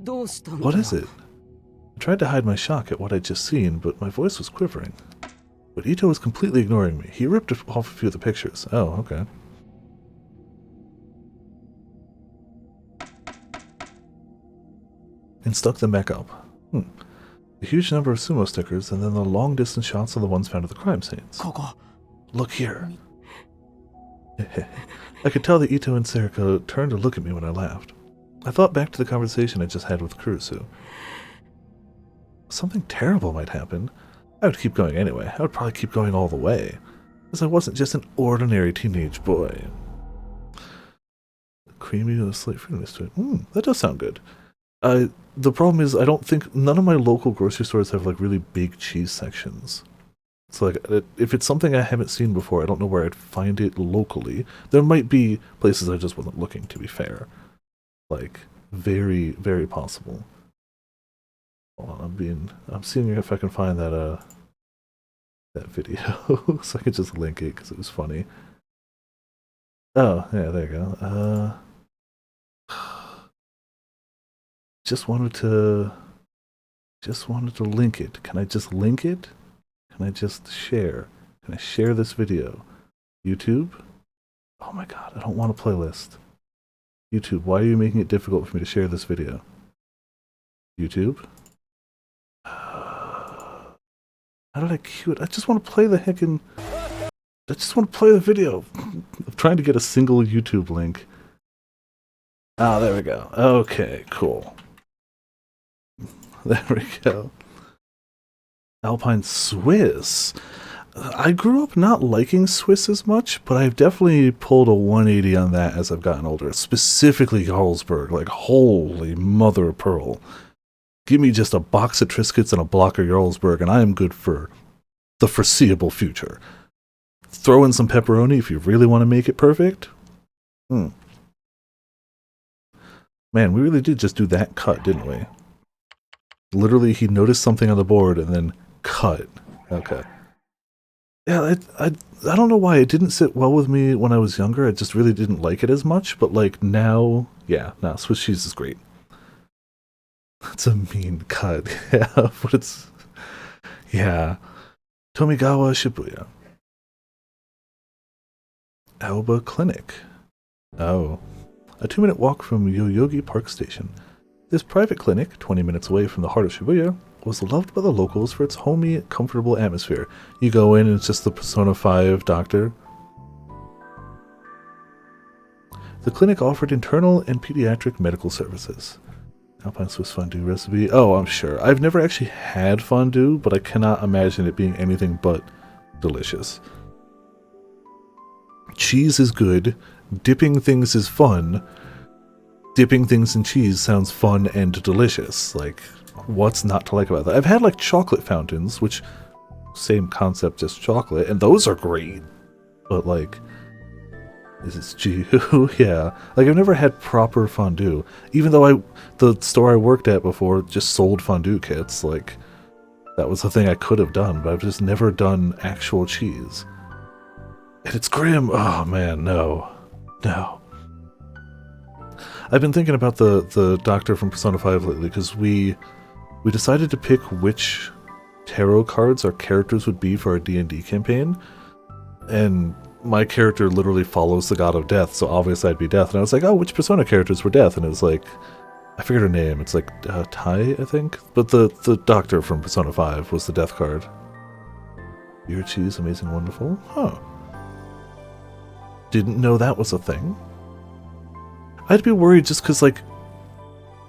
What is it? I tried to hide my shock at what I'd just seen, but my voice was quivering. But Ito was completely ignoring me. He ripped off a few of the pictures. Oh, okay. And stuck them back up. A huge number of sumo stickers, and then the long-distance shots of the ones found at the crime scenes. Look here. I could tell that Ito and Seriko turned to look at me when I laughed. I thought back to the conversation I just had with Kurusu. Something terrible might happen. I would keep going anyway. I would probably keep going all the way. Because I wasn't just an ordinary teenage boy. Creamy with a slight fruitiness to it. That does sound good. The problem is I don't think none of my local grocery stores have like really big cheese sections. So like if it's something I haven't seen before, I don't know where I'd find it locally. There might be places I just wasn't looking, to be fair. Like, very, very possible. Hold on, I'm seeing if I can find that video so I can just link it because it was funny. Oh, yeah, there you go. Just wanted to link it. Can I just link it? Can I just share? Can I share this video? YouTube? Oh my god, I don't want a playlist. YouTube, why are you making it difficult for me to share this video? YouTube? How did I cue it? I just want to play the heckin'... I just want to play the video. I'm trying to get a single YouTube link. Ah, there we go. Okay, cool. There we go. Alpine Swiss. I grew up not liking Swiss as much, but I've definitely pulled a 180 on that as I've gotten older. Specifically Carlsberg. Like, holy mother of pearl. Give me just a box of Triscuits and a block of Jarlsberg, and I am good for the foreseeable future. Throw in some pepperoni if you really want to make it perfect. Man, we really did just do that cut, didn't we? Literally, he noticed something on the board and then cut. Okay. Yeah, I don't know why it didn't sit well with me when I was younger. I just really didn't like it as much, but like now, yeah, no, Swiss cheese is great. It's a mean cut, yeah, but it's, yeah. Tomigawa Shibuya. Aoba Clinic. Oh. A 2-minute walk from Yoyogi Park Station. This private clinic, 20 minutes away from the heart of Shibuya, was loved by the locals for its homey, comfortable atmosphere. You go in and it's just the Persona 5 doctor. The clinic offered internal and pediatric medical services. Alpine Swiss fondue recipe. Oh, I'm sure. I've never actually had fondue, but I cannot imagine it being anything but delicious. Cheese is good. Dipping things is fun. Dipping things in cheese sounds fun and delicious. Like, what's not to like about that? I've had like chocolate fountains, which same concept, just chocolate, and those are great. But like, Is it stew? Yeah. Like, I've never had proper fondue. Even though the store I worked at before just sold fondue kits, like, that was the thing I could have done, but I've just never done actual cheese. And it's grim! Oh man, no. No. I've been thinking about the doctor from Persona 5 lately, because we decided to pick which tarot cards our characters would be for our D&D campaign, and my character literally follows the god of death, so obviously I'd be death, and I was like, oh, which Persona characters were death? And it was like, I forget her name, it's like Tai, I think? But the doctor from Persona 5 was the death card. Your cheese, amazing, wonderful? Huh. Didn't know that was a thing. I'd be worried just because, like,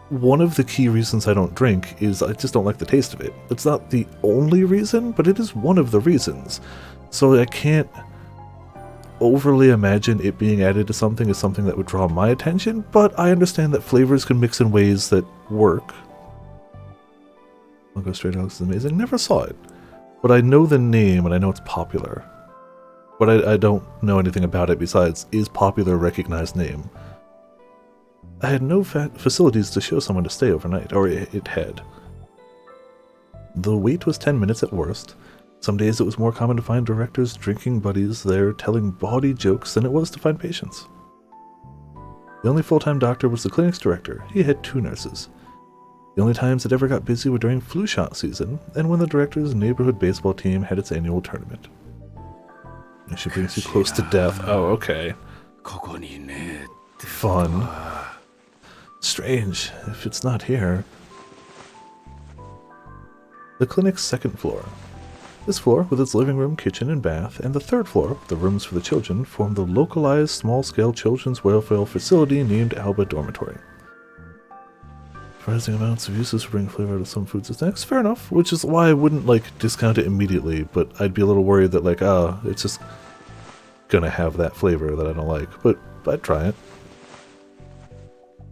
one of the key reasons I don't drink is I just don't like the taste of it. It's not the only reason, but it is one of the reasons. So I can't overly imagine it being added to something as something that would draw my attention, but I understand that flavors can mix in ways that work. I'll go Stray Dogs is amazing. Never saw it, but I know the name and I know it's popular. But I don't know anything about it besides, is popular a recognized name? I had no facilities to show someone to stay overnight, or it had. The wait was 10 minutes at worst. Some days it was more common to find directors drinking buddies there telling bawdy jokes than it was to find patients. The only full-time doctor was the clinic's director. He had 2 nurses. The only times it ever got busy were during flu shot season, and when the director's neighborhood baseball team had its annual tournament. She brings you close to death. Oh, okay. Fun. Strange, if it's not here. The clinic's 2nd floor. This floor, with its living room, kitchen, and bath, and the 3rd floor, the rooms for the children, form the localized, small-scale children's welfare facility named Alba Dormitory. Surprising amounts of uses for bringing flavor to some foods and snacks. Fair enough, which is why I wouldn't, like, discount it immediately, but I'd be a little worried that, like, it's just gonna have that flavor that I don't like, but I'd try it.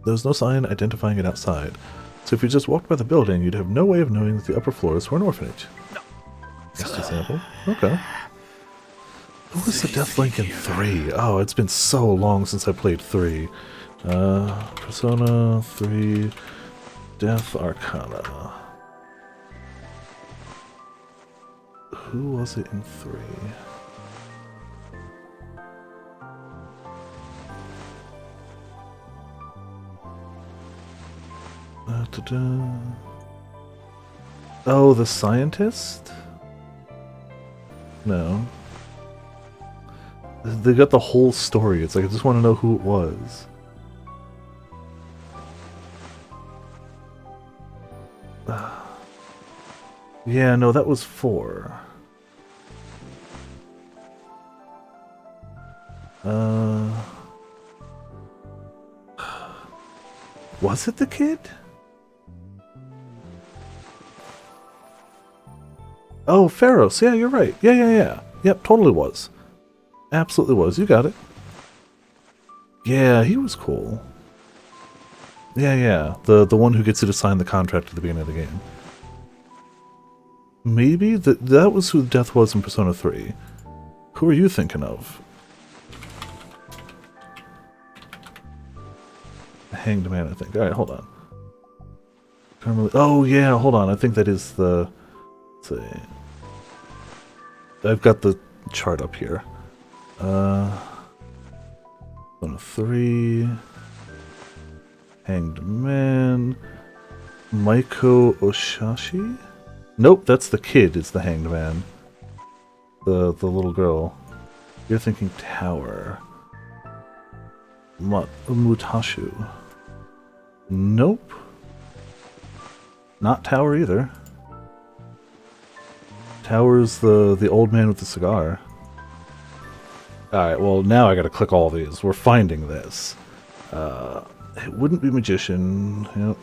There was no sign identifying it outside, so if you just walked by the building, you'd have no way of knowing that the upper floors were an orphanage. Just a sample. Okay. Who was the Death Link in 3? Oh, it's been so long since I played 3. Persona 3 Death Arcana. Who was it in 3? Oh, the scientist? No. They got the whole story. It's like, I just want to know who it was. Yeah, no, that was 4. Was it the kid? Oh, Pharos. Yeah, you're right. Yeah. Yep, totally was. Absolutely was. You got it. Yeah, he was cool. Yeah. The one who gets you to sign the contract at the beginning of the game. Maybe that was who Death was in Persona 3. Who are you thinking of? Hanged Man, I think. Alright, hold on. Oh, yeah, hold on. I think that is the... Let's see. I've got the chart up here. Persona 3... Hanged Man... Maiko Oshashi? Nope, that's the kid, it's the Hanged Man. The little girl. You're thinking Tower. Mutashu. Nope. Not Tower either. Tower's the old man with the cigar. Alright, well now I gotta click all these. We're finding this. It wouldn't be Magician. Yep.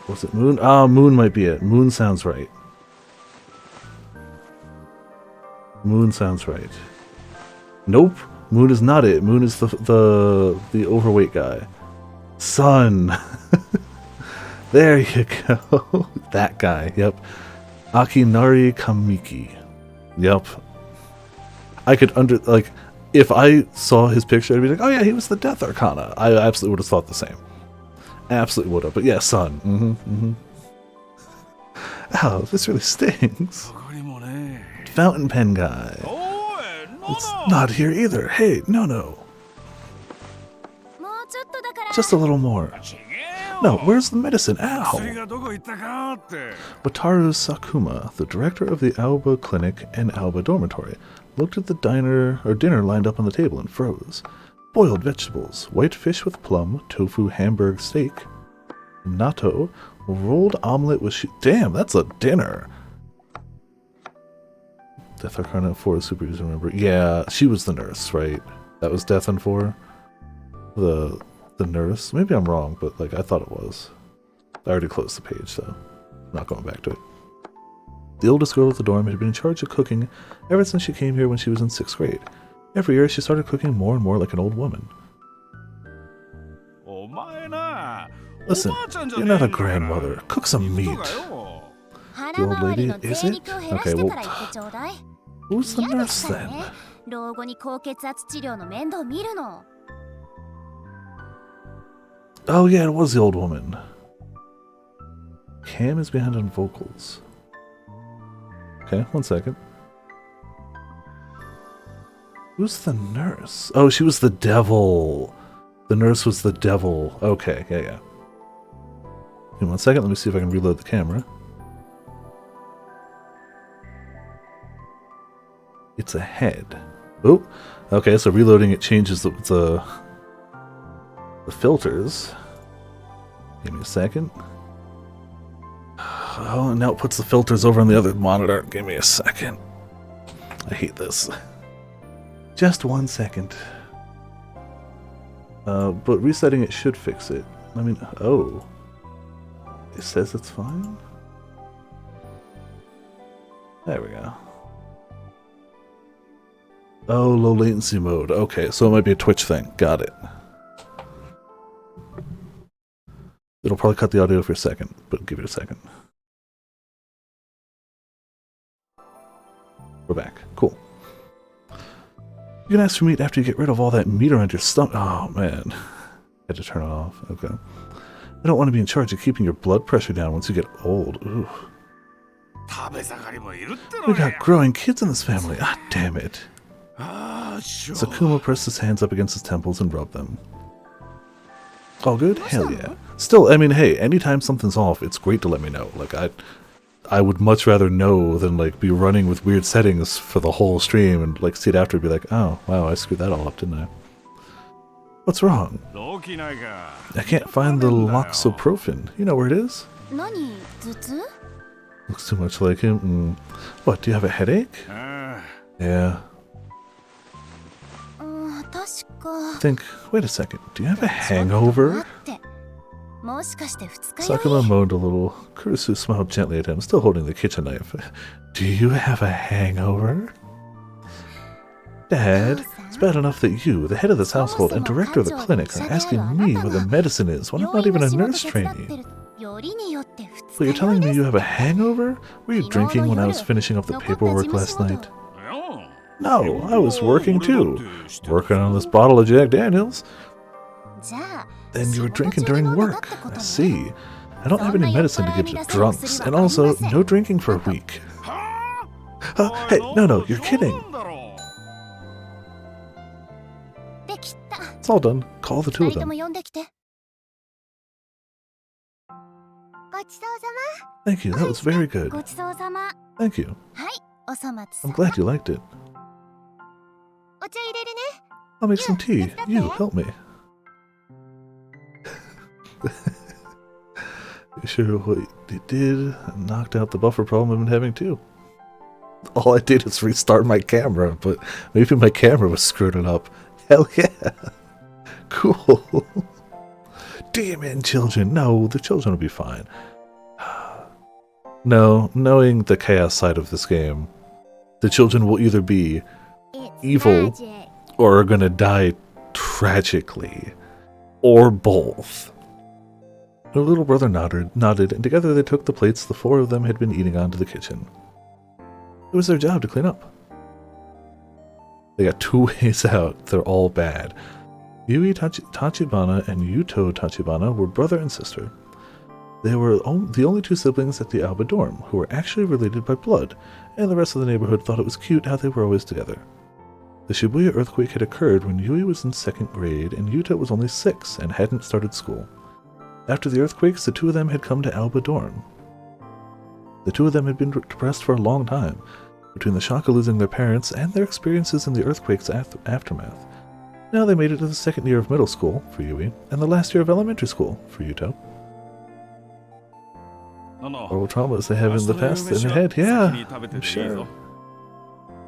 Was it Moon? Ah, Moon might be it. Moon sounds right. Moon sounds right. Nope. Moon is not it. Moon is the overweight guy. Sun. There you go. That guy. Yep. Akinari Kamiki. Yep. I could like, if I saw his picture, I'd be like, oh yeah, he was the Death Arcana. I absolutely would have thought the same. Absolutely would have. But yeah, son. Ow, this really stings. Fountain pen guy. It's not here either. Hey, no. Just a little more. No, where's the medicine? Ow! Wataru Sakuma, the director of the Aoba Clinic and Aoba Dormitory, looked at the dinner lined up on the table and froze. Boiled vegetables, white fish with plum, tofu Hamburg steak, natto, rolled omelet with damn, that's a dinner! Death Arcana 4 is superuser member. Yeah, she was the nurse, right? That was Death on 4? The nurse? Maybe I'm wrong, but like I thought it was. I already closed the page, so I'm not going back to it. The oldest girl at the dorm had been in charge of cooking ever since she came here when she was in 6th grade. Every year she started cooking more and more like an old woman. Listen, you're not a grandmother. Cook some meat. The old lady, is it? Okay, well, who's the nurse then? Oh yeah, it was the old woman. Cam is behind on vocals. Okay, 1 second. Who's the nurse? Oh, she was the devil. The nurse was the devil. Okay, yeah. Give me 1 second, let me see if I can reload the camera. It's a head. Oh, okay, so reloading it changes the filters. Give me a second. Oh, and now it puts the filters over on the other monitor. Give me a second. I hate this. Just 1 second. But resetting it should fix it. I mean, oh. It says it's fine? There we go. Oh, low latency mode. Okay, so it might be a Twitch thing. Got it. It'll probably cut the audio for a second, but give it a second. We're back. Cool. You can ask for meat after you get rid of all that meat around your stomach. Oh, man. Had to turn it off. Okay. I don't want to be in charge of keeping your blood pressure down once you get old. Ooh. We got growing kids in this family. Ah, damn it. Sakuma pressed his hands up against his temples and rubbed them. All good? Hell yeah. Still, I mean, hey, anytime something's off, it's great to let me know. Like, I would much rather know than, like, be running with weird settings for the whole stream and, like, see it after and be like, oh, wow, I screwed that all up, didn't I? What's wrong? I can't find the loxoprofen. You know where it is? Looks too much like him. What, do you have a headache? Yeah. Wait a second, do you have a hangover? Sakuma moaned a little. Kurusu smiled gently at him, still holding the kitchen knife. Do you have a hangover? Dad, it's bad enough that you, the head of this household and director of the clinic, are asking me what the medicine is when I'm not even a nurse trainee. So you're telling me you have a hangover? Were you drinking when I was finishing up the paperwork last night? No, I was working too. Working on this bottle of Jack Daniels. Then you were drinking during work. I see. I don't have any medicine to give to drunks, and also no drinking for a week. Hey, no, you're kidding. It's all done. Call the two of them. Thank you, that was very good. Thank you. I'm glad you liked it. I'll make some tea. You, help me. You sure what you did? Knocked out the buffer problem I've been having too. All I did is restart my camera, but maybe my camera was screwing up. Hell yeah. Cool. Damn in, children. No, the children will be fine. No, knowing the chaos side of this game, the children will either be evil or are gonna die tragically. Or both. Her little brother nodded, and together they took the plates the four of them had been eating on to the kitchen. It was their job to clean up. They got 2 ways out. They're all bad. Yui Tachibana and Yuto Tachibana were brother and sister. They were the only 2 siblings at the Aoba dorm who were actually related by blood, and the rest of the neighborhood thought it was cute how they were always together. The Shibuya earthquake had occurred when Yui was in 2nd grade and Yuta was only 6 and hadn't started school. After the earthquakes, the 2 of them had come to Aoba dorm. The 2 of them had been depressed for a long time, between the shock of losing their parents and their experiences in the earthquake's aftermath. Now they made it to the 2nd year of middle school, for Yui, and the last year of elementary school, for Yuto. Horrible traumas they have in the past in their head, yeah, I'm sure.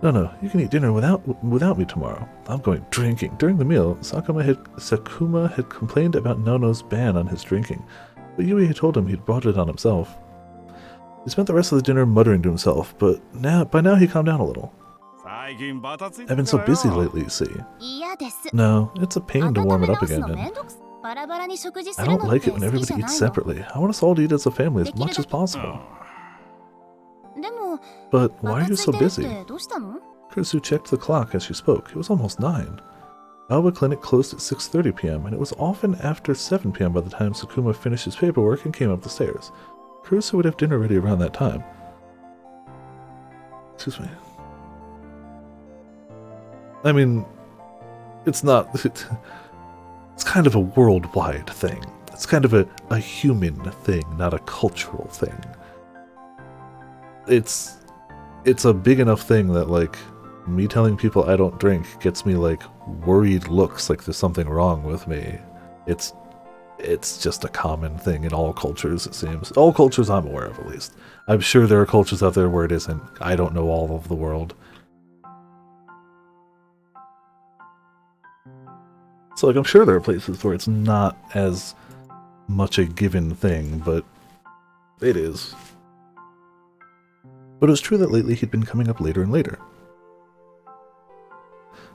No, you can eat dinner without me tomorrow. I'm going drinking. During the meal, Sakuma had complained about Nono's ban on his drinking, but Yui had told him he'd brought it on himself. He spent the rest of the dinner muttering to himself, but by now he calmed down a little. I've been so busy lately, you see. No, it's a pain to warm it up again, and I don't like it when everybody eats separately. I want us all to eat as a family as much as possible. But why are you so busy? Kurisu checked the clock as she spoke. It was almost 9. Aoba Clinic closed at 6:30 p.m., and it was often after 7 p.m. by the time Sakuma finished his paperwork and came up the stairs. Kurisu would have dinner ready around that time. Excuse me. I mean, it's not... It's kind of a worldwide thing. It's kind of a human thing, not a cultural thing. It's a big enough thing that, like, me telling people I don't drink gets me, like, worried looks like there's something wrong with me. It's just a common thing in all cultures, it seems. All cultures I'm aware of, at least. I'm sure there are cultures out there where it isn't. I don't know all of the world. So, like, I'm sure there are places where it's not as much a given thing, but it is. But it was true that lately he'd been coming up later and later.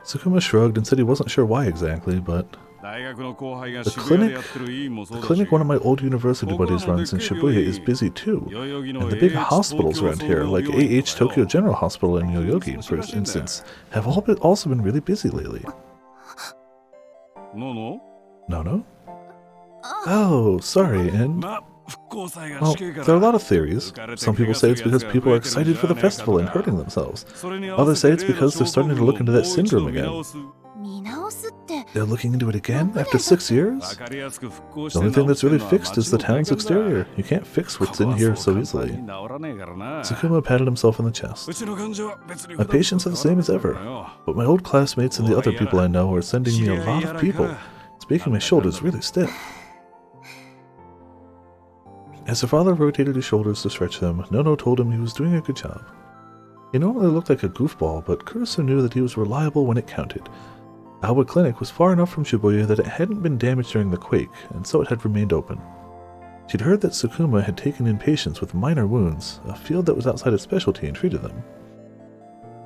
Sakuma shrugged and said he wasn't sure why exactly, but the clinic one of my old university buddies runs in Shibuya is busy too. And the big hospitals around here, like AH Tokyo General Hospital and Yoyogi, for instance, have also been really busy lately. No? Oh, sorry, and... Well, there are a lot of theories. Some people say it's because people are excited for the festival and hurting themselves. Others say it's because they're starting to look into that syndrome again. They're looking into it again after 6 years? The only thing that's really fixed is the town's exterior. You can't fix what's in here so easily. Sakuma patted himself on the chest. My patients are the same as ever, but my old classmates and the other people I know are sending me a lot of people. It's making my shoulders really stiff. As her father rotated his shoulders to stretch them, Nono told him he was doing a good job. He normally looked like a goofball, but Kurisu knew that he was reliable when it counted. Aoba Clinic was far enough from Shibuya that it hadn't been damaged during the quake, and so it had remained open. She'd heard that Sakuma had taken in patients with minor wounds, a field that was outside his specialty, and treated them.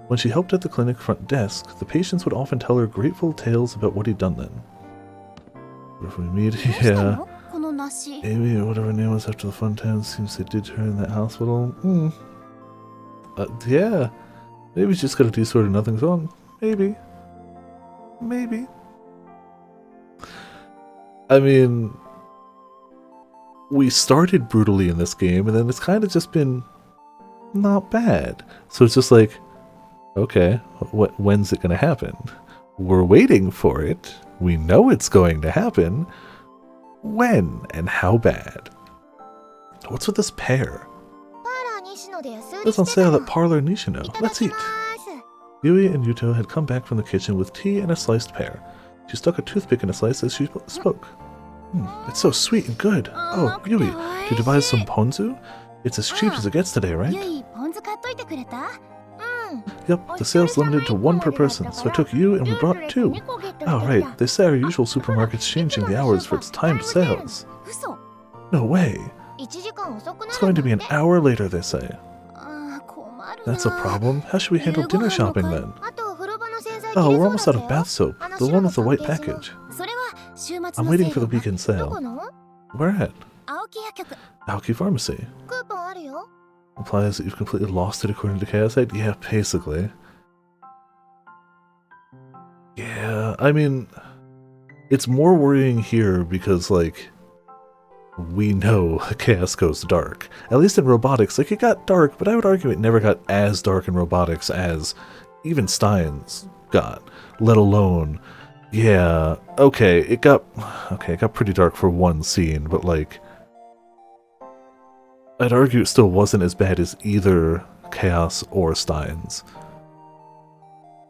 When she helped at the clinic front desk, the patients would often tell her grateful tales about what he'd done then. What if we meet? Yeah. Amy, or whatever her name was after the fun time, seems they did her in that hospital. Yeah. Maybe she's got to do sort of nothing's wrong. Maybe. I mean, we started brutally in this game, and then it's kind of just been not bad. So it's just like, okay, when's it going to happen? We're waiting for it. We know it's going to happen. When and how bad? What's with this pear? It's on sale at Parlor Nishino. Let's eat. Yui and Yuto had come back from the kitchen with tea and a sliced pear. She stuck a toothpick in a slice as she spoke. It's so sweet and good. Oh, Yui, did you buy some ponzu? It's as cheap as it gets today, right? Yep, the sale's limited to 1 per person, so I took you and we brought 2. Oh, right, they say our usual supermarket's changing the hours for its timed sales. No way. It's going to be an hour later, they say. That's a problem. How should we handle dinner shopping then? Oh, we're almost out of bath soap, the one with the white package. I'm waiting for the weekend sale. Where at? Aoki Pharmacy. Implies that you've completely lost it according to Chaosite? Yeah, basically. Yeah, I mean, it's more worrying here because, like, we know chaos goes dark. At least in robotics, like, it got dark, but I would argue it never got as dark in robotics as even Stein's got, let alone, yeah, okay, it got pretty dark for one scene, but, like, I'd argue it still wasn't as bad as either Chaos or Stein's.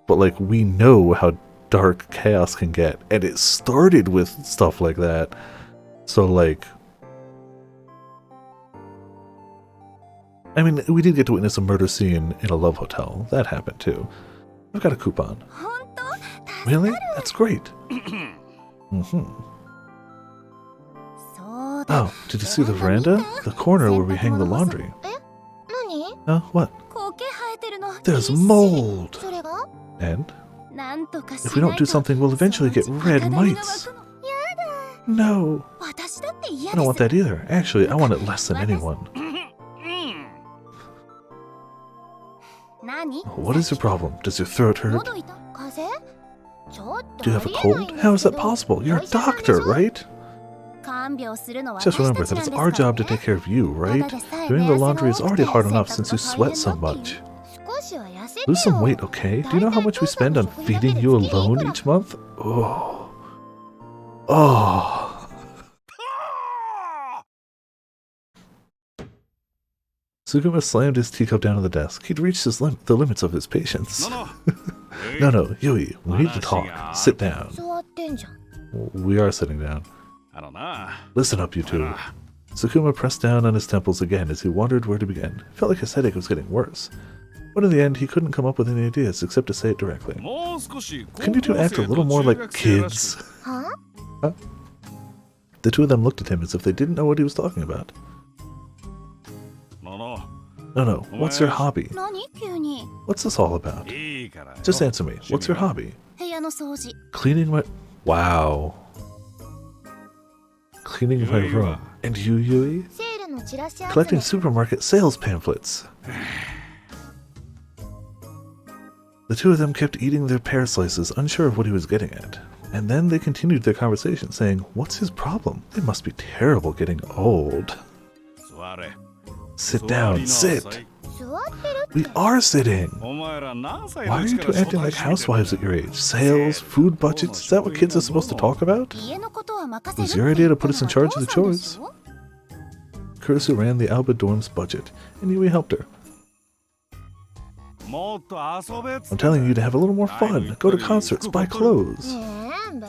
But, like, we know how dark Chaos can get, and it started with stuff like that. So, like, I mean, we did get to witness a murder scene in a love hotel. That happened too. I've got a coupon. Really? That's great. Oh, did you see the veranda? The corner where we hang the laundry. Huh? What? There's mold! And? If we don't do something, we'll eventually get red mites. No! I don't want that either. Actually, I want it less than anyone. What is your problem? Does your throat hurt? Do you have a cold? How is that possible? You're a doctor, right? Just remember that it's our job to take care of you, right? Doing the laundry is already hard enough since you sweat so much. Lose some weight, okay? Do you know how much we spend on feeding you alone each month? Oh. Oh. Tsukuma slammed his teacup down on the desk. He'd reached the limits of his patience. No, Yui, we need to talk. Sit down. We are sitting down. Listen up, you two. Tsukuma pressed down on his temples again as he wondered where to begin. It felt like his headache was getting worse. But in the end, he couldn't come up with any ideas except to say it directly. Can you two act a little more like kids? Huh? The two of them looked at him as if they didn't know what he was talking about. No, what's your hobby? What's this all about? Just answer me. What's your hobby? Cleaning my... Wow. Cleaning my room. And you, Yui? Collecting supermarket sales pamphlets. The two of them kept eating their pear slices, unsure of what he was getting at. And then they continued their conversation, saying, what's his problem? They must be terrible getting old. Sit down, sit! We are sitting! Why are you two acting like housewives at your age? Sales, food budgets, is that what kids are supposed to talk about? It was your idea to put us in charge of the chores. Kurisu ran the Alba dorm's budget, and Yui helped her. I'm telling you to have a little more fun, go to concerts, buy clothes.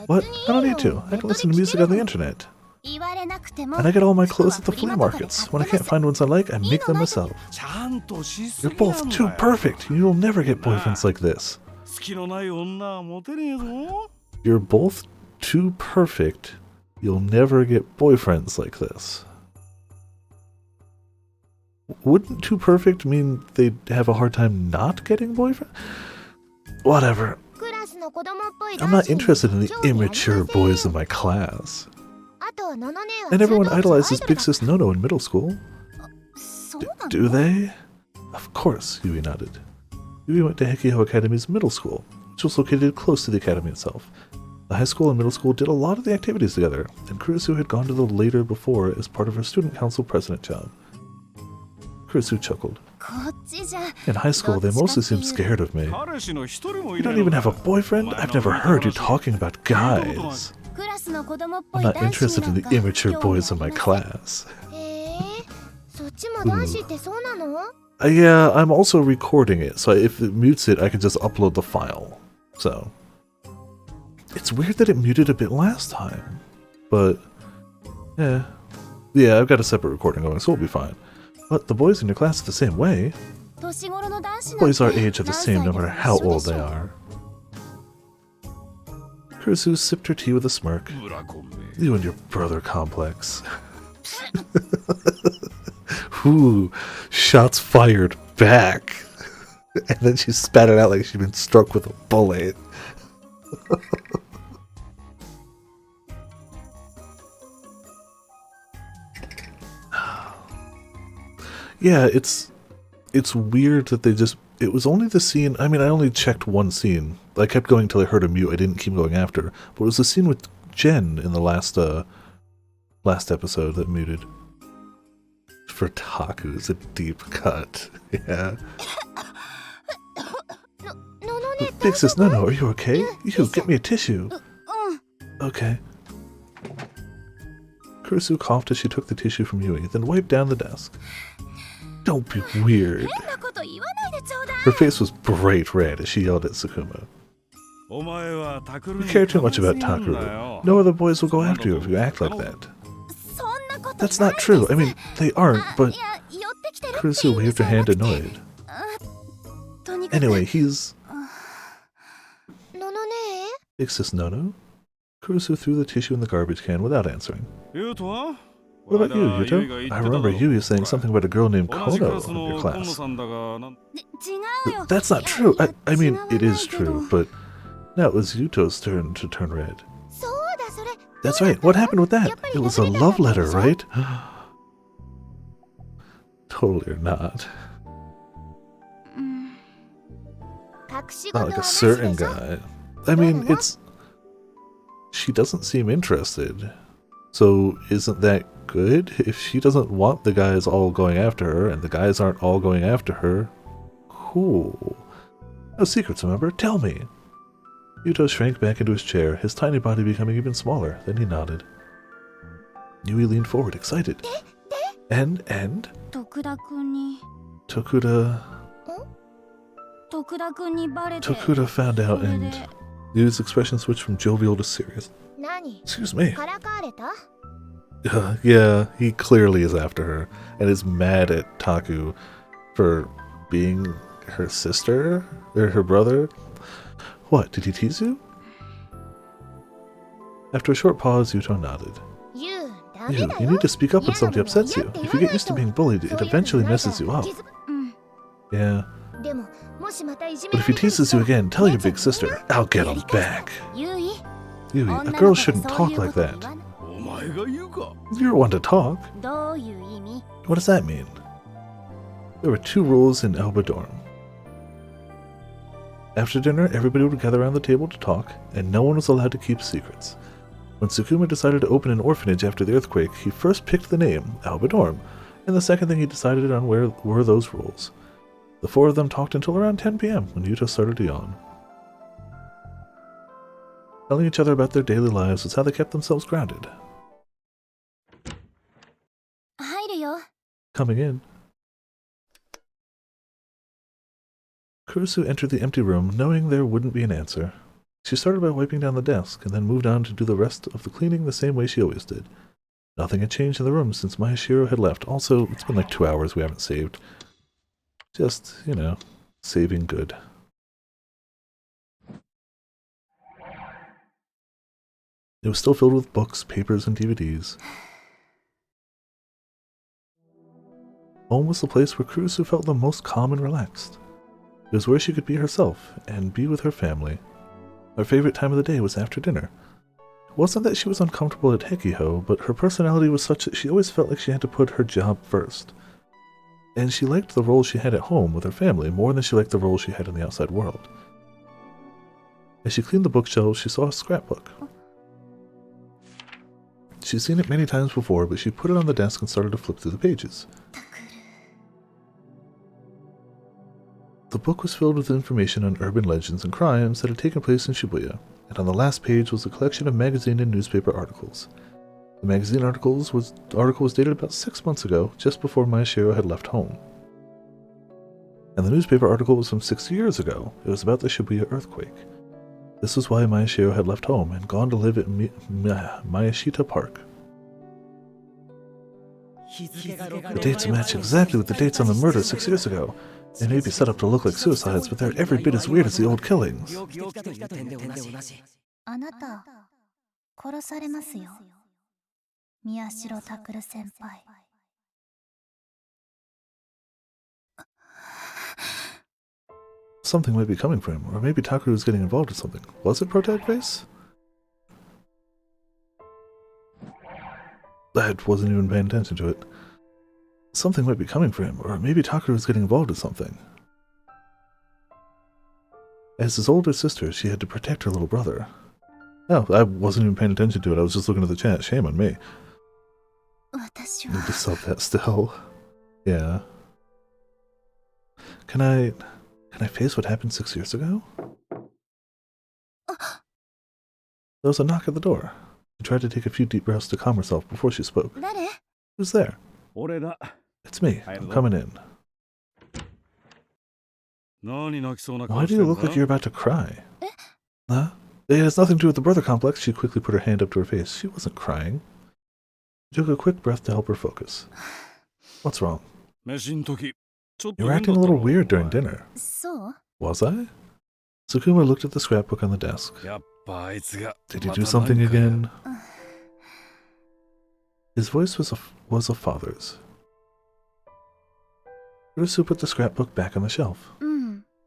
What? I don't need to. I can listen to music on the internet. And I get all my clothes at the flea markets. When I can't find ones I like, I make them myself. You're both too perfect. You'll never get boyfriends like this. You're both too perfect. You'll never get boyfriends like this. Wouldn't too perfect mean they'd have a hard time not getting boyfriends? Whatever. I'm not interested in the immature boys in my class. And everyone idolizes Big Sis Nono in middle school. Do they? Of course, Yui nodded. Yui went to Hekiho Academy's middle school, which was located close to the academy itself. The high school and middle school did a lot of the activities together, and Kurisu had gone to the later before as part of her student council president job. Kurisu chuckled. In high school, they mostly seemed scared of me. You don't even have a boyfriend? I've never heard you talking about guys. I'm not interested in the immature boys in my class. Yeah, I'm also recording it, so if it mutes it, I can just upload the file. So, it's weird that it muted a bit last time, but yeah, I've got a separate recording going, so we'll be fine. But the boys in your class are the same way. Boys our age are the same no matter how old they are. Kurisu sipped her tea with a smirk. You and your brother complex. Ooh, shots fired back. And then she spat it out like she'd been struck with a bullet. Yeah, it's weird that they just It was only the scene. I mean, I only checked one scene. I kept going till I heard a mute. I didn't keep going after. But it was the scene with Jen in the last episode that muted. For Taku, it's a deep cut. Yeah. Big sis, no, are you okay? You, get me a tissue. Okay. Kurusu coughed as she took the tissue from Yui, then wiped down the desk. Don't be weird. Her face was bright red as she yelled at Tsukuma. You care too much about Takuru. No other boys will go after you if you act like that. That's not true. I mean, they aren't, but... Kurusu waved her hand annoyed. Anyway, he's... Big sis Nono? Kurusu threw the tissue in the garbage can without answering. What about you, Yuto? I remember Yui saying something about a girl named Kono in your class. That's not true. I mean, it is true, but now it was Yuto's turn to turn red. That's right. What happened with that? It was a love letter, right? Totally or not. Not like a certain guy. I mean, it's... She doesn't seem interested. So isn't that good? If she doesn't want the guys all going after her, and the guys aren't all going after her, cool. No secrets, remember? Tell me. Yuto shrank back into his chair, his tiny body becoming even smaller. Then he nodded. Yui leaned forward, excited. And? Tokuda found out, and Yui's expression switched from jovial to serious. Excuse me. Yeah, he clearly is after her, and is mad at Taku for being her sister? Or her brother? What, did he tease you? After a short pause, Yuto nodded. You need to speak up when somebody upsets you. If you get used to being bullied, it eventually messes you up. Yeah. But if he teases you again, tell your big sister. I'll get him back. Yui, a girl shouldn't talk like that. You're one to talk. What does that mean? There were 2 rules in Aoba Dorm. After dinner, everybody would gather around the table to talk, and no one was allowed to keep secrets. When Tsukuma decided to open an orphanage after the earthquake, he first picked the name, Aoba Dorm, and the second thing he decided on were those rules. The 4 of them talked until around 10 p.m. when Yuto started to yawn. Telling each other about their daily lives was how they kept themselves grounded. Coming in. Kurusu entered the empty room, knowing there wouldn't be an answer. She started by wiping down the desk, and then moved on to do the rest of the cleaning the same way she always did. Nothing had changed in the room since Mayashiro had left. Also, it's been like 2 hours we haven't saved. Just, you know, saving good. It was still filled with books, papers, and DVDs. Home was the place where Kurusu felt the most calm and relaxed. It was where she could be herself, and be with her family. Her favorite time of the day was after dinner. It wasn't that she was uncomfortable at Hekiho, but her personality was such that she always felt like she had to put her job first. And she liked the role she had at home with her family more than she liked the role she had in the outside world. As she cleaned the bookshelves, she saw a scrapbook. She'd seen it many times before, but she put it on the desk and started to flip through the pages. The book was filled with information on urban legends and crimes that had taken place in Shibuya, and on the last page was a collection of magazine and newspaper articles. The magazine article was dated about 6 months ago, just before Mayashiro had left home. And the newspaper article was from 6 years ago. It was about the Shibuya earthquake. This was why Mayashiro had left home and gone to live at Miyashita Park. The dates match exactly with the dates on the murder 6 years ago. They may be set up to look like suicides, but they're every bit as weird as the old killings. Something might be coming for him, or maybe Takeru was getting involved in something. Was it Protag Face? I wasn't even paying attention to it. Something might be coming for him, or maybe Takeru was getting involved in something. As his older sister, she had to protect her little brother. Oh, I wasn't even paying attention to it. I was just looking at the chat. Shame on me. Need to sub that still. Yeah. Can I face what happened 6 years ago? There was a knock at the door. She tried to take a few deep breaths to calm herself before she spoke. Who's there? It's me. I'm coming in. Why do you look like you're about to cry? Huh? It has nothing to do with the brother complex. She quickly put her hand up to her face. She wasn't crying. She took a quick breath to help her focus. What's wrong? You were acting a little weird during dinner. Was I? Tsukuma looked at the scrapbook on the desk. Did you do something again? His voice was a father's. Kurusu put the scrapbook back on the shelf.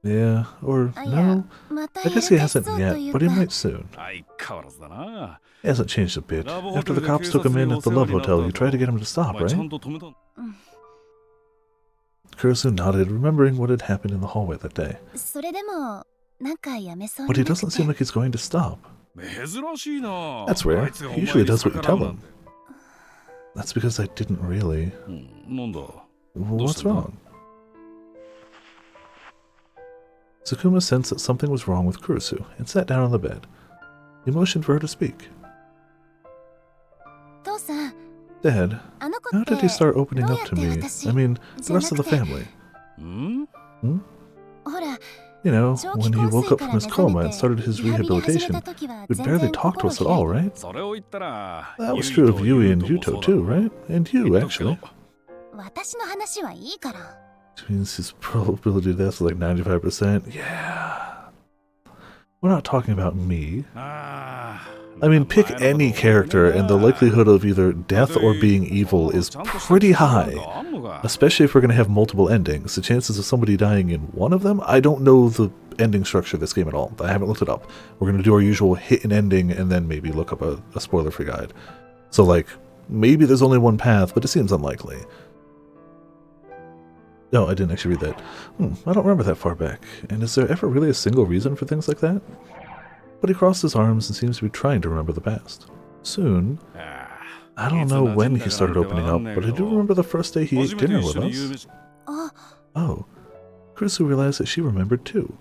Yeah, or no, I guess he hasn't yet, but he might soon. He hasn't changed a bit. After the cops took him in at the Love Hotel, you tried to get him to stop, right? Kurusu nodded, remembering what had happened in the hallway that day. But he doesn't seem like he's going to stop. That's rare. He usually does what you tell him. That's because I didn't really. What's wrong? Tsukuma sensed that something was wrong with Kurusu and sat down on the bed. He motioned for her to speak. Dad, how did he start opening up to me? I mean, the rest of the family. You know, when he woke up from his coma and started his rehabilitation, he'd barely talk to us at all, right? That was true of Yui and Yuto too, right? And you, actually. Which means his probability of death is like 95%. Yeah. We're not talking about me. I mean, pick any character and the likelihood of either death or being evil is pretty high. Especially if we're going to have multiple endings. The chances of somebody dying in one of them? I don't know the ending structure of this game at all. I haven't looked it up. We're going to do our usual hit an ending and then maybe look up a spoiler-free guide. So, like, maybe there's only one path, but it seems unlikely. No, I didn't actually read that. I don't remember that far back. And is there ever really a single reason for things like that? But he crossed his arms and seems to be trying to remember the past. Soon, I don't know when he started opening up, but I do remember the first day he ate dinner with us. Oh, Kurusu realized that she remembered too.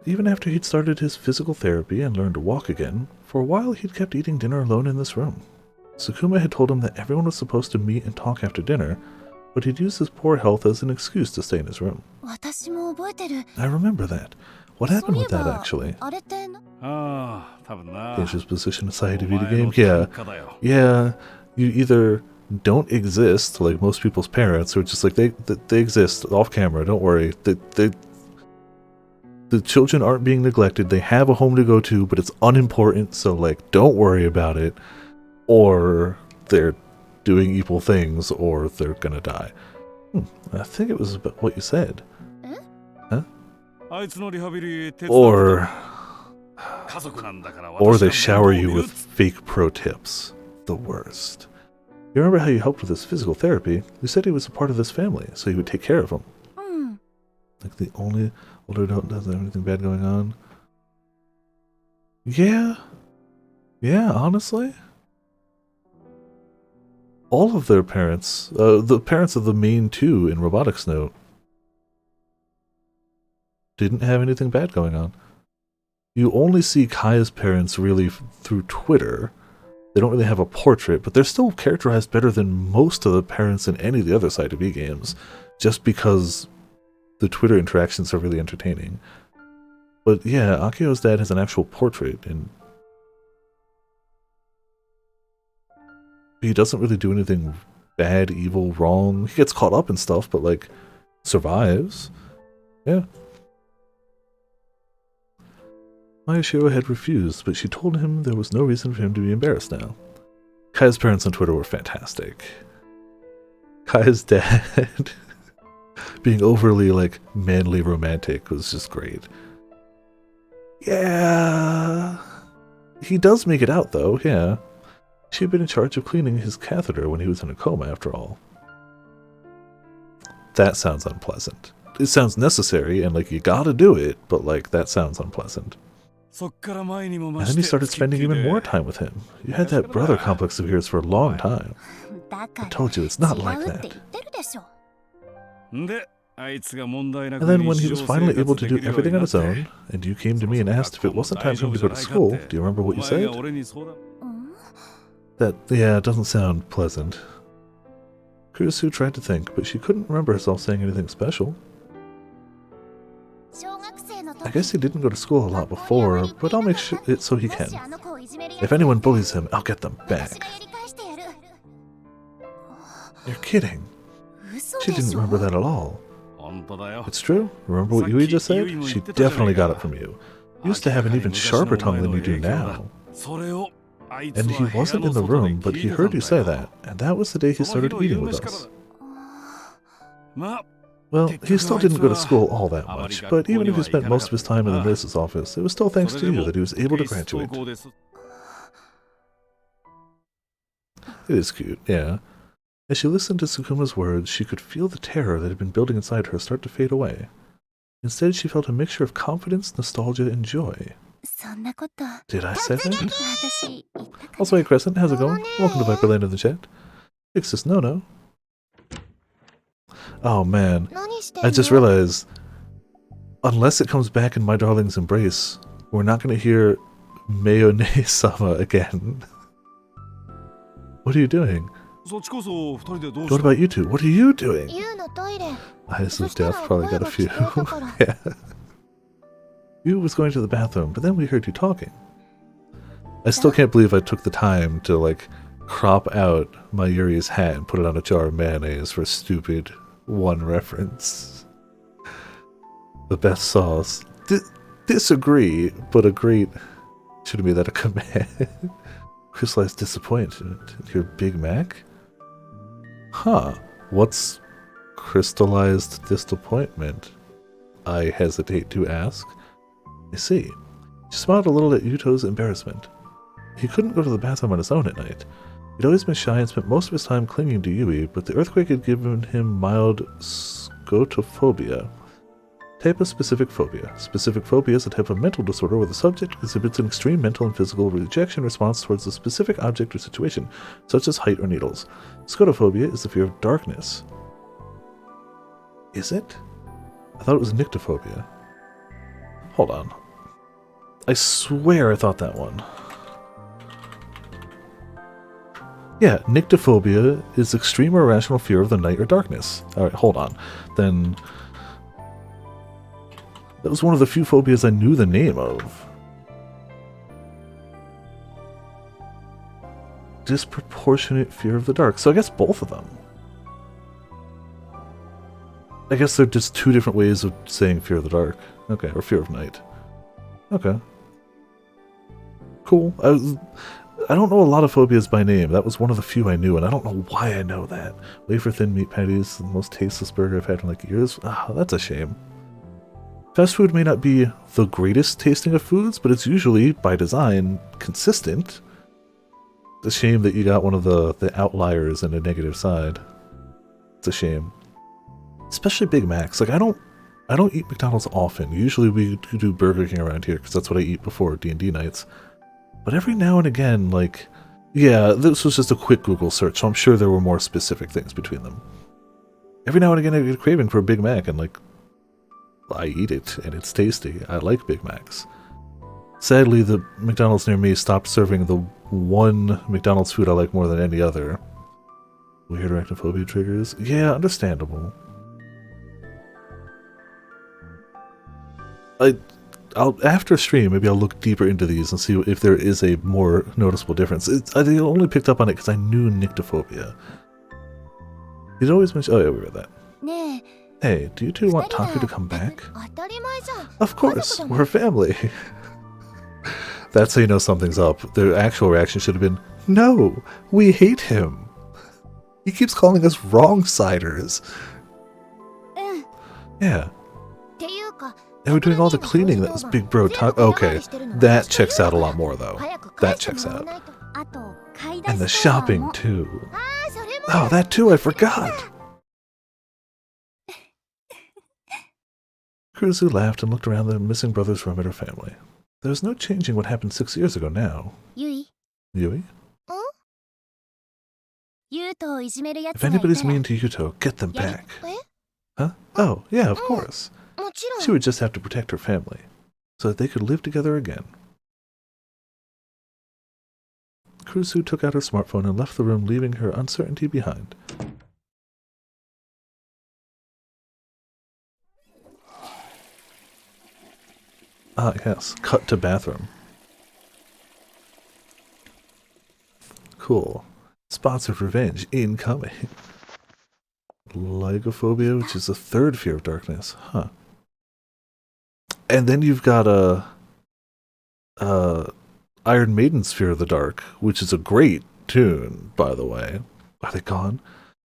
Even after he'd started his physical therapy and learned to walk again, for a while he'd kept eating dinner alone in this room. Tsukuma had told him that everyone was supposed to meet and talk after dinner, but he'd used his poor health as an excuse to stay in his room. I remember that. What happened with that, actually? Dangerous position aside to beat a game? Yeah. You either don't exist, like most people's parents, or just like they exist off camera, don't worry. The children aren't being neglected, they have a home to go to, but it's unimportant, so like, don't worry about it. Or they're doing evil things, or they're gonna die. I think it was about what you said. Huh? Or they shower you with fake pro tips. The worst. You remember how you helped with his physical therapy? You said he was a part of this family, so you would take care of him. Like the only older adult doesn't have anything bad going on. Yeah, honestly. All of their parents, the parents of the main two in Robotics Note, didn't have anything bad going on. You only see Kaya's parents really through Twitter. They don't really have a portrait, but they're still characterized better than most of the parents in any of the other Side of E games, just because the Twitter interactions are really entertaining. But yeah, Akio's dad has an actual portrait, and he doesn't really do anything bad, evil, wrong. He gets caught up in stuff, but like, survives. Yeah. Mayashiro had refused, but she told him there was no reason for him to be embarrassed now. Kaya's parents on Twitter were fantastic. Kaya's dad being overly, like, manly romantic was just great. Yeah. He does make it out, though, yeah. She had been in charge of cleaning his catheter when he was in a coma, after all. That sounds unpleasant. it sounds necessary and like you gotta do it, but like that sounds unpleasant. And then you started spending even more time with him. You had that brother complex of yours for a long time. I told you it's not like that. And then when he was finally able to do everything on his own, and you came to me and asked if it wasn't time for him to go to school, do you remember what you said? That, yeah, it doesn't sound pleasant. Kurisu tried to think, but she couldn't remember herself saying anything special. I guess he didn't go to school a lot before, but I'll make sure it so he can. If anyone bullies him, I'll get them back. You're kidding. She didn't remember that at all. It's true. Remember what Yui just said? She definitely got it from you. You used to have an even sharper tongue than you do now. And he wasn't in the room, but he heard you say that, and that was the day he started eating with us. Well, he still didn't go to school all that much, but even if he spent most of his time in the nurse's office, it was still thanks to you that he was able to graduate. It is cute, yeah. As she listened to Tsukuma's words, she could feel the terror that had been building inside her start to fade away. Instead, she felt a mixture of confidence, nostalgia, and joy. Did I say that? Also, hey Crescent, how's it going? Welcome to Viperland in the chat. Fix this no-no. Oh man, I just realized, unless it comes back in My Darling's Embrace, we're not going to hear Mayonnaise-sama again. What are you doing? What about you two? What are you doing? Eyes of Death probably got a few. Yeah. You was going to the bathroom, but then we heard you talking. I still can't believe I took the time to, like, crop out my Yuri's hat and put it on a jar of mayonnaise for a stupid one reference. The best sauce. Disagree, but agree. Should have made that a command. Crystallized disappointment. Your Big Mac? Huh. What's crystallized disappointment? I hesitate to ask. I see. She smiled a little at Yuto's embarrassment. He couldn't go to the bathroom on his own at night. He'd always been shy and spent most of his time clinging to Yui, but the earthquake had given him mild scotophobia. Type of specific phobia. Specific phobia is a type of mental disorder where the subject exhibits an extreme mental and physical rejection response towards a specific object or situation, such as height or needles. Scotophobia is the fear of darkness. Is it? I thought it was nyctophobia. Hold on. I swear I thought that one. Yeah, nyctophobia is extreme or irrational fear of the night or darkness. Alright, hold on. Then... that was one of the few phobias I knew the name of. Disproportionate fear of the dark. So I guess both of them. I guess they're just two different ways of saying fear of the dark. Okay, or fear of night. Okay. Cool. I don't know a lot of phobias by name. That was one of the few I knew, and I don't know why I know that. Wafer thin meat patties, the most tasteless burger I've had in like years. Ah, that's a shame. Fast food may not be the greatest tasting of foods, but it's usually, by design, consistent. It's a shame that you got one of the outliers in a negative side. It's a shame. Especially Big Macs. Like, I don't eat McDonald's often. Usually we do Burger King around here, because that's what I eat before D&D nights. But every now and again, like... yeah, this was just a quick Google search, so I'm sure there were more specific things between them. Every now and again I get a craving for a Big Mac, and like... I eat it, and it's tasty. I like Big Macs. Sadly, the McDonald's near me stopped serving the one McDonald's food I like more than any other. Weird arachnophobia triggers? Yeah, understandable. I'll after stream, maybe I'll look deeper into these and see if there is a more noticeable difference. I only picked up on it because I knew nyctophobia. He'd always mention... oh yeah, we read that. Hey, do you two want Taku to come back? Of course, we're a family. That's how you know something's up. The actual reaction should have been, no, we hate him. He keeps calling us wrong-siders. Yeah. They were doing all the cleaning that was Big Bro Taku. Okay, that checks out a lot more, though. That checks out. And the shopping, too. Oh, that too, I forgot. Kurusu laughed and looked around the missing brother's room at her family. There was no changing what happened 6 years ago now. Yui? Yui? If anybody's mean to Yuto, get them back. Huh? Oh, yeah, of course. She would just have to protect her family, so that they could live together again. Kurusu took out her smartphone and left the room, leaving her uncertainty behind. Ah, yes. Cut to bathroom. Cool. Spots of revenge incoming. Lygophobia, which is the third fear of darkness. Huh. And then you've got Iron Maiden's Fear of the Dark, which is a great tune, by the way. Are they gone?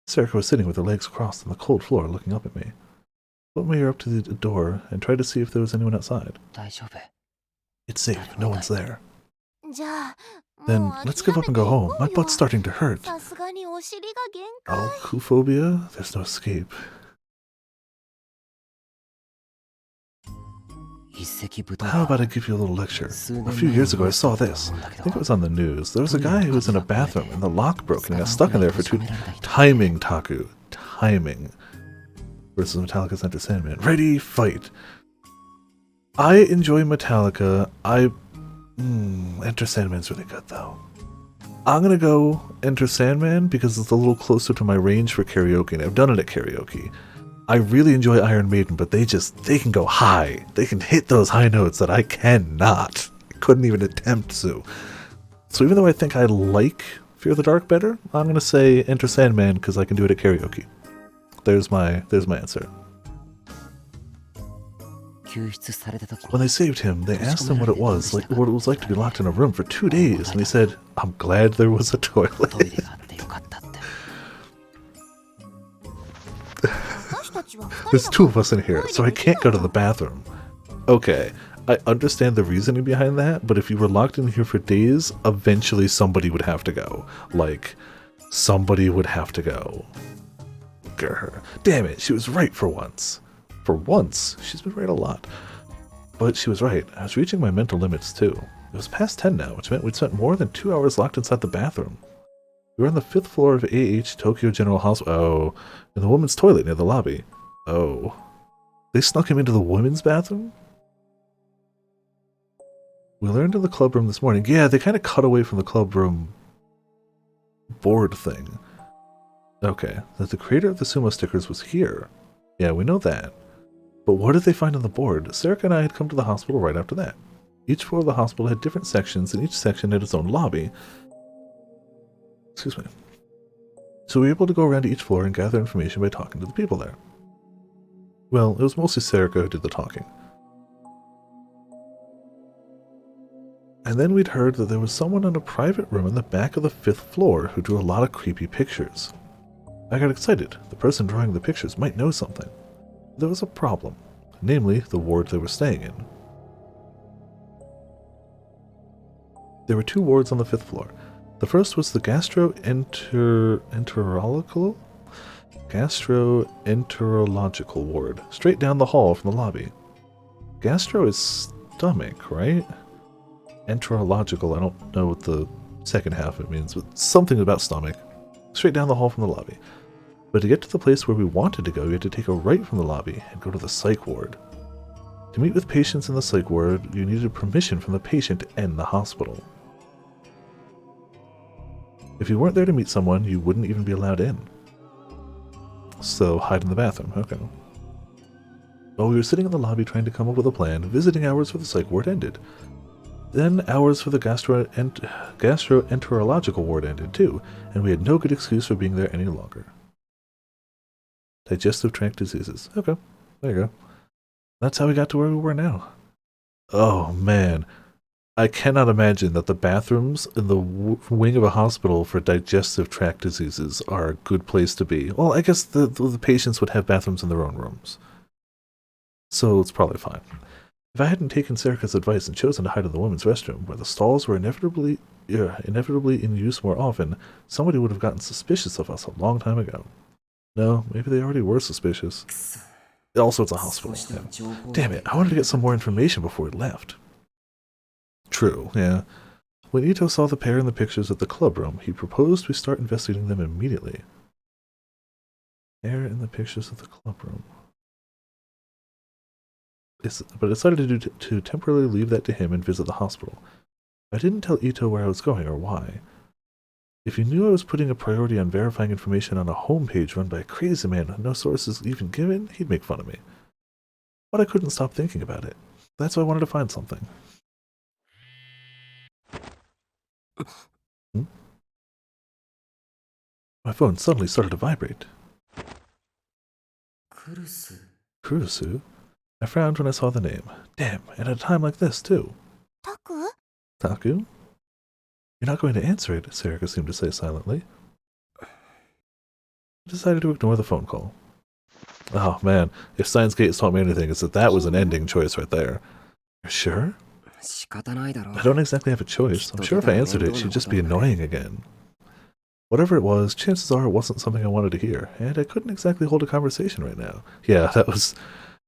Sarika was sitting with her legs crossed on the cold floor, looking up at me. Put my ear up to the door and tried to see if there was anyone outside. It's safe. No one's there. Then let's give up and go home. My butt's starting to hurt. Alcophobia? There's no escape. How about I give you a little lecture? A few years ago I saw this. I think it was on the news. There was a guy who was in a bathroom and the lock broke and he got stuck in there for 2 timing, Taku. Timing. Versus Metallica's Enter Sandman. Ready, fight. I enjoy Metallica. Enter Sandman's really good though. I'm gonna go Enter Sandman because it's a little closer to my range for karaoke, and I've done it at karaoke. I really enjoy Iron Maiden, but they can go high. They can hit those high notes that I cannot. I couldn't even attempt to. So even though I think I like Fear of the Dark better, I'm gonna say Enter Sandman because I can do it at karaoke. There's my answer. When they saved him, they asked him what it was like to be locked in a room for 2 days, and he said, "I'm glad there was a toilet." There's 2 of us in here, so I can't go to the bathroom. Okay, I understand the reasoning behind that, but if you were locked in here for days, eventually somebody would have to go. Like, somebody would have to go. Grr. Damn it, she was right for once. For once. She's been right a lot. But she was right. I was reaching my mental limits too. It was past 10 now, which meant we'd spent more than 2 hours locked inside the bathroom. We were on the 5th floor of AH Tokyo General Hospital. Oh, in the women's toilet near the lobby. Oh. They snuck him into the women's bathroom? We learned in the club room this morning. Yeah, they kind of cut away from the club room board thing. Okay, that the creator of the sumo stickers was here. Yeah, we know that. But what did they find on the board? Sarika and I had come to the hospital right after that. Each floor of the hospital had different sections, and each section had its own lobby. Excuse me. So we were able to go around to each floor and gather information by talking to the people there. Well, it was mostly Sarika who did the talking. And then we'd heard that there was someone in a private room in the back of the 5th floor who drew a lot of creepy pictures. I got excited. The person drawing the pictures might know something. There was a problem, namely the ward they were staying in. There were 2 wards on the 5th floor. The first was the gastroenterological ward, straight down the hall from the lobby. Gastro is stomach, right? Enterological, I don't know what the second half of it means, but something about stomach. Straight down the hall from the lobby. But to get to the place where we wanted to go, we had to take a right from the lobby and go to the psych ward. To meet with patients in the psych ward, you needed permission from the patient and the hospital. If you weren't there to meet someone, you wouldn't even be allowed in. So, hide in the bathroom, okay. While we were sitting in the lobby trying to come up with a plan, visiting hours for the psych ward ended. Then hours for the gastroenterological ward ended too, and we had no good excuse for being there any longer. Digestive tract diseases. Okay, there you go. That's how we got to where we were now. Oh man, I cannot imagine that the bathrooms in the wing of a hospital for digestive tract diseases are a good place to be. Well, I guess the patients would have bathrooms in their own rooms. So it's probably fine. If I hadn't taken Sarika's advice and chosen to hide in the women's restroom, where the stalls were inevitably in use more often, somebody would have gotten suspicious of us a long time ago. No, maybe they already were suspicious. Also, it's a hospital. Yeah. Damn it, I wanted to get some more information before we left. True, yeah. When Ito saw the pair in the pictures at the club room, he proposed we start investigating them immediately. Pair in the pictures of the club room. But I decided to temporarily leave that to him and visit the hospital. I didn't tell Ito where I was going or why. If he knew I was putting a priority on verifying information on a homepage run by a crazy man with no sources even given, he'd make fun of me. But I couldn't stop thinking about it. That's why I wanted to find something. My phone suddenly started to vibrate. Kurusu? I frowned when I saw the name. Damn, and at a time like this, too. Taku? Taku? You're not going to answer it, Sarika seemed to say silently. I decided to ignore the phone call. Oh man, if Steins Gate has taught me anything, it's that was an ending choice right there. You're sure? I don't exactly have a choice. I'm sure if I answered it, she'd just be annoying again. Whatever it was, chances are it wasn't something I wanted to hear, and I couldn't exactly hold a conversation right now. Yeah, that was...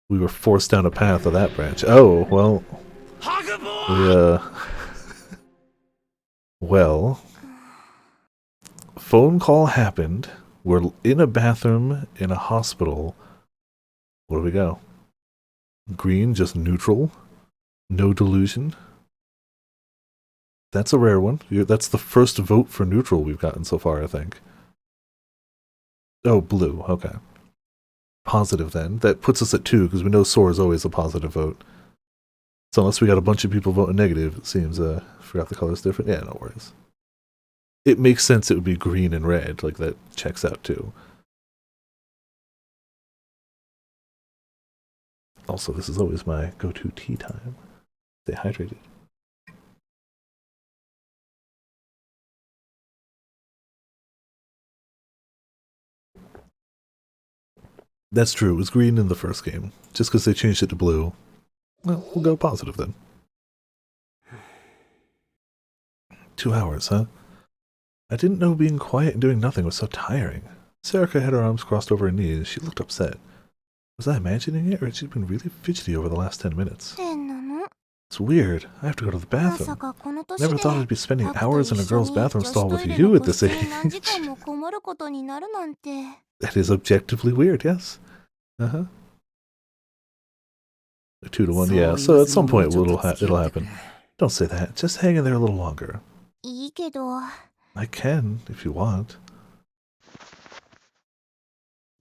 We were forced down a path of that branch. Oh, well... Well... Phone call happened. We're in a bathroom in a hospital. Where do we go? Green, just neutral? No delusion? That's a rare one. That's the first vote for neutral we've gotten so far, I think. Oh, blue. Okay. Positive, then. That puts us at 2, because we know Sora is always a positive vote. So unless we got a bunch of people voting negative, it seems, forgot the color's different. Yeah, no worries. It makes sense it would be green and red. Like, that checks out, too. Also, this is always my go-to tea time. Stay hydrated. That's true. It was green in the first game. Just because they changed it to blue. Well, we'll go positive then. 2 hours, huh? I didn't know being quiet and doing nothing was so tiring. Sarika had her arms crossed over her knees. She looked upset. Was I imagining it, or had she been really fidgety over the last 10 minutes? It's weird. I have to go to the bathroom. Never thought I'd be spending hours in a girl's bathroom stall with you at this age. That is objectively weird, yes. Uh-huh. 2 to 1, yeah. So at some point it'll happen. Don't say that. Just hang in there a little longer. I can, if you want.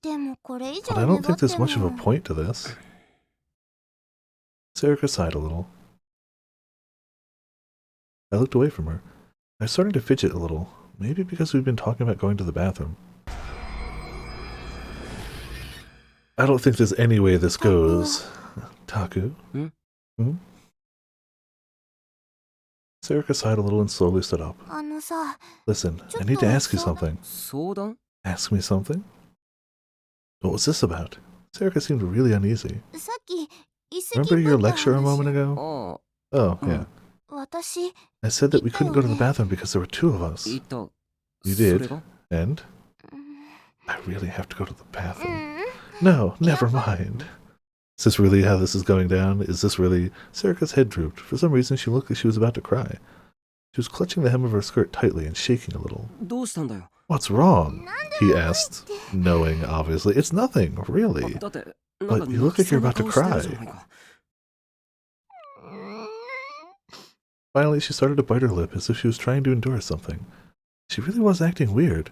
But I don't think there's much of a point to this. Sarika sighed a little. I looked away from her. I was starting to fidget a little. Maybe because we've been talking about going to the bathroom. I don't think there's any way this goes. Taku? Hmm? Sarika sighed a little and slowly stood up. Listen, I need to ask you something. Ask me something? What was this about? Sarika seemed really uneasy. Remember your lecture a moment ago? Oh, yeah. I said that we couldn't go to the bathroom because there were 2 of us. You did? And? I really have to go to the bathroom. No, never mind. Is this really how this is going down? Is this really... Sarika's head drooped. For some reason, she looked like she was about to cry. She was clutching the hem of her skirt tightly and shaking a little. What's wrong? He asked, knowing, obviously. It's nothing, really. But you look like you're about to cry. Finally, she started to bite her lip as if she was trying to endure something. She really was acting weird.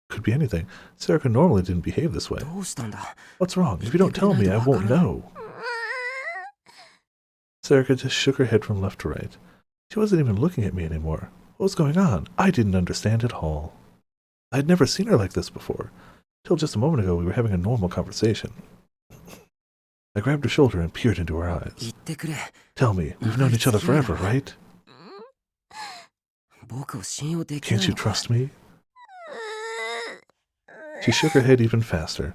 Could be anything. Sarika normally didn't behave this way. What's wrong? If you don't tell me, I won't know. Sarika just shook her head from left to right. She wasn't even looking at me anymore. What was going on? I didn't understand at all. I had never seen her like this before. Till just a moment ago, we were having a normal conversation. I grabbed her shoulder and peered into her eyes. Tell me, we've known each other forever, right? Can't you trust me? She shook her head even faster,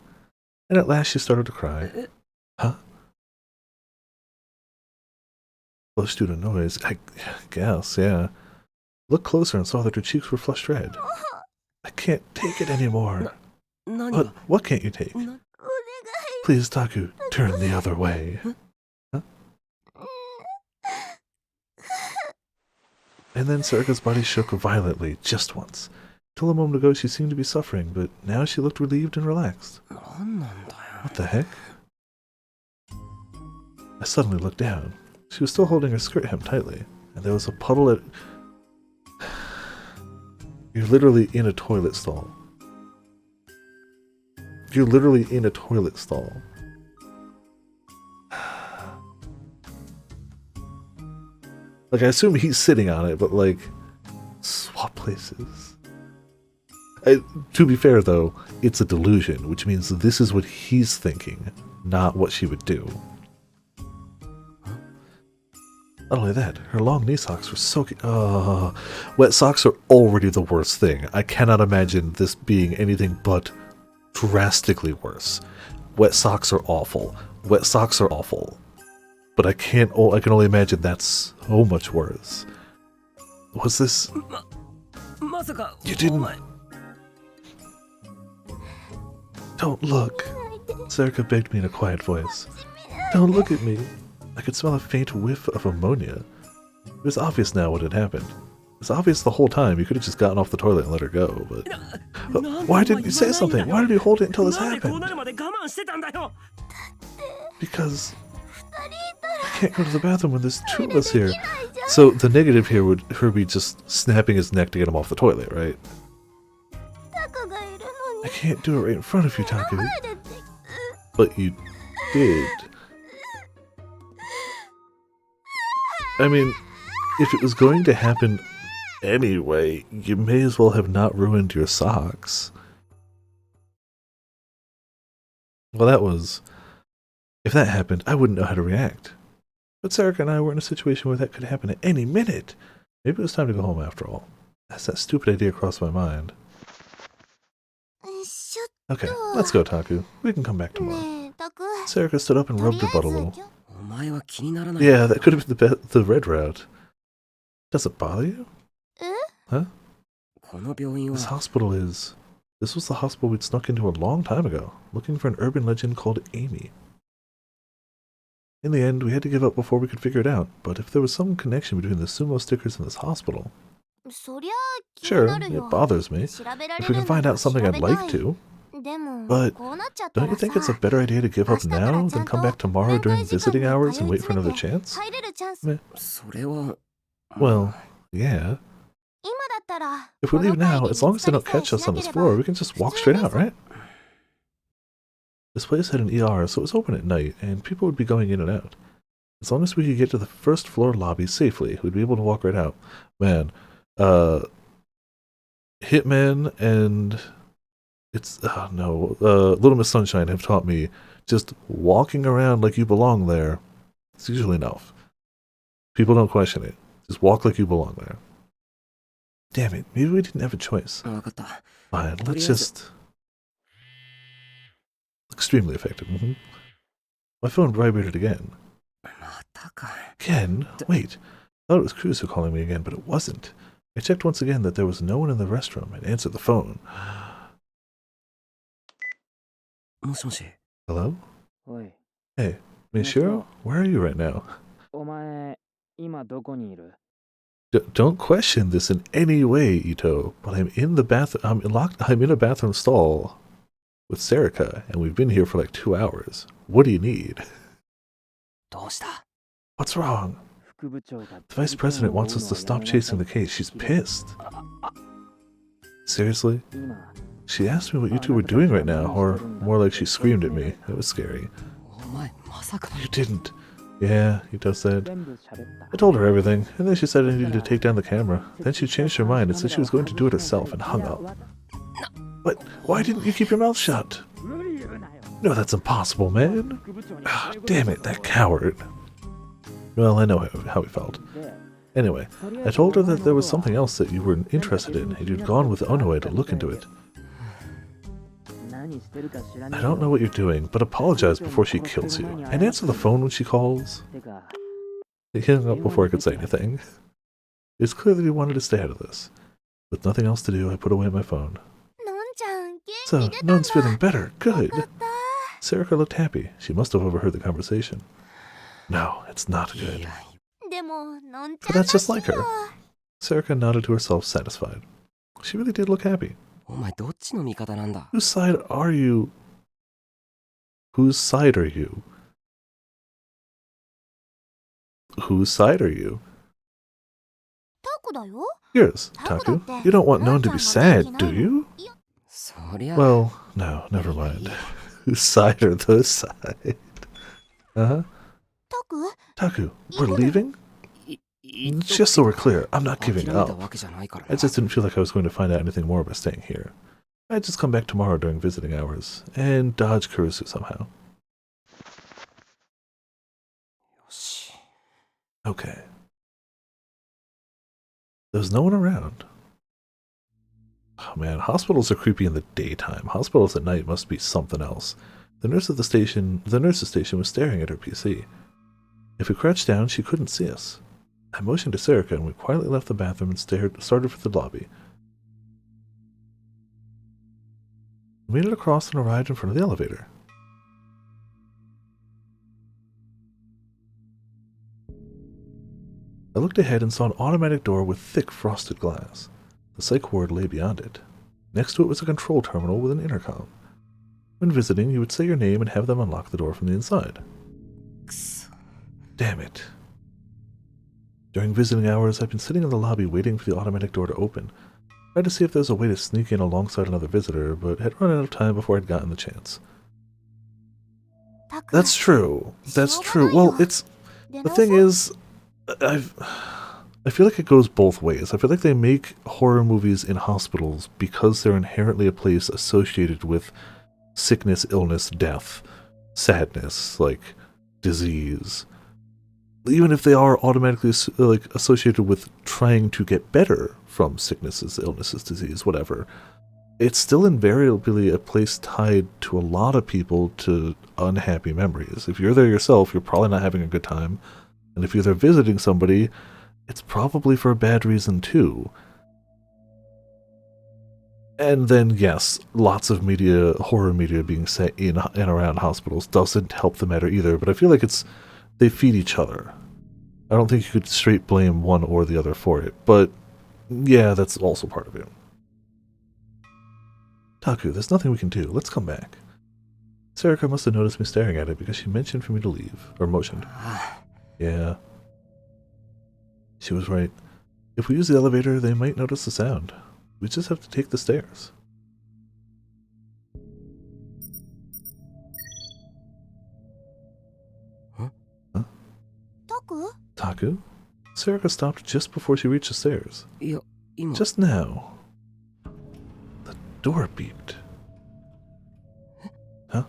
and at last she started to cry. Huh? Close to the noise, I guess, yeah. Looked closer and saw that her cheeks were flushed red. I can't take it anymore. What can't you take? Please, Taku, turn the other way. Huh? And then Sarika's body shook violently, just once. Till a moment ago she seemed to be suffering, but now she looked relieved and relaxed. What the heck? I suddenly looked down. She was still holding her skirt hem tightly, and there was a puddle at... You're literally in a toilet stall. You're literally in a toilet stall. Like, I assume he's sitting on it, but like, swap places. To be fair though, it's a delusion, which means this is what he's thinking, not what she would do. Not only that, her long knee socks were soaking. Wet socks are already the worst thing. I cannot imagine this being anything but drastically worse. Wet socks are awful. Wet socks are awful. But I can only imagine that's so much worse. Was this... You didn't... Don't look. Sarika begged me in a quiet voice. Don't look at me. I could smell a faint whiff of ammonia. It was obvious now what had happened. It was obvious the whole time. You could have just gotten off the toilet and let her go, but why didn't you say something? Why did you hold it until this happened? Because I can't go to the bathroom when there's two of us here. So the negative here would be just snapping his neck to get him off the toilet, right? I can't do it right in front of you, Taku. But you did. I mean, if it was going to happen anyway, you may as well have not ruined your socks. Well, that was... If that happened, I wouldn't know how to react. But Sarika and I were in a situation where that could happen at any minute. Maybe it was time to go home after all. As that stupid idea crossed my mind. Okay, let's go, Taku. We can come back tomorrow. Sarika stood up and rubbed her butt a little. Yeah, that could have been the red route. Does it bother you? Huh? This hospital is... This was the hospital we'd snuck into a long time ago, looking for an urban legend called Amy. In the end, we had to give up before we could figure it out, but if there was some connection between the sumo stickers and this hospital... Sure, it bothers me. If we can find out something, I'd like to. But don't you think it's a better idea to give up now than come back tomorrow during visiting hours and wait for another chance? Meh. Well, yeah. If we leave now, as long as they don't catch us on this floor, we can just walk straight out, right? This place had an ER, so it was open at night, and people would be going in and out. As long as we could get to the first floor lobby safely, we'd be able to walk right out. Man, Hitman and... Little Miss Sunshine have taught me just walking around like you belong there. It's usually enough. People don't question it. Just walk like you belong there. Damn it, maybe we didn't have a choice. Fine, let's just... Extremely effective. My phone vibrated again. Again? Wait. I thought it was Kurusu calling me again, but it wasn't. I checked once again that there was no one in the restroom and answered the phone. Hello? Hey, Mishiro? Where are you right now? Don't question this in any way, Ito, but I'm in the bathroom. I'm in a bathroom stall with Sarika, and we've been here for like 2 hours. What do you need? What's wrong? The vice president wants us to stop chasing the case. She's pissed. Seriously? She asked me what you two were doing right now, or more like she screamed at me. It was scary. You didn't. Yeah, Ito said. I told her everything, and then she said I needed to take down the camera. Then she changed her mind and said she was going to do it herself and hung up. But why didn't you keep your mouth shut? No, that's impossible, man. Damn it, that coward. Well, I know how he felt. Anyway, I told her that there was something else that you were interested in, and you'd gone with Onoe to look into it. I don't know what you're doing, but apologize before she kills you, and answer the phone when she calls. He hung up before I could say anything. It's clear that he wanted to stay out of this. With nothing else to do, I put away my phone. So, Non's feeling better. Good. Sarika looked happy. She must have overheard the conversation. No, it's not い good. や、でものんち But ゃん that's ら just しい like her. よ Sarika nodded to herself, satisfied. She really did look happy. お前どっちの味方なんだ？ Whose side are you? Whose side are you? Whose side are you? タクだよ Yours, Taku Taku. だって You don't want の no ん one ち to ゃん be が sad, 元気 do ないの you? そりゃ、 Well, no, never mind. Whose side are those side? Uh-huh. タク Taku, we're Even- leaving? い Just so we're clear, I'm not 諦 giving めた up. わけじゃないから I な。 just didn't feel like I was going to find out anything more by staying here. I'd just come back tomorrow during visiting hours and dodge Kurusu somehow. よし。 Okay. There's no one around. Oh man, hospitals are creepy in the daytime. Hospitals at night must be something else. The nurse's station was staring at her PC. If we crouched down, she couldn't see us. I motioned to Sarika and we quietly left the bathroom and started for the lobby. We made it across and arrived in front of the elevator. I looked ahead and saw an automatic door with thick frosted glass. The psych ward lay beyond it. Next to it was a control terminal with an intercom. When visiting, you would say your name and have them unlock the door from the inside. くそ。 Damn it. During visiting hours, I've been sitting in the lobby waiting for the automatic door to open. Tried to see if there was a way to sneak in alongside another visitor, but had run out of time before I'd gotten the chance. タク That's true. That's true. Well, it's... 出 The なさい thing is, I feel like it goes both ways. I feel like they make horror movies in hospitals because they're inherently a place associated with sickness, illness, death, sadness, like disease. Even if they are automatically associated with trying to get better from sicknesses, illnesses, disease, whatever, it's still invariably a place tied to a lot of people to unhappy memories. If you're there yourself, you're probably not having a good time. And if you're there visiting somebody, it's probably for a bad reason too. And then, yes, lots of media, horror media being set in and around hospitals doesn't help the matter either, but I feel like they feed each other. I don't think you could straight blame one or the other for it, but yeah, that's also part of it. Taku, there's nothing we can do. Let's come back. Sarika must have noticed me staring at it because she mentioned for me to leave, or motioned. あ Yeah. She was right. If we use the elevator, they might notice the sound. We just have to take the stairs. タク Taku? Sarika stopped just before she reached the stairs. いや、今。 Just now. The door beeped. Huh?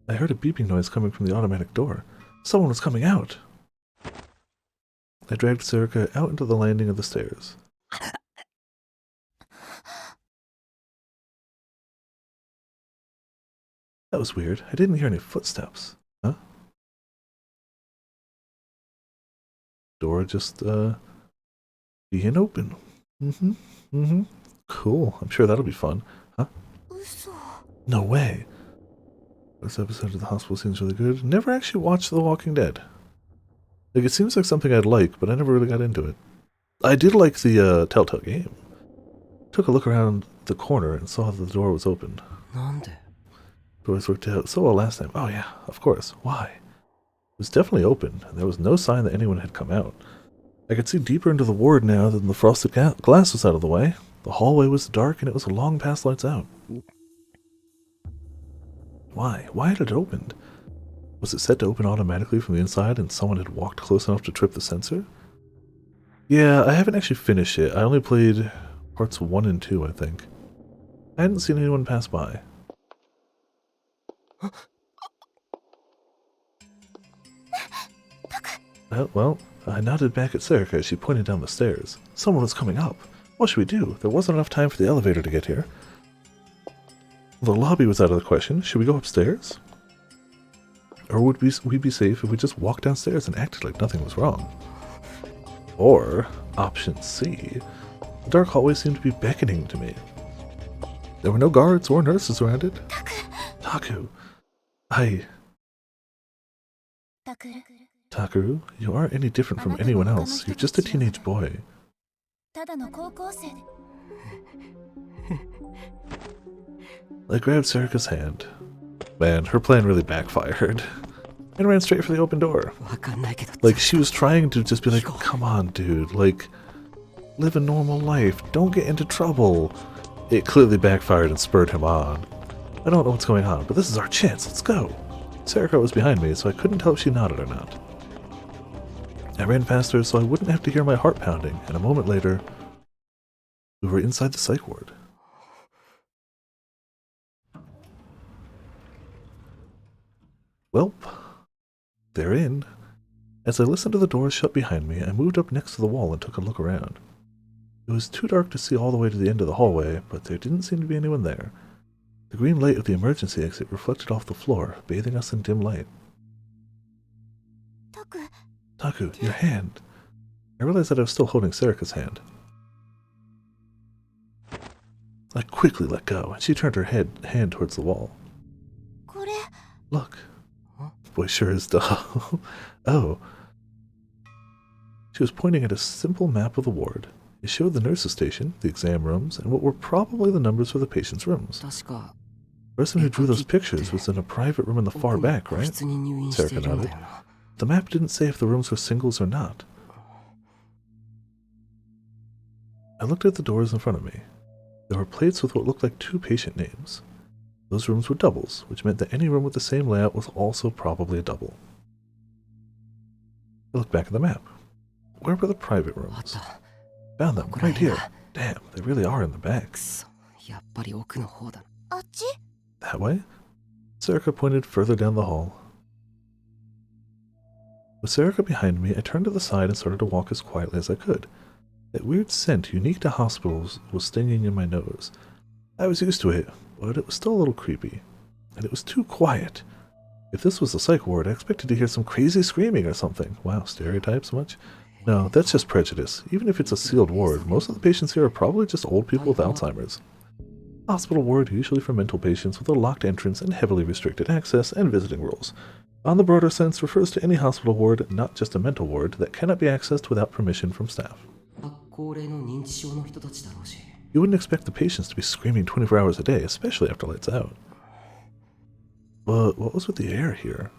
I heard a beeping noise coming from the automatic door. Someone was coming out. I dragged Sarika out into the landing of the stairs. That was weird. I didn't hear any footsteps. Huh? Door just, being open. Cool. I'm sure that'll be fun. Huh? 嘘 No way. This episode of the hospital seems really good. Never actually watched The Walking Dead. Like, it seems like something I'd like, but I never really got into it. I did like the, Telltale game. Took a look around the corner and saw that the door was open. なんで？ Doors worked out so well last time. Oh yeah, of course. Why? It was definitely open, and there was no sign that anyone had come out. I could see deeper into the ward now that the frosted glass was out of the way. The hallway was dark, and it was long past lights out. Why? Why had it opened? Was it set to open automatically from the inside and someone had walked close enough to trip the sensor? Yeah, I haven't actually finished it. I only played parts 1 and 2, I think. I hadn't seen anyone pass by. Well, I nodded back at Sarika as she pointed down the stairs. Someone was coming up. What should we do? There wasn't enough time for the elevator to get here. The lobby was out of the question. Should we go upstairs? Or would we be safe if we just walked downstairs and acted like nothing was wrong? Or, option C, the dark hallway seemed to be beckoning to me. There were no guards or nurses around it. Taku! Hi, タクル Takaru. You aren't any different from anyone else. You're just a teenage boy. ただの高校生で I grabbed Sarika's hand. Man, her plan really backfired. And ran straight for the open door. わかんないけど Like, she was trying to just be like, come on, dude. Like, live a normal life. Don't get into trouble. It clearly backfired and spurred him on. I don't know what's going on, but this is our chance. Let's go. Sarika was behind me, so I couldn't tell if she nodded or not. I ran faster so I wouldn't have to hear my heart pounding, and a moment later, we were inside the psych ward. Welp, they're in. As I listened to the doors shut behind me, I moved up next to the wall and took a look around. It was too dark to see all the way to the end of the hallway, but there didn't seem to be anyone there. The green light of the emergency exit reflected off the floor, bathing us in dim light. タク Taku, your hand. I realized that I was still holding Sarika's hand. I quickly let go, and she turned her hand towards the wall. これ Look. Huh? Boy sure is dull. Oh. She was pointing at a simple map of the ward. It showed the nurse's station, the exam rooms, and what were probably the numbers for the patients' rooms. 確か The person who drew those pictures was in a private room in the far back, 個 right? 室に入院しているんだよな The map didn't say if the rooms were singles or not. I looked at the doors in front of me. There were plates with what looked like two patient names. Those rooms were doubles, which meant that any room with the same layout was also probably a double. I looked back at the map. Where were the private あっ rooms? た Found them, ここら right 辺 here. だ Damn, they really are in the back. くそやっぱり奥の方だ あっち That way? Sarika pointed further down the hall. With Sarika behind me, I turned to the side and started to walk as quietly as I could. That weird scent unique to hospitals was stinging in my nose. I was used to it, but it was still a little creepy. And it was too quiet. If this was a psych ward, I expected to hear some crazy screaming or something. Wow, stereotypes much? No, that's just prejudice. Even if it's a sealed ward, most of the patients here are probably just old people with Alzheimer's. Hospital ward usually for mental patients with a locked entrance and heavily restricted access and visiting rules. On the broader sense, refers to any hospital ward, not just a mental ward, that cannot be accessed without permission from staff. 高齢の認知症の人たちだろうし You wouldn't expect the patients to be screaming 24 hours a day, especially after lights out. But what was with the air here?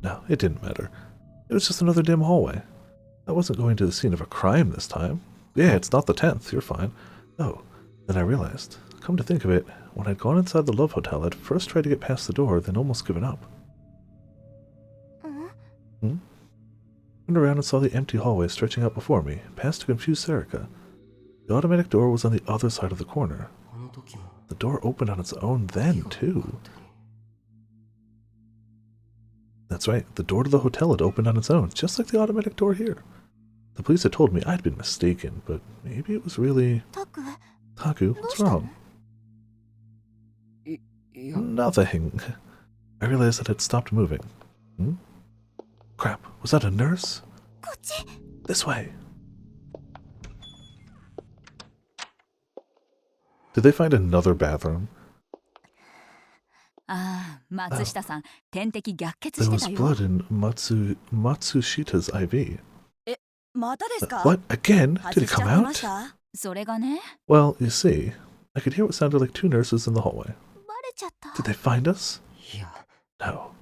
No, it didn't matter. It was just another dim hallway. I wasn't going to the scene of a crime this time. Yeah, it's not the 10th, you're fine. Oh, then I realized, come to think of it, when I'd gone inside the Love Hotel, I'd first tried to get past the door, then almost given up. うん Turned around and saw the empty hallway stretching out before me, past a confused Sarika. The automatic door was on the other side of the corner. あの時も The door opened on its own then, too. That's right, the door to the hotel had opened on its own, just like the automatic door here. The police had told me I'd been mistaken, but maybe it was really... タク Taku, what's wrong? いや Nothing. I realized that I'd stopped moving. Hmm? Crap, was that a nurse? こっち This way. Did they find another bathroom? ああ、松下さん、点滴逆血 There して was たよ。 blood in Matsushita's IV. またですか What? Again? Did it 外しち come ゃってま out? したそれがね、 Well, you see, I could hear what sounded like two nurses in the hallway. バレちゃった Did they find us? いや No.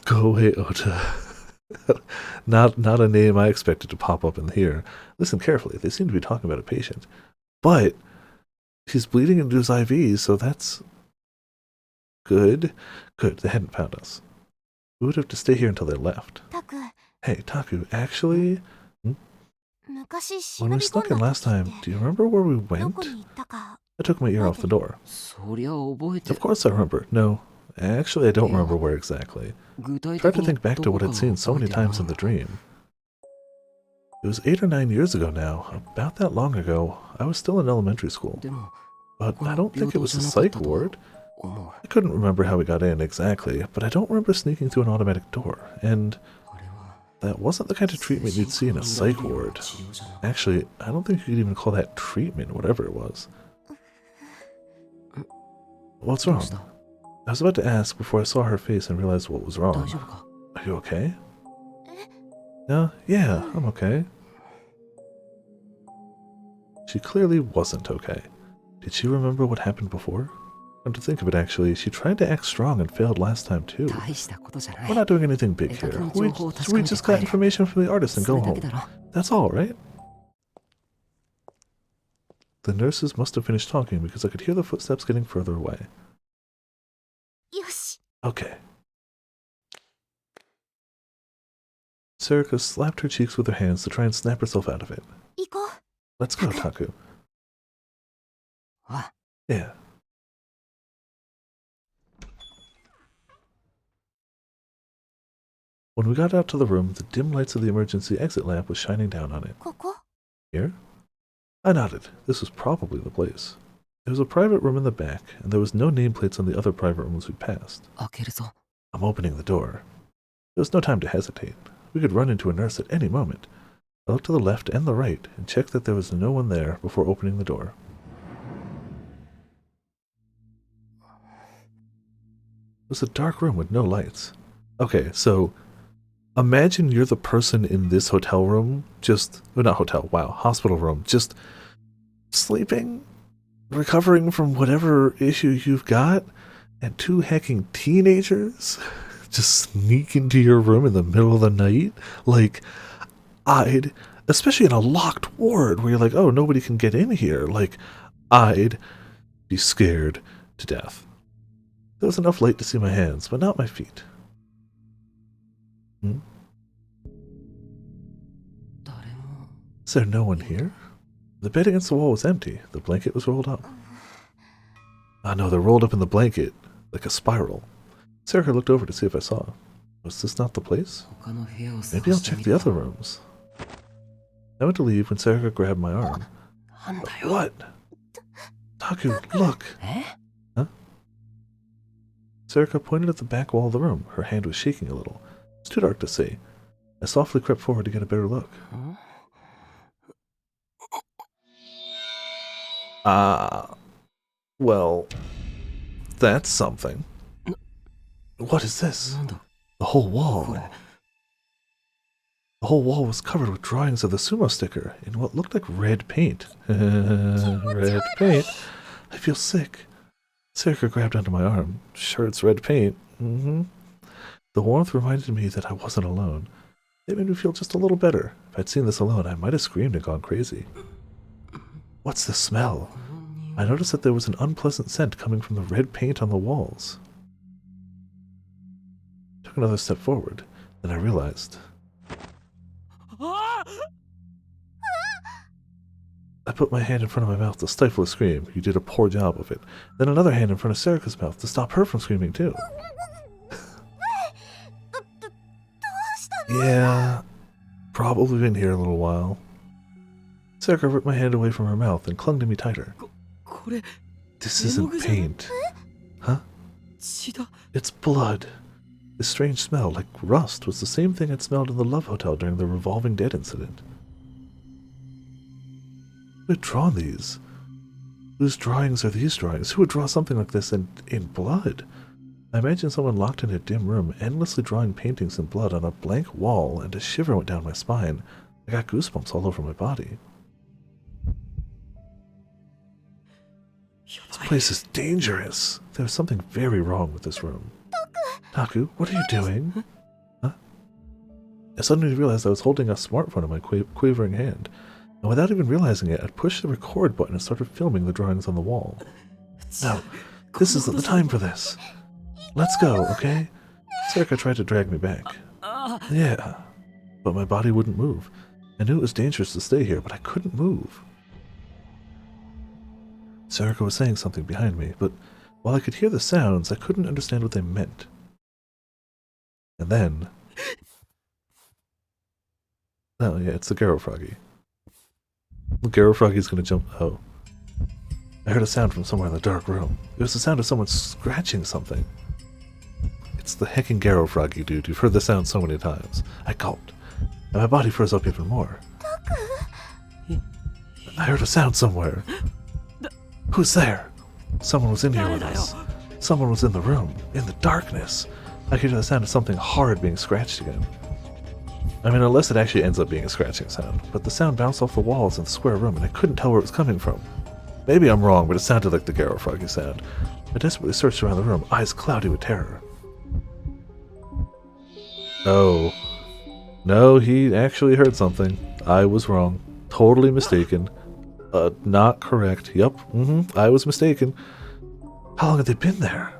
Go away, Ota. not a name I expected to pop up in here. Listen carefully, they seem to be talking about a patient. But he's bleeding into his IV, so that's good. Good, they hadn't found us. We would have to stay here until they left. タク Hey, Taku, actually, 昔 when 忍 we び込 snuck ん in だ last 時 time, っ do て you remember where we ど went? こに行ったか I took my ear off the door. そりゃ覚えて Of course I remember. No, actually I don't remember where exactly. 具体 Tried 的 to に think back to どこ what か I'd は seen so 覚 many えてない times in the dream. It was 8 or 9 years ago now. About that long ago, I was still in elementary school. でも But I don't think it was a この平等じゃなかった psych ward. と思う I couldn't remember how we got in exactly, but I don't remember sneaking through an automatic door. And あれは That wasn't the kind of treatment you'd see in a psych ward. Actually, I don't think you could even call that treatment, whatever it was. What's wrong? I was about to ask before I saw her face and realized what was wrong. Are you okay? Yeah, I'm okay. She clearly wasn't okay. Did she remember what happened before? Come to think of it, actually, she tried to act strong and failed last time too. We're not doing anything big here. We just got information from the artist and go home. That's all, right? The nurses must have finished talking because I could hear the footsteps getting further away. Yoshi. Okay. Sarika slapped her cheeks with her hands to try and snap herself out of it. Iko. Let's go, Taku. What? Yeah. When we got out to the room, the dim lights of the emergency exit lamp was shining down on it. Koko? Here? I nodded. This was probably the place. There was a private room in the back, and there was no nameplates on the other private rooms we passed. I'm opening the door. There was no time to hesitate. We could run into a nurse at any moment. I looked to the left and the right and checked that there was no one there before opening the door. It was a dark room with no lights. Okay, so imagine you're the person in this hotel room, hospital room, just sleeping, recovering from whatever issue you've got, and two hacking teenagers just sneak into your room in the middle of the night. Like, especially in a locked ward where you're like, oh, nobody can get in here. Like, I'd be scared to death. There was enough light to see my hands, but not my feet. Is there no one here? The bed against the wall was empty. The blanket was rolled up. Ah, no, they're rolled up in the blanket, like a spiral. Sarika looked over to see if I saw. Was this not the place? Maybe I'll check the other rooms. I went to leave when Sarika grabbed my arm. What? Taku, look! Huh? Sarika pointed at the back wall of the room. Her hand was shaking a little. It's too dark to see. I softly crept forward to get a better look. Well, that's something. What is this? The whole wall. The whole wall was covered with drawings of the sumo sticker in what looked like red paint. Red paint. I feel sick. Sarika grabbed onto my arm. Sure, it's red paint. The warmth reminded me that I wasn't alone. It made me feel just a little better. If I'd seen this alone, I might have screamed and gone crazy. What's the smell? I noticed that there was an unpleasant scent coming from the red paint on the walls. I took another step forward, then I realized. I put my hand in front of my mouth to stifle a scream. You did a poor job of it. Then another hand in front of Sarika's mouth to stop her from screaming too. Yeah, probably been here a little while. Sarika ripped my hand away from her mouth and clung to me tighter. This isn't paint. Huh? It's blood. This strange smell, like rust, was the same thing I'd smelled in the Love Hotel during the Revolving Dead incident. Who had drawn these? Whose drawings are these drawings? Who would draw something like this in blood? I imagine someone locked in a dim room, endlessly drawing paintings in blood on a blank wall, and a shiver went down my spine. I got goosebumps all over my body. This place is dangerous. There's something very wrong with this room. Taku, what are you doing? Huh? I suddenly realized I was holding a smartphone in my quavering hand, and without even realizing it, I'd pushed the record button and started filming the drawings on the wall. No, this isn't the time for this. Let's go, okay? Sarika tried to drag me back. Yeah, but my body wouldn't move. I knew it was dangerous to stay here, but I couldn't move. Sarika was saying something behind me, but while I could hear the sounds, I couldn't understand what they meant. And then... Oh yeah, it's the Garo Froggy. The Garo Froggy's gonna jump... Oh. I heard a sound from somewhere in the dark room. It was the sound of someone scratching something. It's the heckin' Garo Froggy, dude. You've heard the sound so many times. I gulped. and my body froze up even more. I heard a sound somewhere. Who's there? Someone was in here with us. Someone was in the room, in the darkness. I could hear the sound of something hard being scratched again. I mean, unless it actually ends up being a scratching sound, but the sound bounced off the walls in the square room and I couldn't tell where it was coming from. Maybe I'm wrong, but it sounded like the Garrow Froggy sound. I desperately searched around the room, eyes cloudy with terror. Oh. No, he actually heard something. I was wrong. Totally mistaken. Not correct. Yup, I was mistaken. How long had they been there?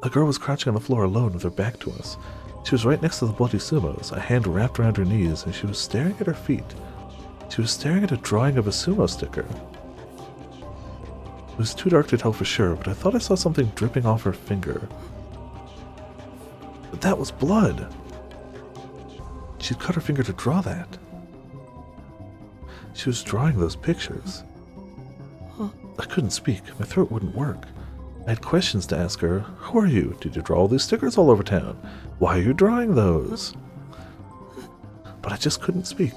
A girl was crouching on the floor alone with her back to us. She was right next to the bloody sumos, a hand wrapped around her knees, and she was staring at her feet. She was staring at a drawing of a sumo sticker. It was too dark to tell for sure, but I thought I saw something dripping off her finger. But that was blood. She'd cut her finger to draw that. She was drawing those pictures. I couldn't speak. My throat wouldn't work. I had questions to ask her. Who are you? Did you draw all these stickers all over town? Why are you drawing those? But I just couldn't speak.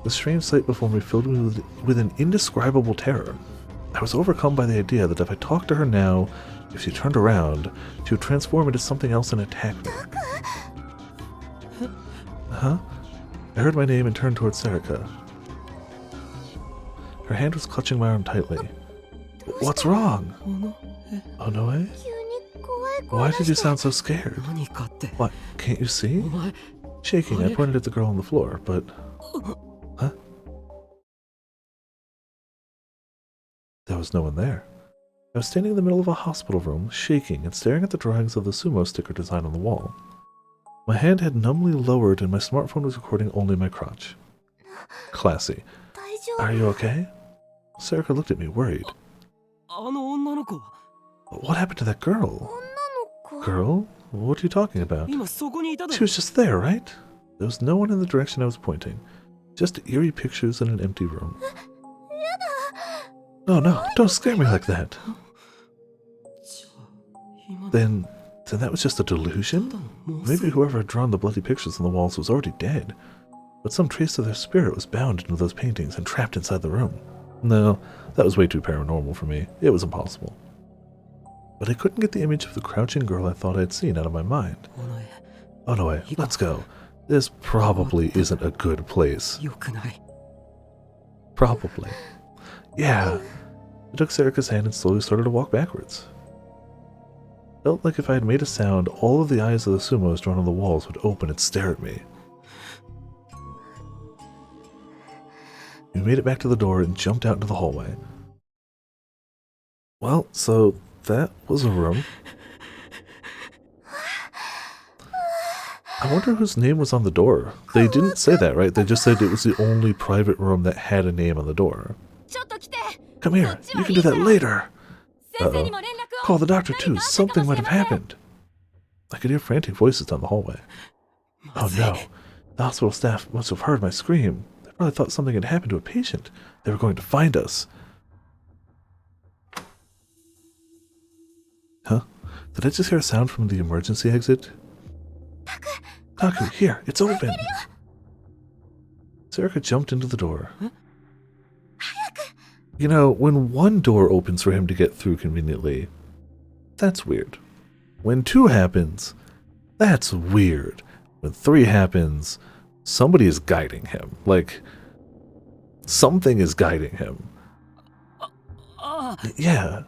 The strange sight before me filled me with an indescribable terror. I was overcome by the idea that if I talked to her now, if she turned around, she would transform into something else and attack me. Huh? I heard my name and turned towards Serika. Her hand was clutching my arm tightly. What's wrong? Onoe? Why did you sound so scared? What, can't you see? Shaking, I pointed at the girl on the floor, but... Huh? There was no one there. I was standing in the middle of a hospital room, shaking and staring at the drawings of the sumo sticker design on the wall. My hand had numbly lowered and my smartphone was recording only my crotch. Classy. Are you okay? Serika looked at me, worried. What happened to that girl? Girl? What are you talking about? She was just there, right? There was no one in the direction I was pointing. Just eerie pictures in an empty room. Oh no, don't scare me like that. Then that was just a delusion? Maybe whoever had drawn the bloody pictures on the walls was already dead. But some trace of their spirit was bound into those paintings and trapped inside the room. No, that was way too paranormal for me. It was impossible. But I couldn't get the image of the crouching girl I thought I'd seen out of my mind. Onoe, let's go. This probably isn't a good place. Probably. Yeah. I took Serika's hand and slowly started to walk backwards. Felt like if I had made a sound, all of the eyes of the sumos drawn on the walls would open and stare at me. We made it back to the door and jumped out into the hallway. Well, so that was a room. I wonder whose name was on the door. They didn't say that, right? They just said it was the only private room that had a name on the door. Come here, you can do that later. Uh-oh. Call the doctor too, something might have happened. I could hear frantic voices down the hallway. Oh no, the hospital staff must have heard my scream. They probably thought something had happened to a patient. They were going to find us. Huh? Did I just hear a sound from the emergency exit? Taku, here, it's open. Serika jumped into the door. You know, when one door opens for him to get through conveniently, that's weird. When 2 happens, that's weird. When 3 happens, somebody is guiding him. Like, something is guiding him. Yeah.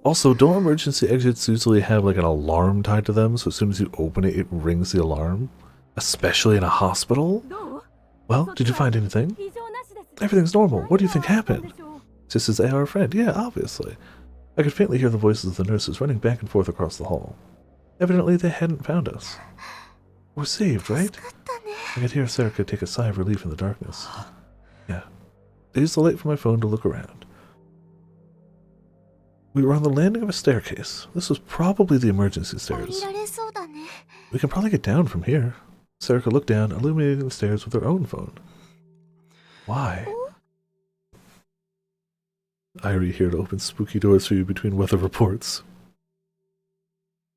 Also, don't emergency exits usually have like an alarm tied to them, so as soon as you open it, it rings the alarm? Especially in a hospital? Well, did you find anything? Everything's normal. What do you think happened? This is our friend. Yeah, obviously. I could faintly hear the voices of the nurses running back and forth across the hall. Evidently, they hadn't found us. We're saved, right? I could hear Serika take a sigh of relief in the darkness. Yeah. I used the light from my phone to look around. We were on the landing of a staircase. This was probably the emergency stairs. We can probably get down from here. Serika looked down, illuminating the stairs with her own phone. Why? Irie here to open spooky doors for you between weather reports.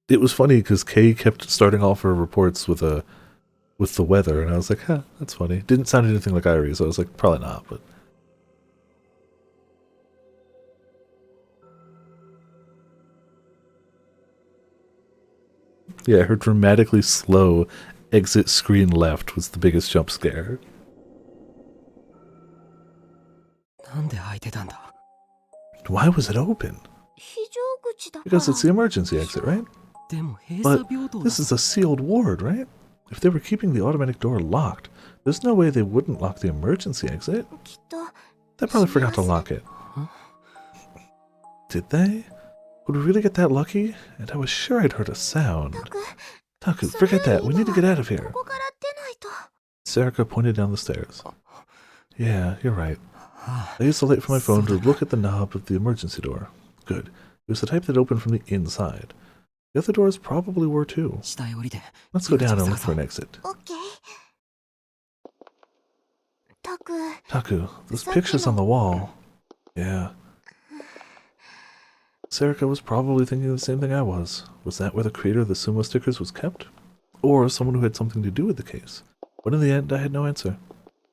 It was funny because Kay kept starting off her reports with the weather, and I was like, huh, that's funny. Didn't sound anything like Irie, so I was like, probably not, but... Yeah, her dramatically slow exit screen left was the biggest jump scare. なんで開いてたんだ Why was it open? 非常口だから Because it's the emergency exit, right? でも閉鎖 But 病棟だ this is a sealed ward, right? If they were keeping the automatic door locked, there's no way they wouldn't lock the emergency exit. きっと They probably forgot to lock it. Did they? Would we really get that lucky? And I was sure I'd heard a sound. たく Taku, forget that. We need to get out of here. ここから出ないと Sarika pointed down the stairs. Yeah, you're right. I used the light from my phone to look at the knob of the emergency door. Good. It was the type that opened from the inside. The other doors probably were too. 下へ降りて Let's go down and look for an exit. オッケーたく Taku, those pictures on the wall. Yeah. Sarika was probably thinking the same thing I was. Was that where the creator of the sumo stickers was kept? Or someone who had something to do with the case? But in the end, I had no answer.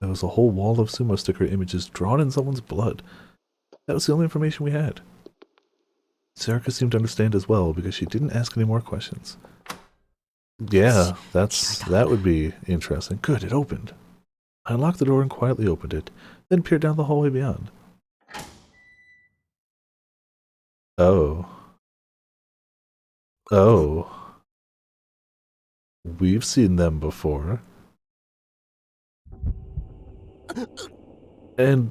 There was a whole wall of sumo sticker images drawn in someone's blood. That was the only information we had. Sarika seemed to understand as well because she didn't ask any more questions. Yeah, that would be interesting. Good, it opened. I unlocked the door and quietly opened it, then peered down the hallway beyond. Oh. Oh. We've seen them before. And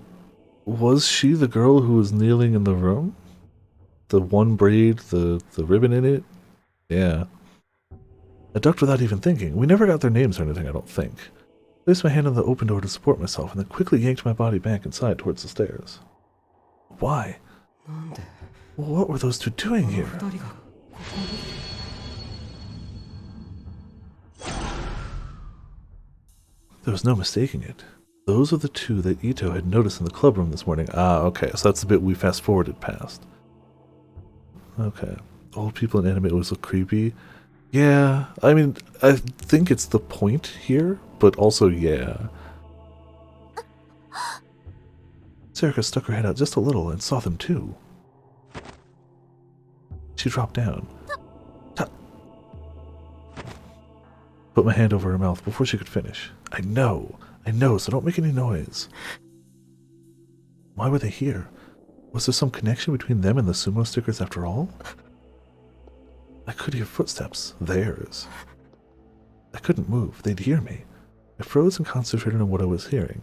was she the girl who was kneeling in the room? The one braid, the ribbon in it? Yeah. I ducked without even thinking. We never got their names or anything, I don't think. I placed my hand on the open door to support myself and then quickly yanked my body back inside towards the stairs. Why? なんで What were those two doing here? 二人がここに There was no mistaking it. Those are the two that Ito had noticed in the club room this morning. Ah, okay, so that's the bit we fast-forwarded past. Okay. Old people in anime always look creepy. Yeah, I mean, I think it's the point here, but also, yeah. Sarika stuck her head out just a little and saw them too. She dropped down. Put my hand over her mouth before she could finish. I know, so don't make any noise. Why were they here? Was there some connection between them and the sumo stickers after all? I could hear footsteps. Theirs. I couldn't move. They'd hear me. I froze and concentrated on what I was hearing.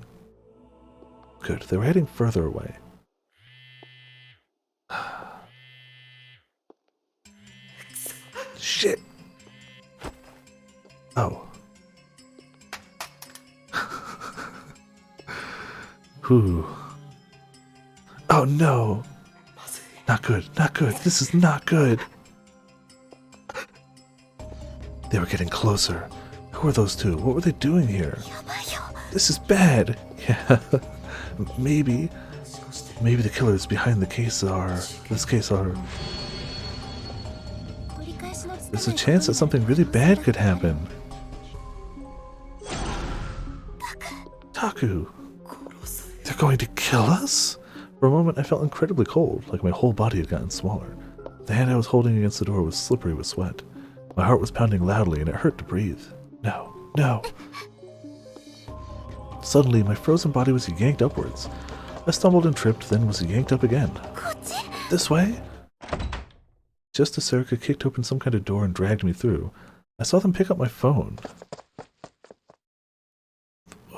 Good. They were heading further away. Shit! Oh. Whew. Oh no! Not good, not good. This is not good. They were getting closer. Who are those two? What were they doing here? やばいよ This is bad. Yeah. Maybe the killers behind this case are. 折り返しのつか There's a chance that something really bad could happen. Taku, they're going to kill us? For a moment, I felt incredibly cold, like my whole body had gotten smaller. The hand I was holding against the door was slippery with sweat. My heart was pounding loudly, and it hurt to breathe. No, no. Suddenly, my frozen body was yanked upwards. I stumbled and tripped, then was yanked up again. こっち This way? Just as Sarika kicked open some kind of door and dragged me through, I saw them pick up my phone.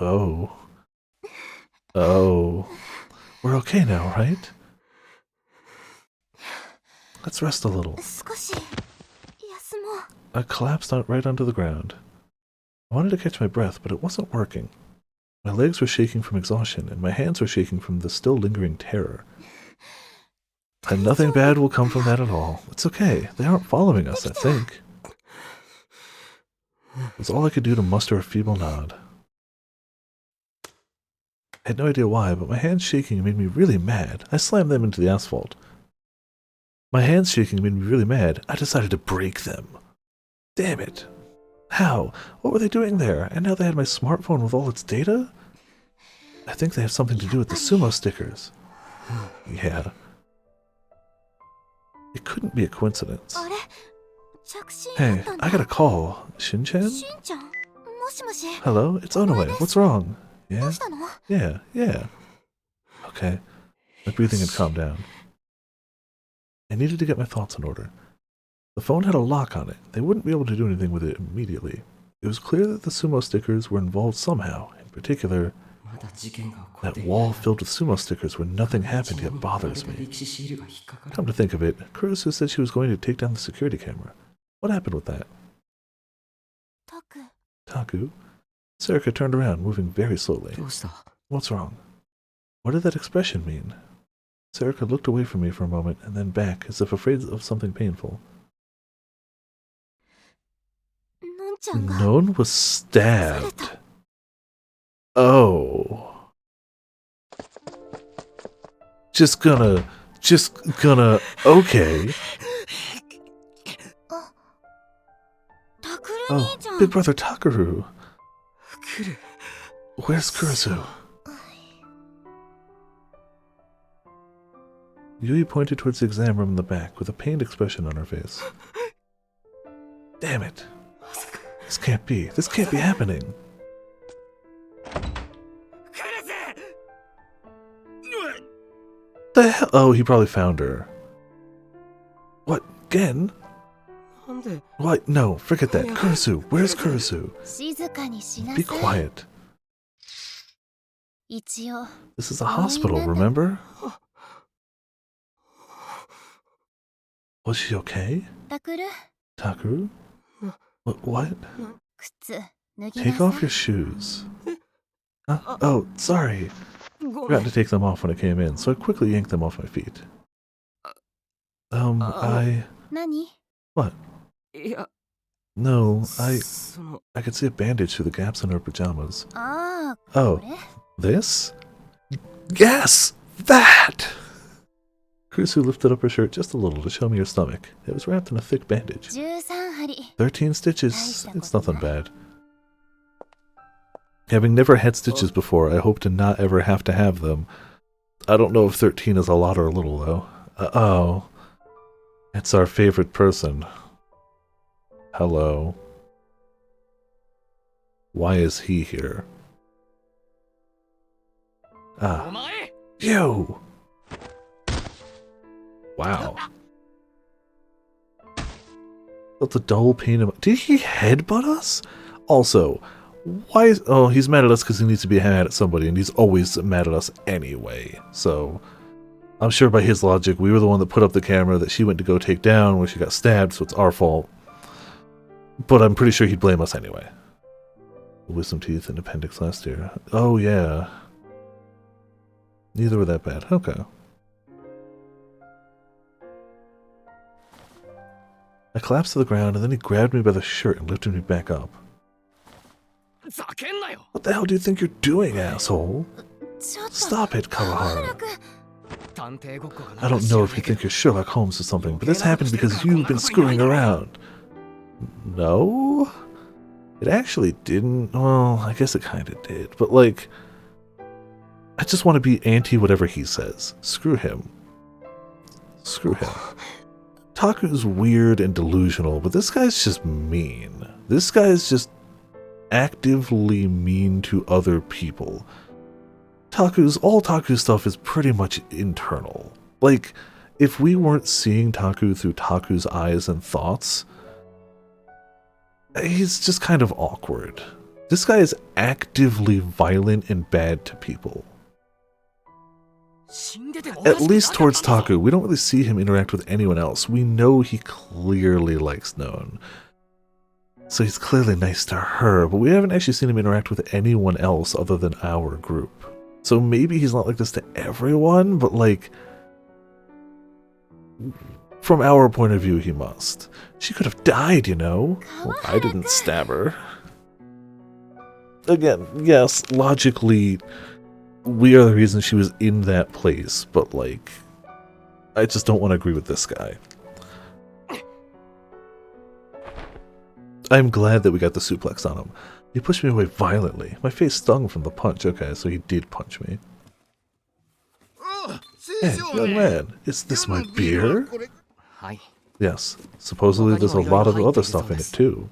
Oh. Oh. We're okay now, right? Let's rest a little. 少し休もう I collapsed right onto the ground. I wanted to catch my breath, but it wasn't working. My legs were shaking from exhaustion, and my hands were shaking from the still lingering terror. And nothing bad will come from that at all. It's okay. They aren't following us, I think. It's all I could do to muster a feeble nod. I had no idea why, but my hands shaking made me really mad. I slammed them into the asphalt. My hands shaking made me really mad. I decided to break them. Damn it. How? What were they doing there? And now they had my smartphone with all its data? I think they have something to do with the sumo stickers. Yeah. It couldn't be a coincidence. あれ着信あ Hey, ったんだ I got a call. Shin-chan? しんちゃんもしもし Hello? It's Onoe. What's wrong? ど Yeah? うしたの Yeah. Okay. My breathing had calmed down. I needed to get my thoughts in order. The phone had a lock on it. They wouldn't be able to do anything with it immediately. It was clear that the sumo stickers were involved somehow. In particular, まだ事件が起こっ that て wall filled with sumo stickers where nothing happened yet bothers me. 歴史シールが引っかかる Come to think of it, Kurusu said she was going to take down the security camera. What happened with that? タク Taku? Sarika turned around, moving very slowly. どうした What's wrong? What did that expression mean? Sarika looked away from me for a moment and then back, as if afraid of something painful. のんちゃんが Non was stabbed. Oh. Just gonna, okay. タクル Oh, 兄ちゃん Big Brother Takaru. 来る Where's Kurusu? Yui pointed towards the exam room in the back with a pained expression on her face. Damn it. This can't be. This can't be happening. The hell? Oh, he probably found her. What? Gen? なんで What? No, forget that. Kurusu. Where's Kurusu? 静かにしな Be さい quiet. 一応 This is a hospital, remember? Was she okay? タクル Takaru? What? 靴脱ぎ Take なさ off い your shoes. Oh, sorry. ごめ Forgot ん to take them off when I came in, so I quickly yanked them off my feet. I... 何 What? いや No, その I could see a bandage through the gaps in her pajamas. ああこ Oh, れ this? Yes! That! Kurusu lifted up her shirt just a little to show me her stomach. It was wrapped in a thick bandage. 13針 13 stitches. It's nothing bad. Having never had stitches before, I hope to not ever have to have them. I don't know if 13 is a lot or a little, though. Uh-oh. It's our favorite person. Hello. Why is he here? Ah. You! Wow. Felt a dull pain in my... Did he headbutt us? Also, why is... Oh, he's mad at us because he needs to be mad at somebody, and he's always mad at us anyway. So, I'm sure by his logic, we were the one that put up the camera that she went to go take down when she got stabbed, so it's our fault. But I'm pretty sure he'd blame us anyway. Wisdom teeth and appendix last year. Oh, yeah. Neither were that bad. Okay. I collapsed to the ground, and then he grabbed me by the shirt and lifted me back up. ざけんなよ What the hell do you think you're doing, asshole? ちょっと Stop it, 早 Kawahara. く 探偵ごっこが I don't know if you think you're Sherlock Holmes or something, but this happened because you've been screwing around. No? It actually didn't. Well, I guess it kind of did. But, like, I just want to be anti-whatever he says. Screw him. Screw him. Taku's weird and delusional, but this guy's just mean. This guy's just actively mean to other people. All Taku's stuff is pretty much internal. Like, if we weren't seeing Taku through Taku's eyes and thoughts, he's just kind of awkward. This guy is actively violent and bad to people. 死んでても At least towards Taku, we don't really see him interact with anyone else. We know he clearly likes Non. So he's clearly nice to her, but we haven't actually seen him interact with anyone else other than our group. So maybe he's not like this to everyone, but like, from our point of view, he must. She could have died, you know? Well, I didn't stab her. Again, yes, logically, we are the reason she was in that place, but like, I just don't want to agree with this guy. I'm glad that we got the suplex on him. He pushed me away violently. My face stung from the punch. Okay, so he did punch me. Hey, young man, is this my beer? Hi. Yes, supposedly there's a lot of other stuff in it too.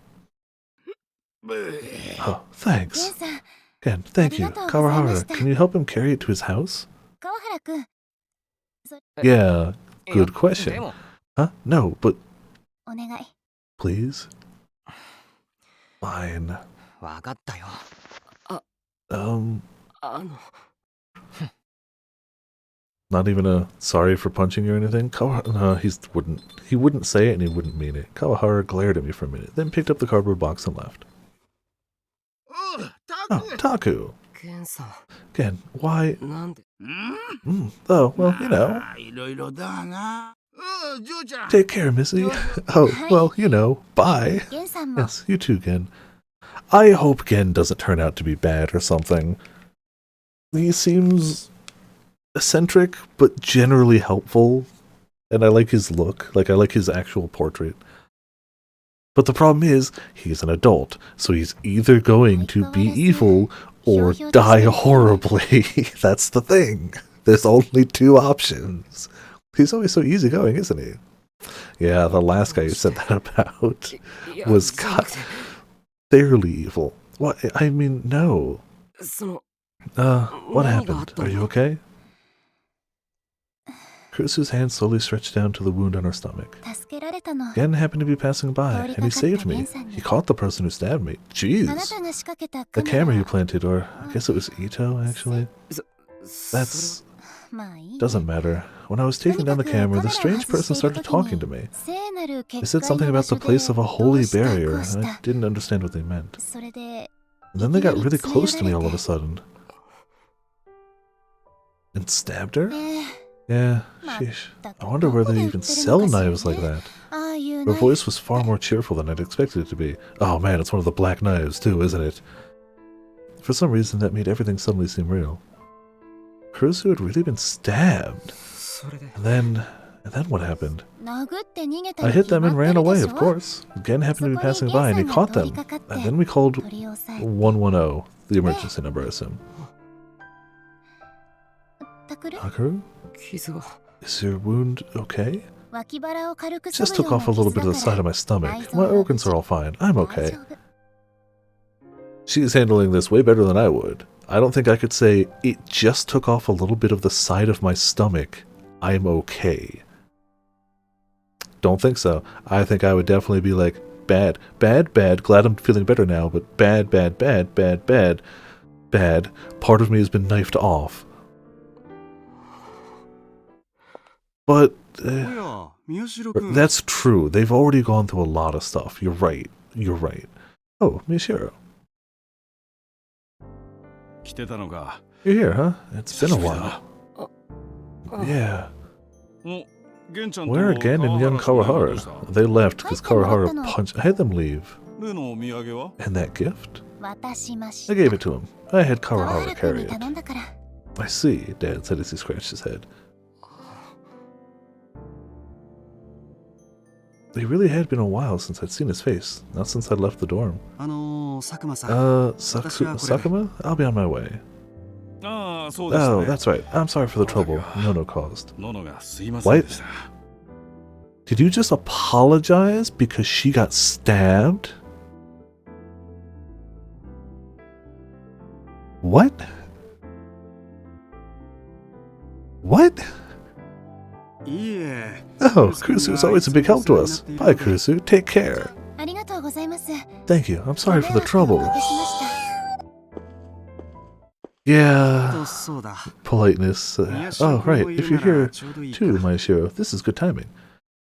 Oh, thanks. ゲンさん、 Again, thank you. Kawahara, can you help him carry it to his house? 川原くん、 Yeah, good で question. も Huh? No, but お願い。 please? Fine. わかったよ。 Um, あの not even a sorry for punching you or anything? Kawahara, no, he wouldn't say it and he wouldn't mean it. Kawahara glared at me for a minute, then picked up the cardboard box and left. Oh, Taku. ケンさ Again, why? ん、なんで Oh, well, you know. いろいろだな。嬢ちゃん。 Take care, Missy. Oh, well, you know. Bye. ゲンさんも、 Yes, you too, Gen. I hope Gen doesn't turn out to be bad or something. He seems eccentric, but generally helpful. And I like his look. Like, I like his actual portrait. But the problem is, he's an adult. So he's either going to be evil or die horribly. That's the thing. There's only two options. He's always so easygoing, isn't he? Yeah, the last guy you said that about いや was じゃなくて fairly evil. What? I mean, no. その What Nani happened? ga Are you okay? Kurisu's hand slowly stretched down to the wound on her stomach. 助けられたの。 Gen happened to be passing by, and he saved me. He caught the person who stabbed me. あな Jeez. たが仕掛けた The カメ camera you ラ。 planted, or I guess it was Ito, actually. そ That's まあいい。 doesn't matter. When I was taking down the camera, the strange person started talking to me. 聖なる They 結 said something 界の about 場 the 所で place of a holy どうした barrier, こうし and I た。 didn't understand what they meant. それで And then they got really close to me all of a sudden. And stabbed her? ね Yeah, sheesh. I wonder where they even sell knives like that. ああいう Her ナイフ voice was far more cheerful than I'd expected it to be. Oh man, it's one of the black knives too, isn't it? For some reason, that made everything suddenly seem real. Kurisu had really been stabbed. それで And then what happened? 殴って逃げた I に hit 決 them ま and って ran るで away, し of ょ。 course. Gen happened to be そこ passing に by ゲ and ン he さん caught が通り them. かかって And then we called 取り押さえ 110, the emergency number, I assume. タクル Hakaru? 傷が Is your wound okay? 脇腹を軽く Just 削 took るよう off a な little 傷 bit of the だ side か of ら my stomach. 内臓 My は organs are all fine. I'm 大 okay. 丈夫。 She's handling this way better than I would. I don't think I could say, it just took off a little bit of the side of my stomach. I'm okay. Don't think so. I think I would definitely be like, bad, bad, bad, glad I'm feeling better now, but bad, bad, bad, bad, bad, bad. Part of me has been knifed off. But that's true. They've already gone through a lot of stuff. You're right. You're right. Oh, Miyashiro. You're here, huh? It's been a while. Yeah. Where again in young Kawahara? They left because Kawahara punched. I had them leave. And that gift? 渡しまし I た。 gave it to him. I had 川 Kawahara 原君 carry に it. 頼んだから。 I see, Dad said as he scratched his head. It really had been a while since I'd seen his face. Not since I'd left the dorm. Sakuma? I'll be on my way. Oh, that's right. I'm sorry for the trouble Nono caused. What? Did you just apologize because she got stabbed? What? What? Oh, Kurisu is always a big help to us. Bye, Kurisu. Take care. ありがとうございます。 Thank you. I'm sorry for the ご迷惑を trouble. おかけしました。 Yeah, そうだ politeness. Oh, right. If you're here too, Maeshiro, this is good timing.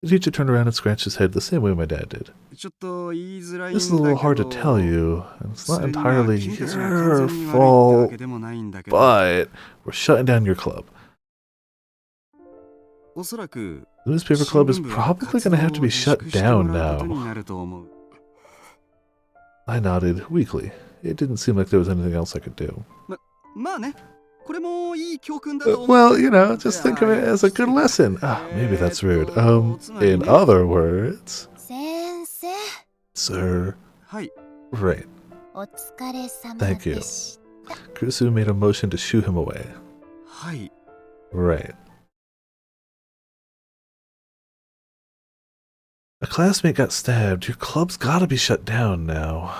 The teacher turned around and scratched his head the same way my dad did. This is a little hard to tell you, and it's not entirely your fault, but we're shutting down your club. The newspaper club is probably going to have to be shut down now. I nodded weakly. It didn't seem like there was anything else I could do. Well, you know, just think of it as a good lesson. Maybe that's rude. In other words, 先生 sir. はい Right. お疲れ様 Thank you. でした Kurusu made a motion to shoo him away. はい Right. A classmate got stabbed. Your club's gotta be shut down now.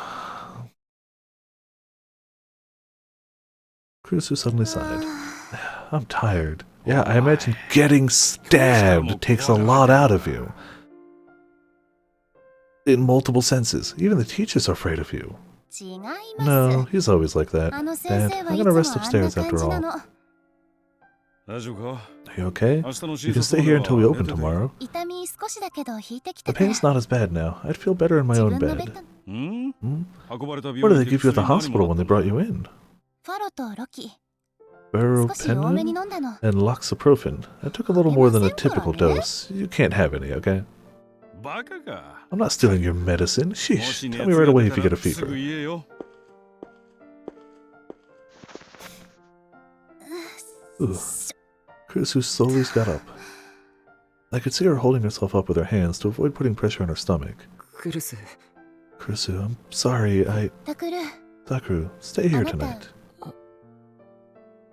Kurusu suddenly sighed. I'm tired. Yeah, I imagine getting stabbed takes a lot out of you. In multiple senses. Even the teachers are afraid of you. 違います No, he's always like that. あの先 Dad, 生は I'm い gonna つも rest あんな upstairs 感 after じな all. の Are you okay? You can stay here until we open tomorrow. 痛み少しだけど引いてき The たから pain's not as bad now. I'd feel better in my 自 own 分のベッ bed. ド Hmm? What did they give you at the hospital when they brought you in? ファロとロキ Baropenem 少し多めに飲んだの and loxaprofen. I took a little more than a typical dose. You can't have any, okay? バカか I'm not stealing your medicine. もし Sheesh. 熱 Tell me right away が if 出 you た get a らすぐ fever. 言えよ Ooh. Kurusu slowly got up. I could see her holding herself up with her hands to avoid putting pressure on her stomach. クルス Kurusu, I'm sorry. タクル Sakura, stay here Anata. tonight.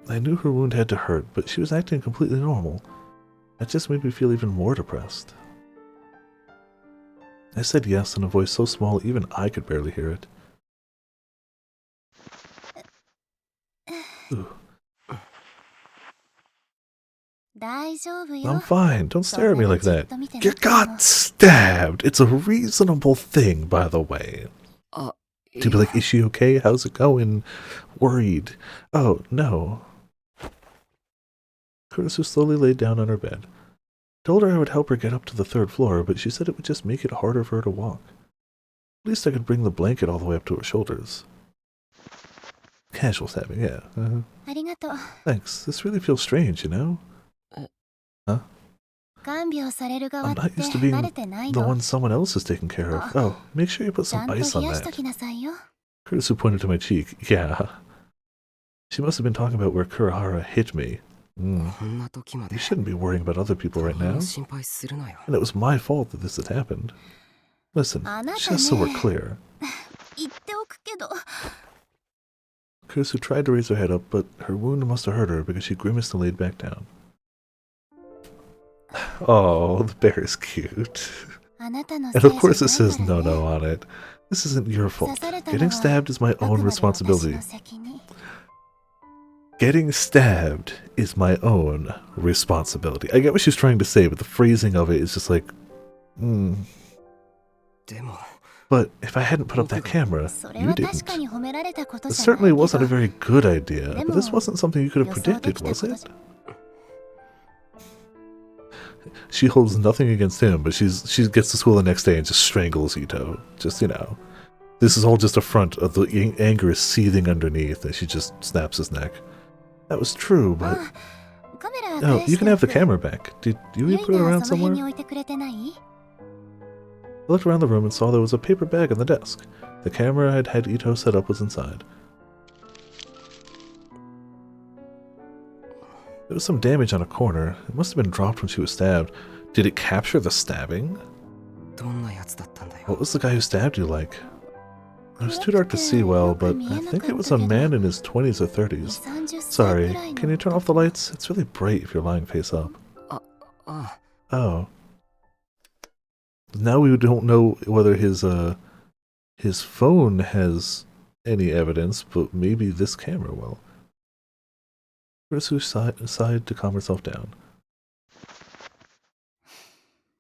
I knew her wound had to hurt, but she was acting completely normal. That just made me feel even more depressed. I said yes in a voice so small even I could barely hear it. Ooh, 大丈夫よ I'm fine. Don't stare at me like that. そんなにじっと見てな You くても got stabbed! It's a reasonable thing, by the way. あ To be like, is she okay? How's it going? Worried. Oh, no. Kurusu slowly laid down on her bed. Told her I would help her get up to the 3rd floor, but she said it would just make it harder for her to walk. At least I could bring the blanket all the way up to her shoulders. Casual stabbing, yeah. ありがとう Thanks. This really feels strange, you know? 看病される側 I'm って not used to being 慣れてない the の one someone else is taking care of. Oh, make sure you put ちゃ some んと ice 冷 on やしと that. きなさいよ Kurusu pointed to my cheek. Yeah. She must have been talking about where Kurahara hit me. こんな時まで You shouldn't be worrying about other people right 他の now. 心配するなよ And it was my fault that this had happened. Listen, あなた just so we're ね clear. 言っておくけど Kurusu tried to raise her head up, but her wound must have hurt her because she grimaced and laid back down. Oh, the bear is cute. あなたの And せい of course じ it ゃない says から no ね no on it. This isn't your 刺 fault. されたの Getting は stabbed is my あく own まで私 responsibility. の責任 Getting stabbed is my own responsibility. I get what she's trying to say, but the phrasing of it is just like, でも But if I hadn't put up that camera, それ you は didn't. 確かに褒められたこと It じゃない certainly け wasn't a ど very good idea, but this Demo, wasn't something you could have 予想で predicted, きた was こと it? じゃ She holds nothing against him, but she gets to school the next day and just strangles Ito. Just, you know. This is all just a front of the anger is seething underneath, and she just snaps his neck. That was true, but... カメラは No, 返 you して can お have the く camera back. Did you ユ put イ it が around その辺に somewhere? 置いてくれてない I looked around the room and saw there was a paper bag on the desk. The camera I'd had Ito set up was inside. There was some damage on a corner. It must have been dropped when she was stabbed. Did it capture the stabbing? どんなやつだったんだよ What was the guy who stabbed you like? It was too dark to see well, but I think it was a man in his 20s or 30s. 30歳 Sorry, くらいの can you turn off the lights? It's really bright if you're lying face up. ああ Oh. Now we don't know whether his phone has any evidence, but maybe this camera will. Kurusu sighed to calm herself down.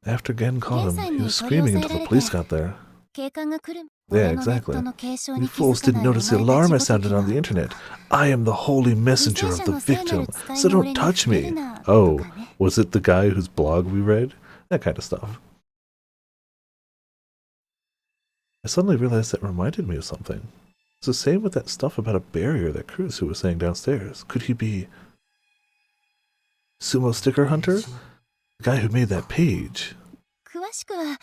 After Gen caught him, he was screaming until the police got there. 警官が来る Yeah, 俺のネッ exactly. トの継承 You に気づ fools か didn't ない notice the お前 alarm I たちごとき sounded on the が internet. I am the holy messenger of the 犠牲者の聖な victim, る使い so の俺 don't に touch 触れ me. るなとか Oh, ね was it the guy whose blog we read? That kind of stuff. I suddenly realized that reminded me of something. It's the same with that stuff about a barrier that Kurusu was saying downstairs. Could he be Sumo Sticker Hunter? The guy who made that page. 詳しくは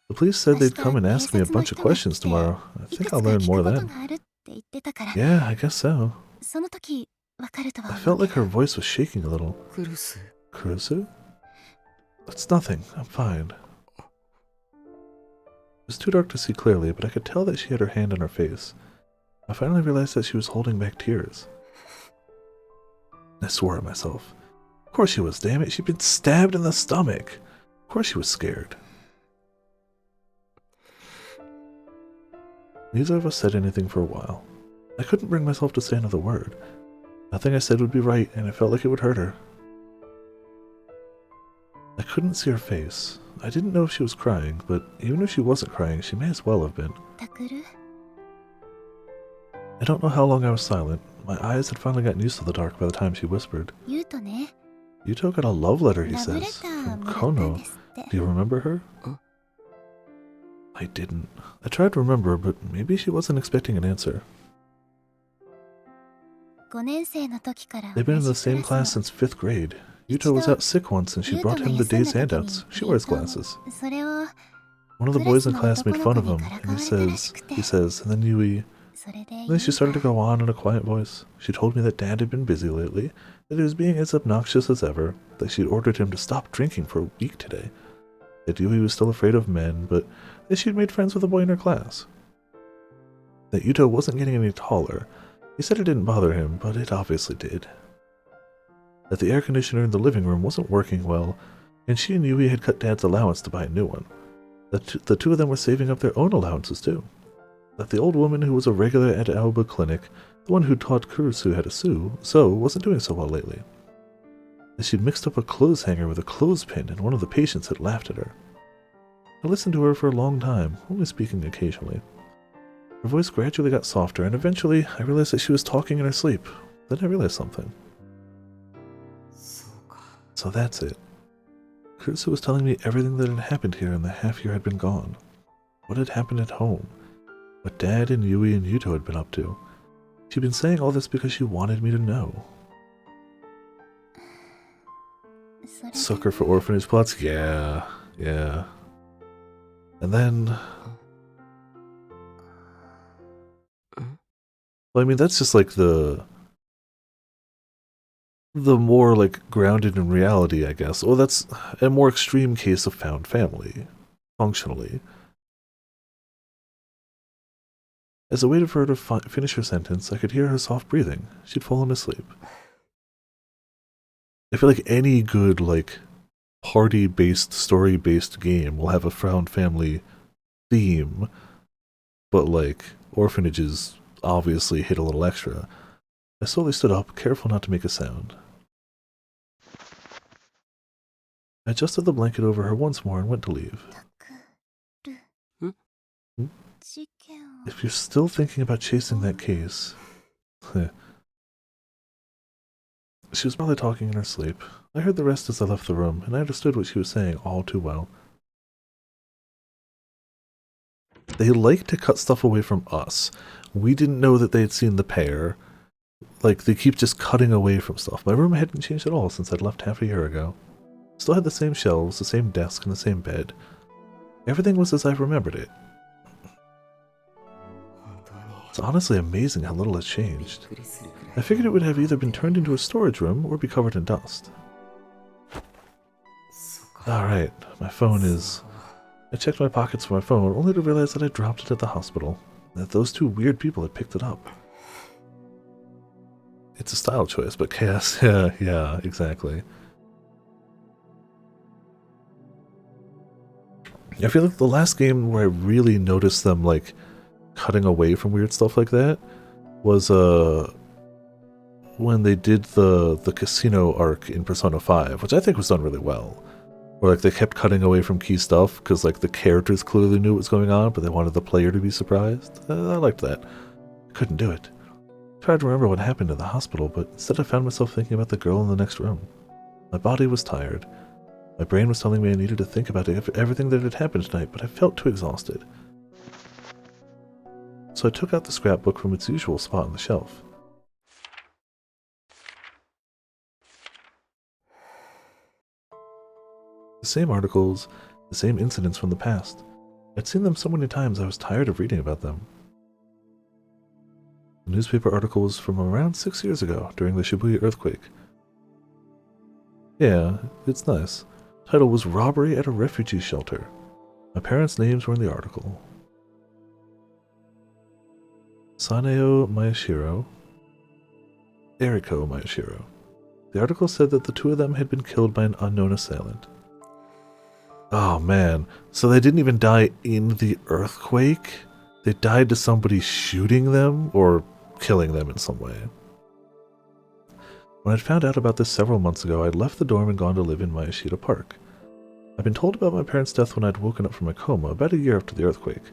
The police said they'd come and ask me a bunch of questions tomorrow. I いく think つか I'll 聞 learn く more こと then. があるって言ってたから Yeah, I guess so. その時わかるとは I 思 felt う like け her ど voice was shaking a little. クルス Kurusu? It's nothing. I'm fine. It was too dark to see clearly, but I could tell that she had her hand on her face. I finally realized that she was holding back tears. I swore at myself. Of course she was, damn it. She'd been stabbed in the stomach. Of course she was scared. Neither of us said anything for a while. I couldn't bring myself to say another word. Nothing I said would be right, and I felt like it would hurt her. I couldn't see her face. I didn't know if she was crying, but even if she wasn't crying, she may as well have been. タクル I don't know how long I was silent. My eyes had finally gotten used to the dark by the time she whispered. 言うとね Yuto got a love letter, he ラブレ says, ター from もらったん Kono. ですって Do you remember her? Huh? I didn't. I tried to remember, but maybe she wasn't expecting an answer. 5年生の時から They've been in 同 the じク same ラ class スの since 5th grade. Yuto was out sick once and she ユート brought が him the 休ん day's だ時に handouts. She wears ユート glasses. それを One of the boys in クラ class スの made 男 fun の of 子 him, にから and かわれたらし he くて says, and then Yui. それで Then she started to go on in a quiet voice. She told me that Dad had been busy lately, that he was being as obnoxious as ever, that she'd ordered him to stop drinking for a week today, that Yui was still afraid of men, but that she'd made friends with a boy in her class. That Yuto wasn't getting any taller. He said it didn't bother him, but it obviously did. That the air conditioner in the living room wasn't working well, and she and Yui had cut Dad's allowance to buy a new one. That the two of them were saving up their own allowances too. That the old woman who was a regular at Aoba Clinic, the one who taught Kurusu how to sew, wasn't doing so well lately. That she'd mixed up a clothes hanger with a clothespin and one of the patients had laughed at her. I listened to her for a long time, only speaking occasionally. Her voice gradually got softer, and eventually I realized that she was talking in her sleep. Then I realized something. そうか So that's it. Kurusu was telling me everything that had happened here in the half year I'd been gone. What had happened at home. What Dad and Yui and Yuto had been up to. She'd been saying all this because she wanted me to know. それで Sucker for orphanage plots? Yeah. And then... Well, I mean, that's just like the more like grounded in reality, I guess. Well, that's a more extreme case of found family, functionally. As I waited for her to finish her sentence, I could hear her soft breathing. She'd fallen asleep. I feel like any good, like, party-based, story-based game will have a found family theme, but, like, orphanages obviously hit a little extra. I slowly stood up, careful not to make a sound. I adjusted the blanket over her once more and went to leave. タクル Hmm? 事件を If you're still thinking about chasing that case... She was probably talking in her sleep. I heard the rest as I left the room, and I understood what she was saying all too well. They like to cut stuff away from us. We didn't know that they had seen the pair. Like, they keep just cutting away from stuff. My room hadn't changed at all since I'd left half a year ago. Still had the same shelves, the same desk, and the same bed. Everything was as I remembered it. 本当に It's honestly amazing how little has びっ changed. くりするくらい I figured it would have either been turned into a storage room or be covered in dust. そうか Alright, my phone is... I checked my pockets for my phone, only to realize that I dropped it at the hospital, and that those two weird people had picked it up. It's a style choice, but chaos, yeah, exactly. I feel like the last game where I really noticed them, like, cutting away from weird stuff like that was, when they did the casino arc in Persona 5, which I think was done really well. Where, like, they kept cutting away from key stuff, because, like, the characters clearly knew what was going on, but they wanted the player to be surprised. I liked that. I couldn't do it. I tried to remember what happened in the hospital, but instead I found myself thinking about the girl in the next room. My body was tired. My brain was telling me I needed to think about everything that had happened tonight, but I felt too exhausted. So I took out the scrapbook from its usual spot on the shelf. The same articles, the same incidents from the past. I'd seen them so many times I was tired of reading about them. The newspaper article was from around 6 years ago, during the Shibuya earthquake. Yeah, it's nice. Title was Robbery at a Refugee Shelter. My parents' names were in the article. Saneo Mayashiro, Eriko Mayashiro. The article said that the two of them had been killed by an unknown assailant. Oh man, so they didn't even die in the earthquake? They died to somebody shooting them or killing them in some way. When I'd found out about this several months ago, I'd left the dorm and gone to live in Mayashita Park. I'd been told about my parents' death when I'd woken up from my coma about a year after the earthquake.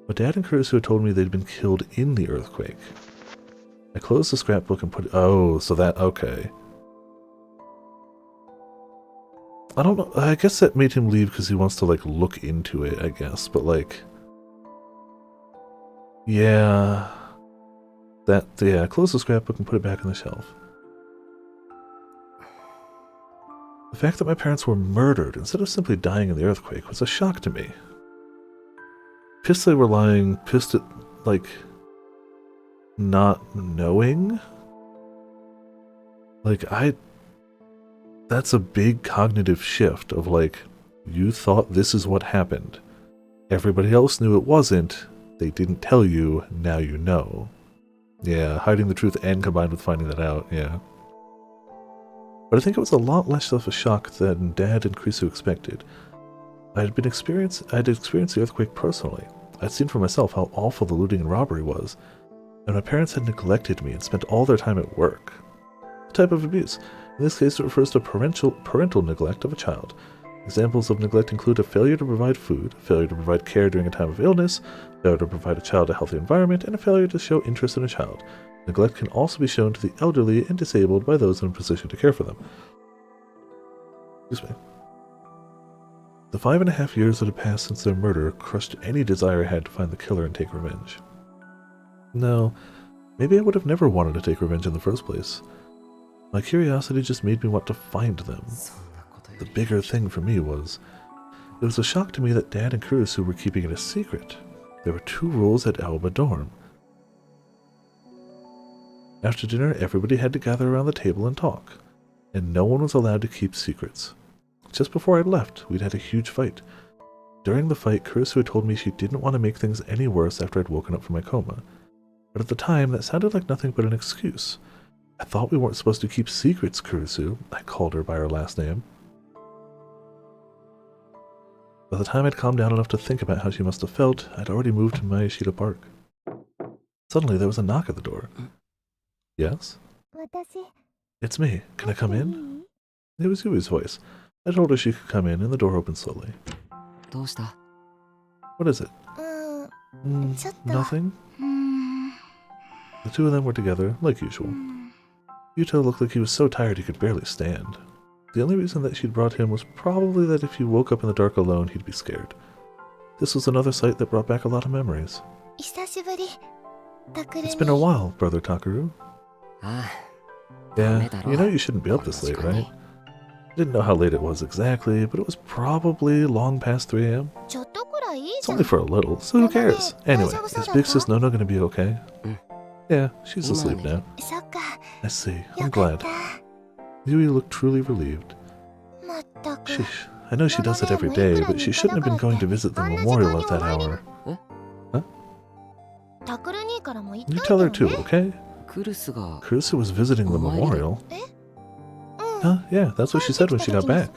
But Dad and Kurusu had told me they'd been killed in the earthquake. I closed the scrapbook and put it... Oh, so that... Okay. I don't know. I guess that made him leave because he wants to, like, look into it, I guess. But, like... Yeah... I closed the scrapbook and put it back on the shelf. The fact that my parents were murdered instead of simply dying in the earthquake was a shock to me. Pissed they were lying, pissed at, like, not knowing? Like, that's a big cognitive shift of, like, you thought this is what happened. Everybody else knew it wasn't. They didn't tell you, now you know. Yeah, hiding the truth and combined with finding that out, yeah. But I think it was a lot less of a shock than Dad and Krisu expected. I'd experienced the earthquake personally. I'd seen for myself how awful the looting and robbery was, and my parents had neglected me and spent all their time at work. A type of abuse. In this case, it refers to parental neglect of a child. Examples of neglect include a failure to provide food, a failure to provide care during a time of illness, a failure to provide a child a healthy environment, and a failure to show interest in a child. Neglect can also be shown to the elderly and disabled by those in a position to care for them. Excuse me. The 5.5 years that had passed since their murder crushed any desire I had to find the killer and take revenge. No, maybe I would have never wanted to take revenge in the first place. My curiosity just made me want to find them. The bigger thing for me was, it was a shock to me that Dad and Kurusu were keeping it a secret. There were 2 rules at Aoba dorm. After dinner, everybody had to gather around the table and talk, and no one was allowed to keep secrets. Just before I left, we'd had a huge fight. During the fight, Kurusu had told me she didn't want to make things any worse after I'd woken up from my coma. But at the time, that sounded like nothing but an excuse. I thought we weren't supposed to keep secrets, Kurusu. I called her by her last name. By the time I'd calmed down enough to think about how she must have felt, I'd already moved to Mayashita Park. Suddenly, there was a knock at the door. Yes? It's me. Can I come in? It was Yui's voice. I told her she could come in, and the door opened slowly. What is it? Nothing? The two of them were together, like usual. Yuto looked like he was so tired he could barely stand. The only reason that she'd brought him was probably that if he woke up in the dark alone, he'd be scared. This was another sight that brought back a lot of memories. It's been a while, Brother Takeru. Yeah, you know you shouldn't be up this late, right? I didn't know how late it was exactly, but it was probably long past 3 a.m. It's only for a little, so who cares? Anyway, is big sis Nono gonna be okay? Yeah, she's asleep now. I see, I'm glad. Yui looked truly relieved. Sheesh, I know she does it every day, but she shouldn't have been going to visit the memorial at that hour. Huh? You tell her too, okay? Kurusu was visiting the memorial. Huh? Yeah, that's what she said when she got back.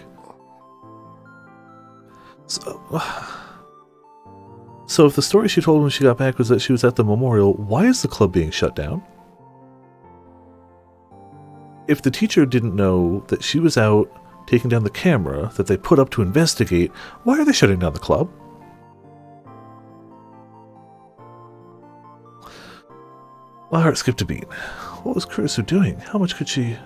So if the story she told when she got back was that she was at the memorial, why is the club being shut down? If the teacher didn't know that she was out taking down the camera that they put up to investigate, why are they shutting down the club? My heart skipped a beat. What was Kurusu doing? How much could she...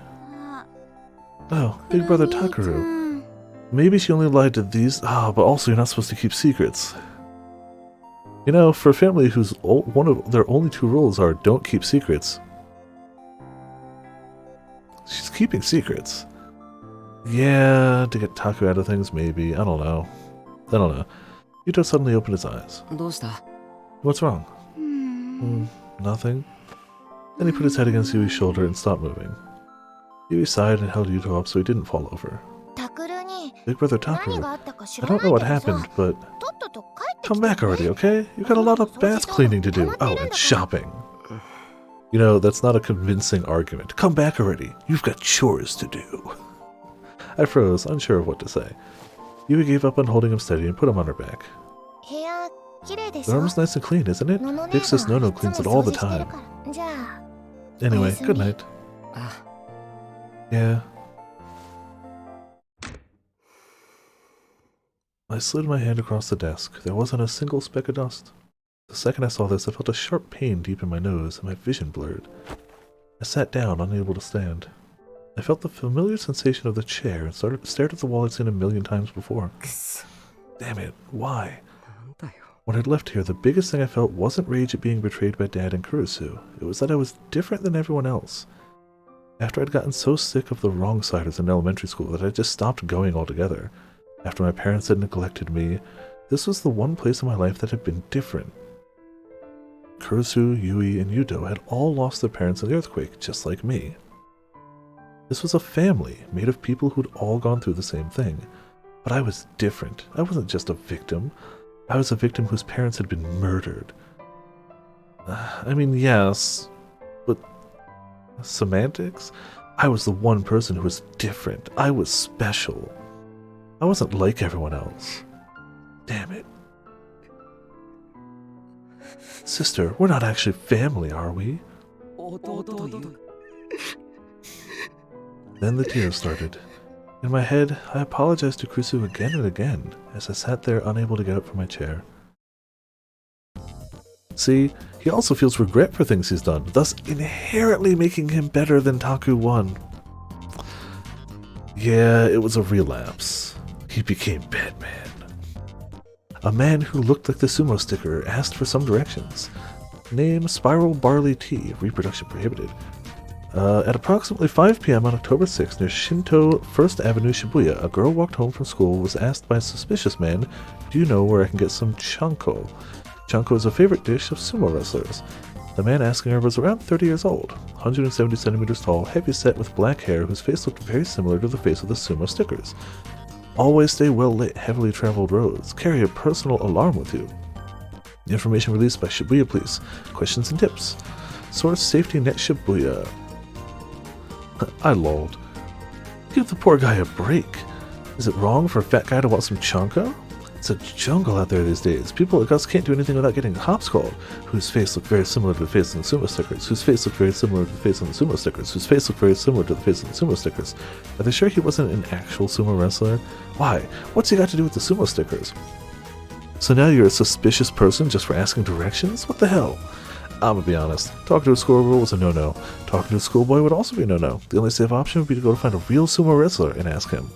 Oh, Big Brother Takeru. Maybe she only lied to these... but also you're not supposed to keep secrets. You know, for a family whose one of their only 2 rules are don't keep secrets... She's keeping secrets. Yeah, to get Taku out of things, maybe. I don't know. Yuto suddenly opened his eyes. What's wrong? Nothing. Then he put his head against Yui's shoulder and stopped moving. Yui sighed and held Yuto up so he didn't fall over. タクルに Big brother 何 Taku, があったか知 I ら don't な know い what けどさ happened, but とっとと帰ってき come て back already, okay? You got a lot of bath cleaning to do. Oh, and shopping. You know, that's not a convincing argument. Come back already. You've got chores to do. I froze, unsure of what to say. Yui gave up on holding him steady and put him on her back. 部屋綺麗でし The ょ room is nice and clean, isn't it? のの姉 Big さ sis ん Nono いつも cleans it all the 掃除してる time. からじゃあ Anyway, Yes, good indeed. night. あ Yeah. I slid my hand across the desk. There wasn't a single speck of dust. The second I saw this, I felt a sharp pain deep in my nose, and my vision blurred. I sat down, unable to stand. I felt the familiar sensation of the chair and stared at the wall I'd seen a million times before. くっそ Damn it, why? なんだよ When I'd left here, the biggest thing I felt wasn't rage at being betrayed by Dad and Kurusu. It was that I was different than everyone else. After I'd gotten so sick of the wrong siders in elementary school that I just stopped going altogether. After my parents had neglected me, this was the one place in my life that had been different. Kurusu, Yui, and Yuto had all lost their parents in the earthquake, just like me. This was a family made of people who'd all gone through the same thing. But I was different. I wasn't just a victim. I was a victim whose parents had been murdered. I mean, yes, but semantics? I was the one person who was different. I was special. I wasn't like everyone else. Damn it. Sister, we're not actually family, are we? 弟という Then the tears started. In my head, I apologized to Kurusu again and again as I sat there unable to get up from my chair. See, he also feels regret for things he's done, thus inherently making him better than Taku-1. Yeah, it was a relapse. He became Batman. A man who looked like the sumo sticker asked for some directions. Name Spiral Barley Tea, reproduction prohibited. At approximately 5 p.m. on October 6 near Shinto 1st Avenue, Shibuya, a girl walked home from school was asked by a suspicious man, "Do you know where I can get some chanko?" Chanko is a favorite dish of sumo wrestlers. The man asking her was around 30 years old, 170 centimeters tall, heavy-set with black hair whose face looked very similar to the face of the sumo stickers. Always stay well-lit, heavily traveled roads. Carry a personal alarm with you. Information released by Shibuya Police. Questions and tips. Source Safety Net Shibuya. I lolled. Give the poor guy a break. Is it wrong for a fat guy to want some chanko? It's a jungle out there these days. People like us can't do anything without getting cops called. Whose face looked very similar to the face on the sumo stickers. Whose face looked very similar to the face on the sumo stickers. Whose face looked very similar to the face on the sumo stickers. Are they sure he wasn't an actual sumo wrestler? Why? What's he got to do with the sumo stickers? So now you're a suspicious person just for asking directions? What the hell? I'm gonna be honest. Talking to a schoolgirl was a no-no. Talking to a schoolboy would also be a no-no. The only safe option would be to go to find a real sumo wrestler and ask him.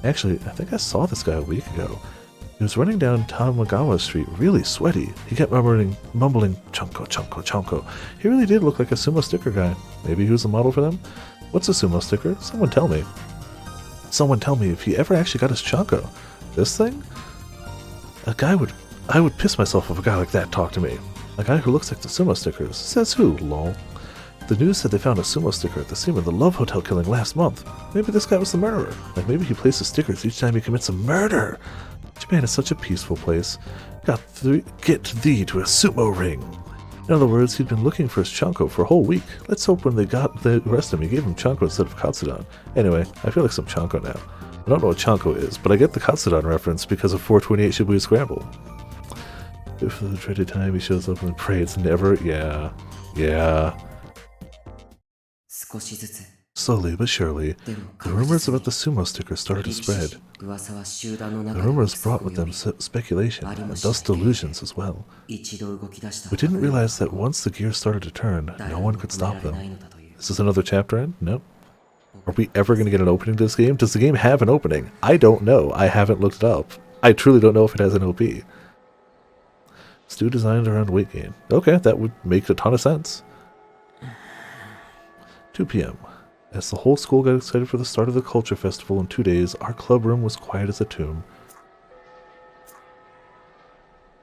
Actually, I think I saw this guy a week ago. He was running down Tamagawa Street, really sweaty. He kept mumbling, "Chonko, chonko, chonko." He really did look like a sumo sticker guy. Maybe he was a model for them? What's a sumo sticker? Someone tell me. Someone tell me if he ever actually got his chonko. This thing? I would piss myself if a guy like that talked to me. A guy who looks like the sumo stickers. Says who, lol. The news said they found a sumo sticker at the scene of the Love Hotel killing last month. Maybe this guy was the murderer. Like maybe he places stickers each time he commits a murder. Japan is such a peaceful place. Get thee to a sumo ring. In other words, he'd been looking for his chanko for a whole week. Let's hope when they arrested him, he gave him chanko instead of katsudan. Anyway, I feel like some chanko now. I don't know what chanko is, but I get the katsudan reference because of 428 Shibuya Scramble. If for the dreaded time he shows up and pray, it's never, yeah. 少しずつ Slowly but surely, でも the rumors about the sumo sticker started to spread. 噂は集団の The 中で rumors brought with them speculation, and thus delusions as well. 一度動き出した We didn't realize that once the gears started to turn, no one could stop them. Is this another chapter end? Nope. Are we ever going to get an opening to this game? Does the game have an opening? I don't know. I haven't looked it up. I truly don't know if it has an OP. Stew designed around weight gain. Okay, that would make a ton of sense. 2 p.m. As the whole school got excited for the start of the culture festival in 2 days, our club room was quiet as a tomb.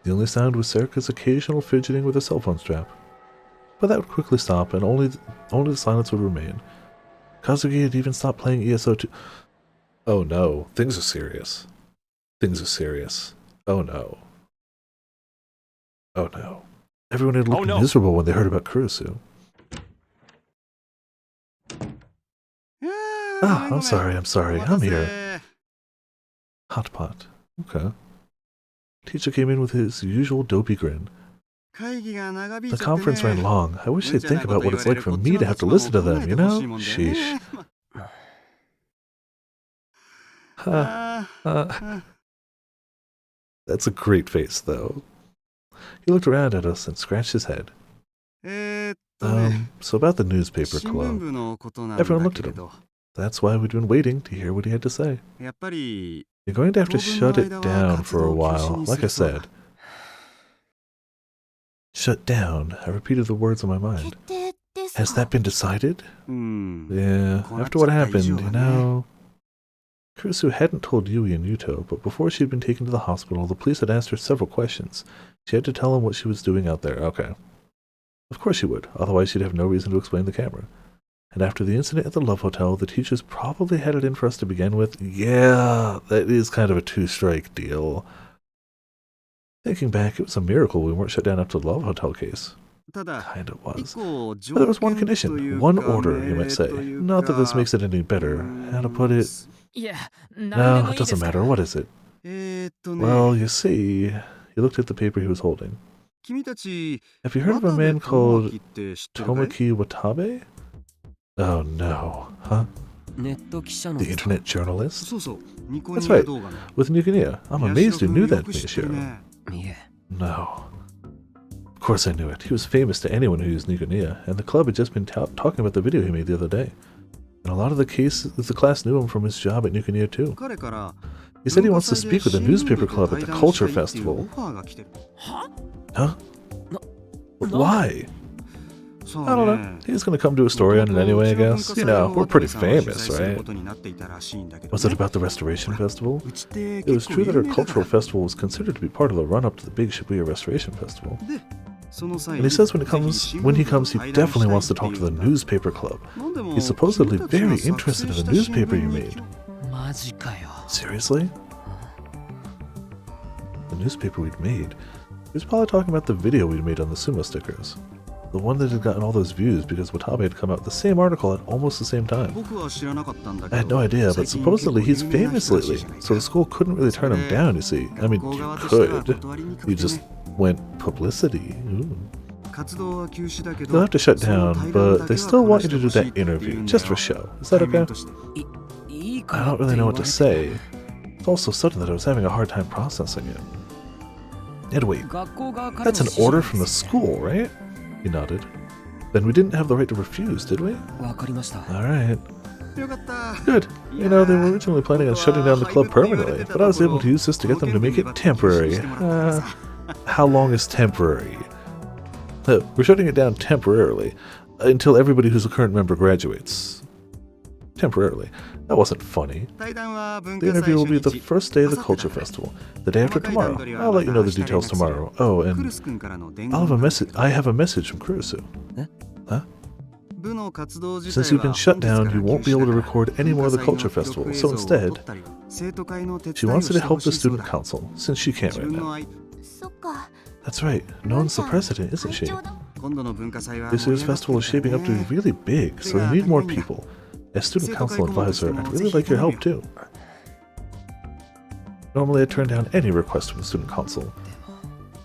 The only sound was Serika's occasional fidgeting with a cell phone strap. But that would quickly stop, and only the silence would remain. Kazuki had even stopped playing ESO2. Oh no, things are serious. Things are serious. Oh no. Oh no. Everyone had looked miserable when they heard about Kurusu. Ah, I'm sorry. I'm here. Hot pot. Okay. Teacher came in with his usual dopey grin. The conference ran long. I wish they'd think about what it's like for me to have to listen to them, you know? Sheesh. That's a great face, though. He looked around at us and scratched his head. So about the newspaper club. Everyone looked at him. That's why we'd been waiting to hear what he had to say. You're going to have to shut it down for a while, like I said. Shut down. I repeated the words in my mind. Has that been decided? Yeah, after what happened, you know... Kurusu hadn't told Yui and Yuto, but before she'd been taken to the hospital, the police had asked her several questions. She had to tell them what she was doing out there. Okay. Of course she would, otherwise she'd have no reason to explain the camera. And after the incident at the Love Hotel, the teachers probably had it in for us to begin with. Yeah, that is kind of a two-strike deal. Thinking back, it was a miracle we weren't shut down after the Love Hotel case. Kind of was. But there was one condition, one order, you might say. Not that this makes it any better. How to put it? No, it doesn't matter. What is it? Well, you see, he looked at the paper he was holding. Have you heard of a man called Tomoki Watabe? Oh no. Huh? The internet journalist? That's right, with Nukuniya. I'm amazed you knew that, Miyashiro. No. Of course I knew it. He was famous to anyone who used Nukuniya, and the club had just been talking about the video he made the other day. And a lot of the class knew him from his job at Nukuniya too. He said he wants to speak with the newspaper club at the Culture Festival. Huh? Why? I don't know. He's gonna come do a story on it anyway, I guess. You know, we're pretty famous, right? Was it about the Restoration Festival? It was true that our cultural festival was considered to be part of the run-up to the big Shibuya Restoration Festival. And he says when he comes, he definitely wants to talk to the newspaper club. He's supposedly very interested in the newspaper you made. Seriously? The newspaper we'd made? He was probably talking about the video we'd made on the sumo stickers. The one that had gotten all those views because Watabe had come out with the same article at almost the same time. I had no idea, but supposedly he's famous lately, so the school couldn't really turn him down, you see. I mean, you could. You just went publicity. Ooh. They'll have to shut down, but they still want you to do that interview, just for show. Is that okay? I don't really know what to say. It's all so sudden that I was having a hard time processing it. And wait, that's an order from the school, right? He nodded. Then we didn't have the right to refuse, did we? Alright. Good. You know, they were originally planning on shutting down the club permanently, but I was able to use this to get them to make it temporary. How long is temporary? We're shutting it down temporarily, until everybody who's a current member graduates. Temporarily. That wasn't funny. The interview will be the first day of the Culture Festival, the day after tomorrow. I'll let you know the details tomorrow. Oh, and I have a message from Kurusu. Huh? Since you've been shut down, you won't be able to record any more of the Culture Festival, so instead, she wants you to help the student council, since she can't right now. That's right, Non's the president, isn't she? This year's festival is shaping up to be really big, so they need more people. As student council advisor, I'd really like your help too. Normally I'd turn down any request from the student council,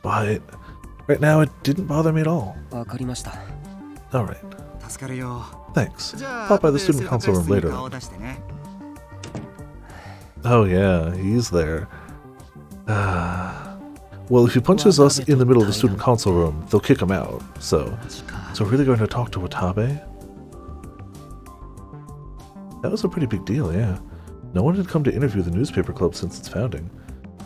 but right now it didn't bother me at all. Alright. Thanks. Pop by the student council room later. Oh yeah, he's there. Well, if he punches us in the middle of the student council room, they'll kick him out, so really going to talk to Watabe? That was a pretty big deal, yeah. No one had come to interview the newspaper club since its founding.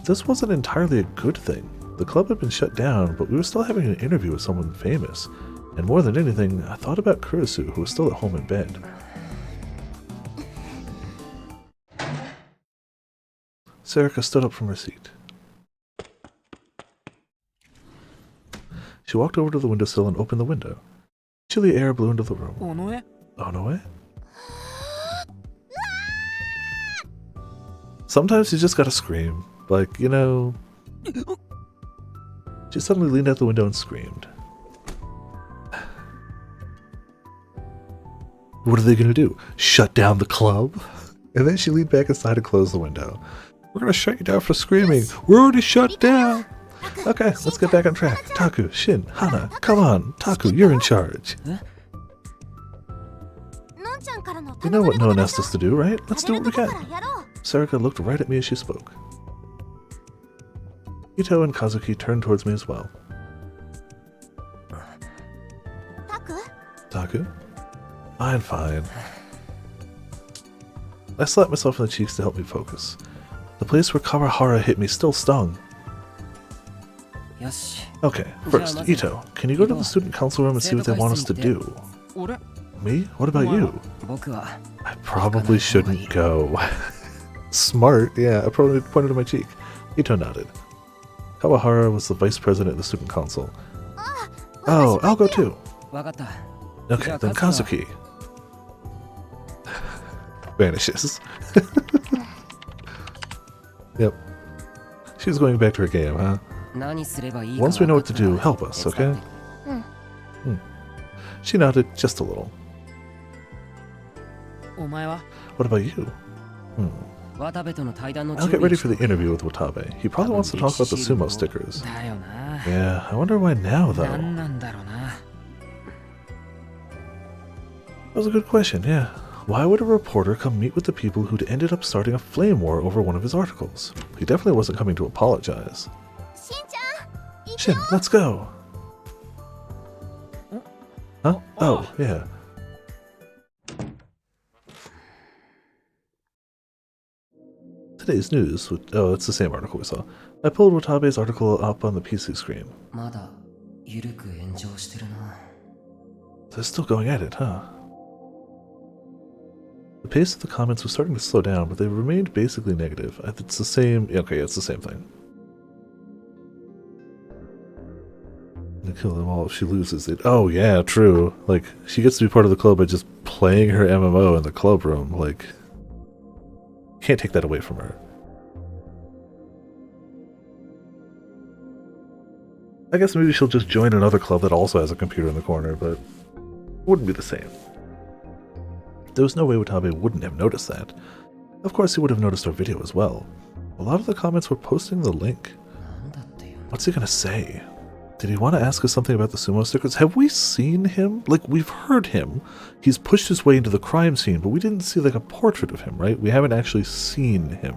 This wasn't entirely a good thing. The club had been shut down, but we were still having an interview with someone famous. And more than anything, I thought about Kurusu, who was still at home in bed. Sarika stood up from her seat. She walked over to the windowsill and opened the window. Chilly air blew into the room. 尾上 Oh, no way? Sometimes you just gotta scream. Like, you know... She suddenly leaned out the window and screamed. What are they gonna do? Shut down the club? And then she leaned back inside and closed the window. We're gonna shut you down for screaming. We're already shut down! Okay, let's get back on track. Taku, Shin, Hana, come on. Taku, you're in charge. You know what no one asked us to do, right? Let's do what we can. Sarika looked right at me as she spoke. Ito and Kazuki turned towards me as well. Taku? Fine, fine. I slapped myself in the cheeks to help me focus. The place where Kawahara hit me still stung. よし Okay, first, Ito, can you go to the student council room and see what they want us to do? 俺 Me? What about you? 僕は I probably shouldn't go. Smart, yeah, I probably pointed to my cheek. Ito nodded. Kawahara was the vice president of the student council. Oh, I'll go too. 分かった Okay, then Kazuki. Vanishes. Yep. She's going back to her game, huh? 何すればいいか Once we know what to 分 do, かった help us, 手伝 okay? って She nodded just a little. お前は What about you? 渡部との対談の I'll 準 get 備 ready for the interview with Watabe. He probably wants to talk about the sumo stickers. だよな Yeah, I wonder why now, 何 though. なんだろうな That was a good question, yeah. Why would a reporter come meet with the people who'd ended up starting a flame war over one of his articles? He definitely wasn't coming to apologize. Shin, let's go! Huh? Oh, yeah. Today's news. Oh, it's the same article we saw. I pulled Watabe's article up on the PC screen. まだ緩く炎上してるな They're still going at it, huh? The pace of the comments was starting to slow down, but they remained basically negative. It's the same... Okay, it's the same thing. They kill them all if she loses it. Oh, yeah, true. Like, she gets to be part of the club by just playing her MMO in the club room. Like, can't take that away from her. I guess maybe she'll just join another club that also has a computer in the corner, but it wouldn't be the same. There was no way Watabe wouldn't have noticed that. Of course he would have noticed our video as well. A lot of the comments were posting the link. なんだっていう What's he gonna say? Did he want to ask us something about the sumo stickers? Have we seen him? Like, we've heard him. He's pushed his way into the crime scene, but we didn't see, like, a portrait of him, right? We haven't actually seen him.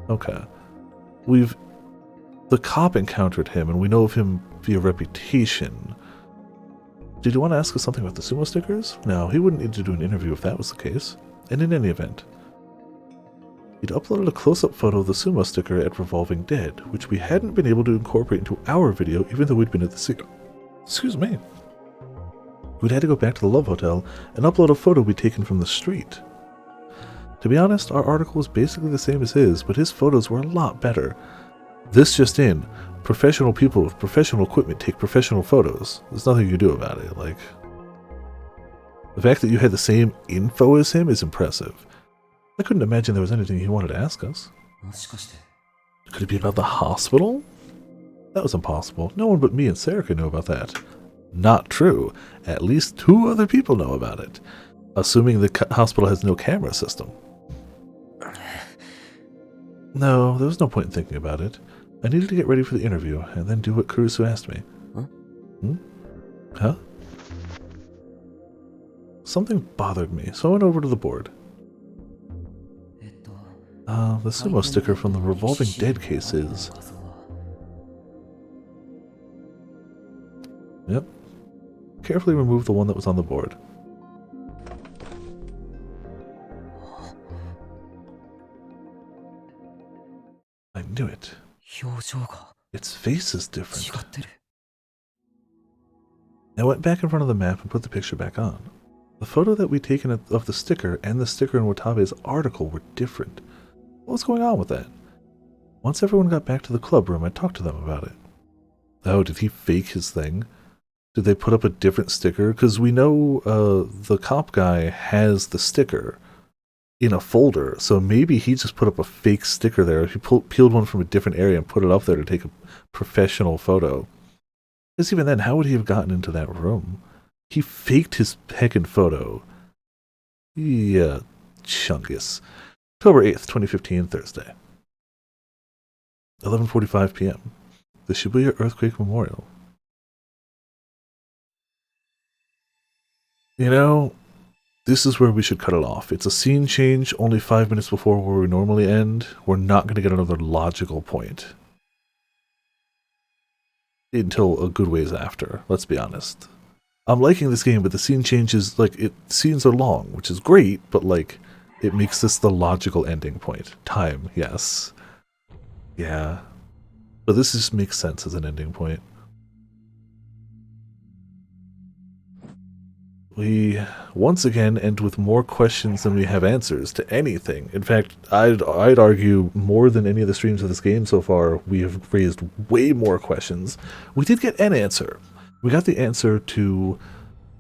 Okay. The cop encountered him, and we know of him via reputation. Did you want to ask us something about the sumo stickers? No, he wouldn't need to do an interview if that was the case. And in any event, he'd uploaded a close-up photo of the sumo sticker at Revolving Dead, which we hadn't been able to incorporate into our video even though we'd been at the scene. Excuse me. We'd had to go back to the Love Hotel and upload a photo we'd taken from the street. To be honest, our article was basically the same as his, but his photos were a lot better. This just in. Professional people with professional equipment take professional photos. There's nothing you can do about it. Like, the fact that you had the same info as him is impressive. I couldn't imagine there was anything he wanted to ask us. もしかして Could it be about the hospital? That was impossible. No one but me and Sarika knew about that. Not true. At least 2 other people know about it. Assuming the hospital has no camera system. No, there was no point in thinking about it. I needed to get ready for the interview, and then do what Kurusu asked me. Huh? Huh? Something bothered me, so I went over to the board. えっと The sumo sticker from the Revolving Dead case is... Yep. Carefully remove the one that was on the board. I knew it. 表情が Its face is 違 different. ってる I went back in front of the map and put the picture back on. The photo that we'd taken of the sticker and the sticker in Watabe's article were different. What was going on with that? Once everyone got back to the club room, I talked to them about it. Oh, did he fake his thing? Did they put up a different sticker? Because we know the cop guy has the sticker in a folder, so maybe he just put up a fake sticker there. He peeled one from a different area and put it up there to take a professional photo. Because even then, how would he have gotten into that room? He faked his heckin' photo. Yeah, chungus. October 8th, 2015, Thursday. 11:45 p.m. The Shibuya Earthquake Memorial. You know, this is where we should cut it off. It's a scene change only 5 minutes before where we normally end. We're not going to get another logical point until a good ways after, let's be honest. I'm liking this game, but the scene changes, like, scenes are long, which is great, but, like, it makes this the logical ending point. Time, yes. Yeah. But this just makes sense as an ending point. We once again end with more questions than we have answers to anything. In fact, I'd argue more than any of the streams of this game so far, we have raised way more questions. We did get an answer. We got the answer to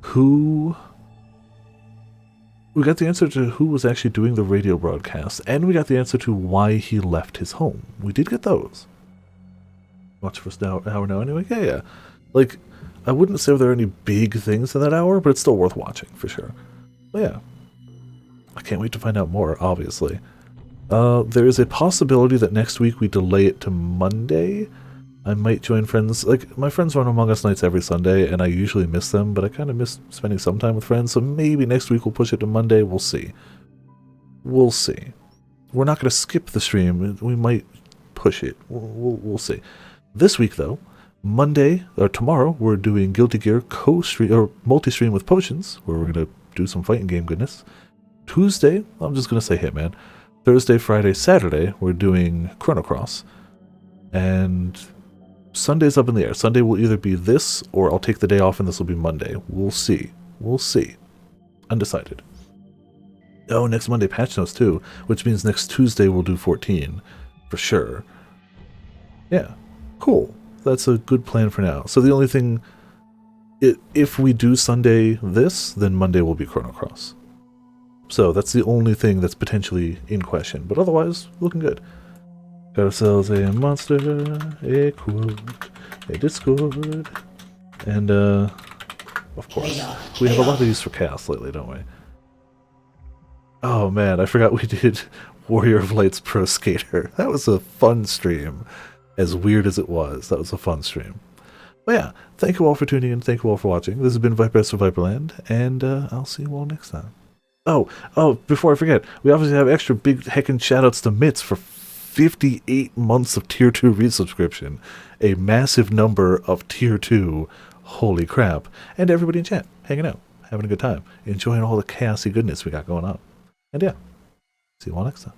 who... We got the answer to who was actually doing the radio broadcast, and we got the answer to why he left his home. We did get those. Watch for an hour now anyway? Yeah. Like, I wouldn't say there are any big things in that hour, but it's still worth watching, for sure. But yeah. I can't wait to find out more, obviously. There is a possibility that next week we delay it to Monday. I might join friends. Like, my friends run Among Us nights every Sunday, and I usually miss them, but I kind of miss spending some time with friends, so maybe next week we'll push it to Monday. We'll see. We'll see. We're not going to skip the stream. We might push it. We'll see. This week, though, Monday, or tomorrow, we're doing Guilty Gear co-stream, or multi-stream with Potions, where we're going to do some fighting game goodness. Tuesday, I'm just going to say Hitman. Thursday, Friday, Saturday, we're doing Chrono Cross. And Sunday's up in the air. Sunday will either be this, or I'll take the day off and this will be Monday. We'll see. We'll see. Undecided. Oh, next Monday patch notes too, which means next Tuesday we'll do 14. For sure. Yeah. Cool. That's a good plan for now. So the only thing, if we do Sunday this, then Monday will be Chrono Cross. So that's the only thing that's potentially in question. But otherwise, looking good. Got ourselves a monster, a quote, a Discord, and of course, we have a lot of these for Chaos lately, don't we? Oh man, I forgot we did Warrior of Light's Pro Skater. That was a fun stream. As weird as it was, that was a fun stream. But yeah, thank you all for tuning in, thank you all for watching. This has been Viper's for Viperland, and I'll see you all next time. Oh, before I forget, we obviously have extra big heckin' shoutouts to Mitz for 58 months of Tier 2 resubscription. A massive number of Tier 2, holy crap. And everybody in chat, hanging out, having a good time, enjoying all the chaosy goodness we got going on. And yeah, see you all next time.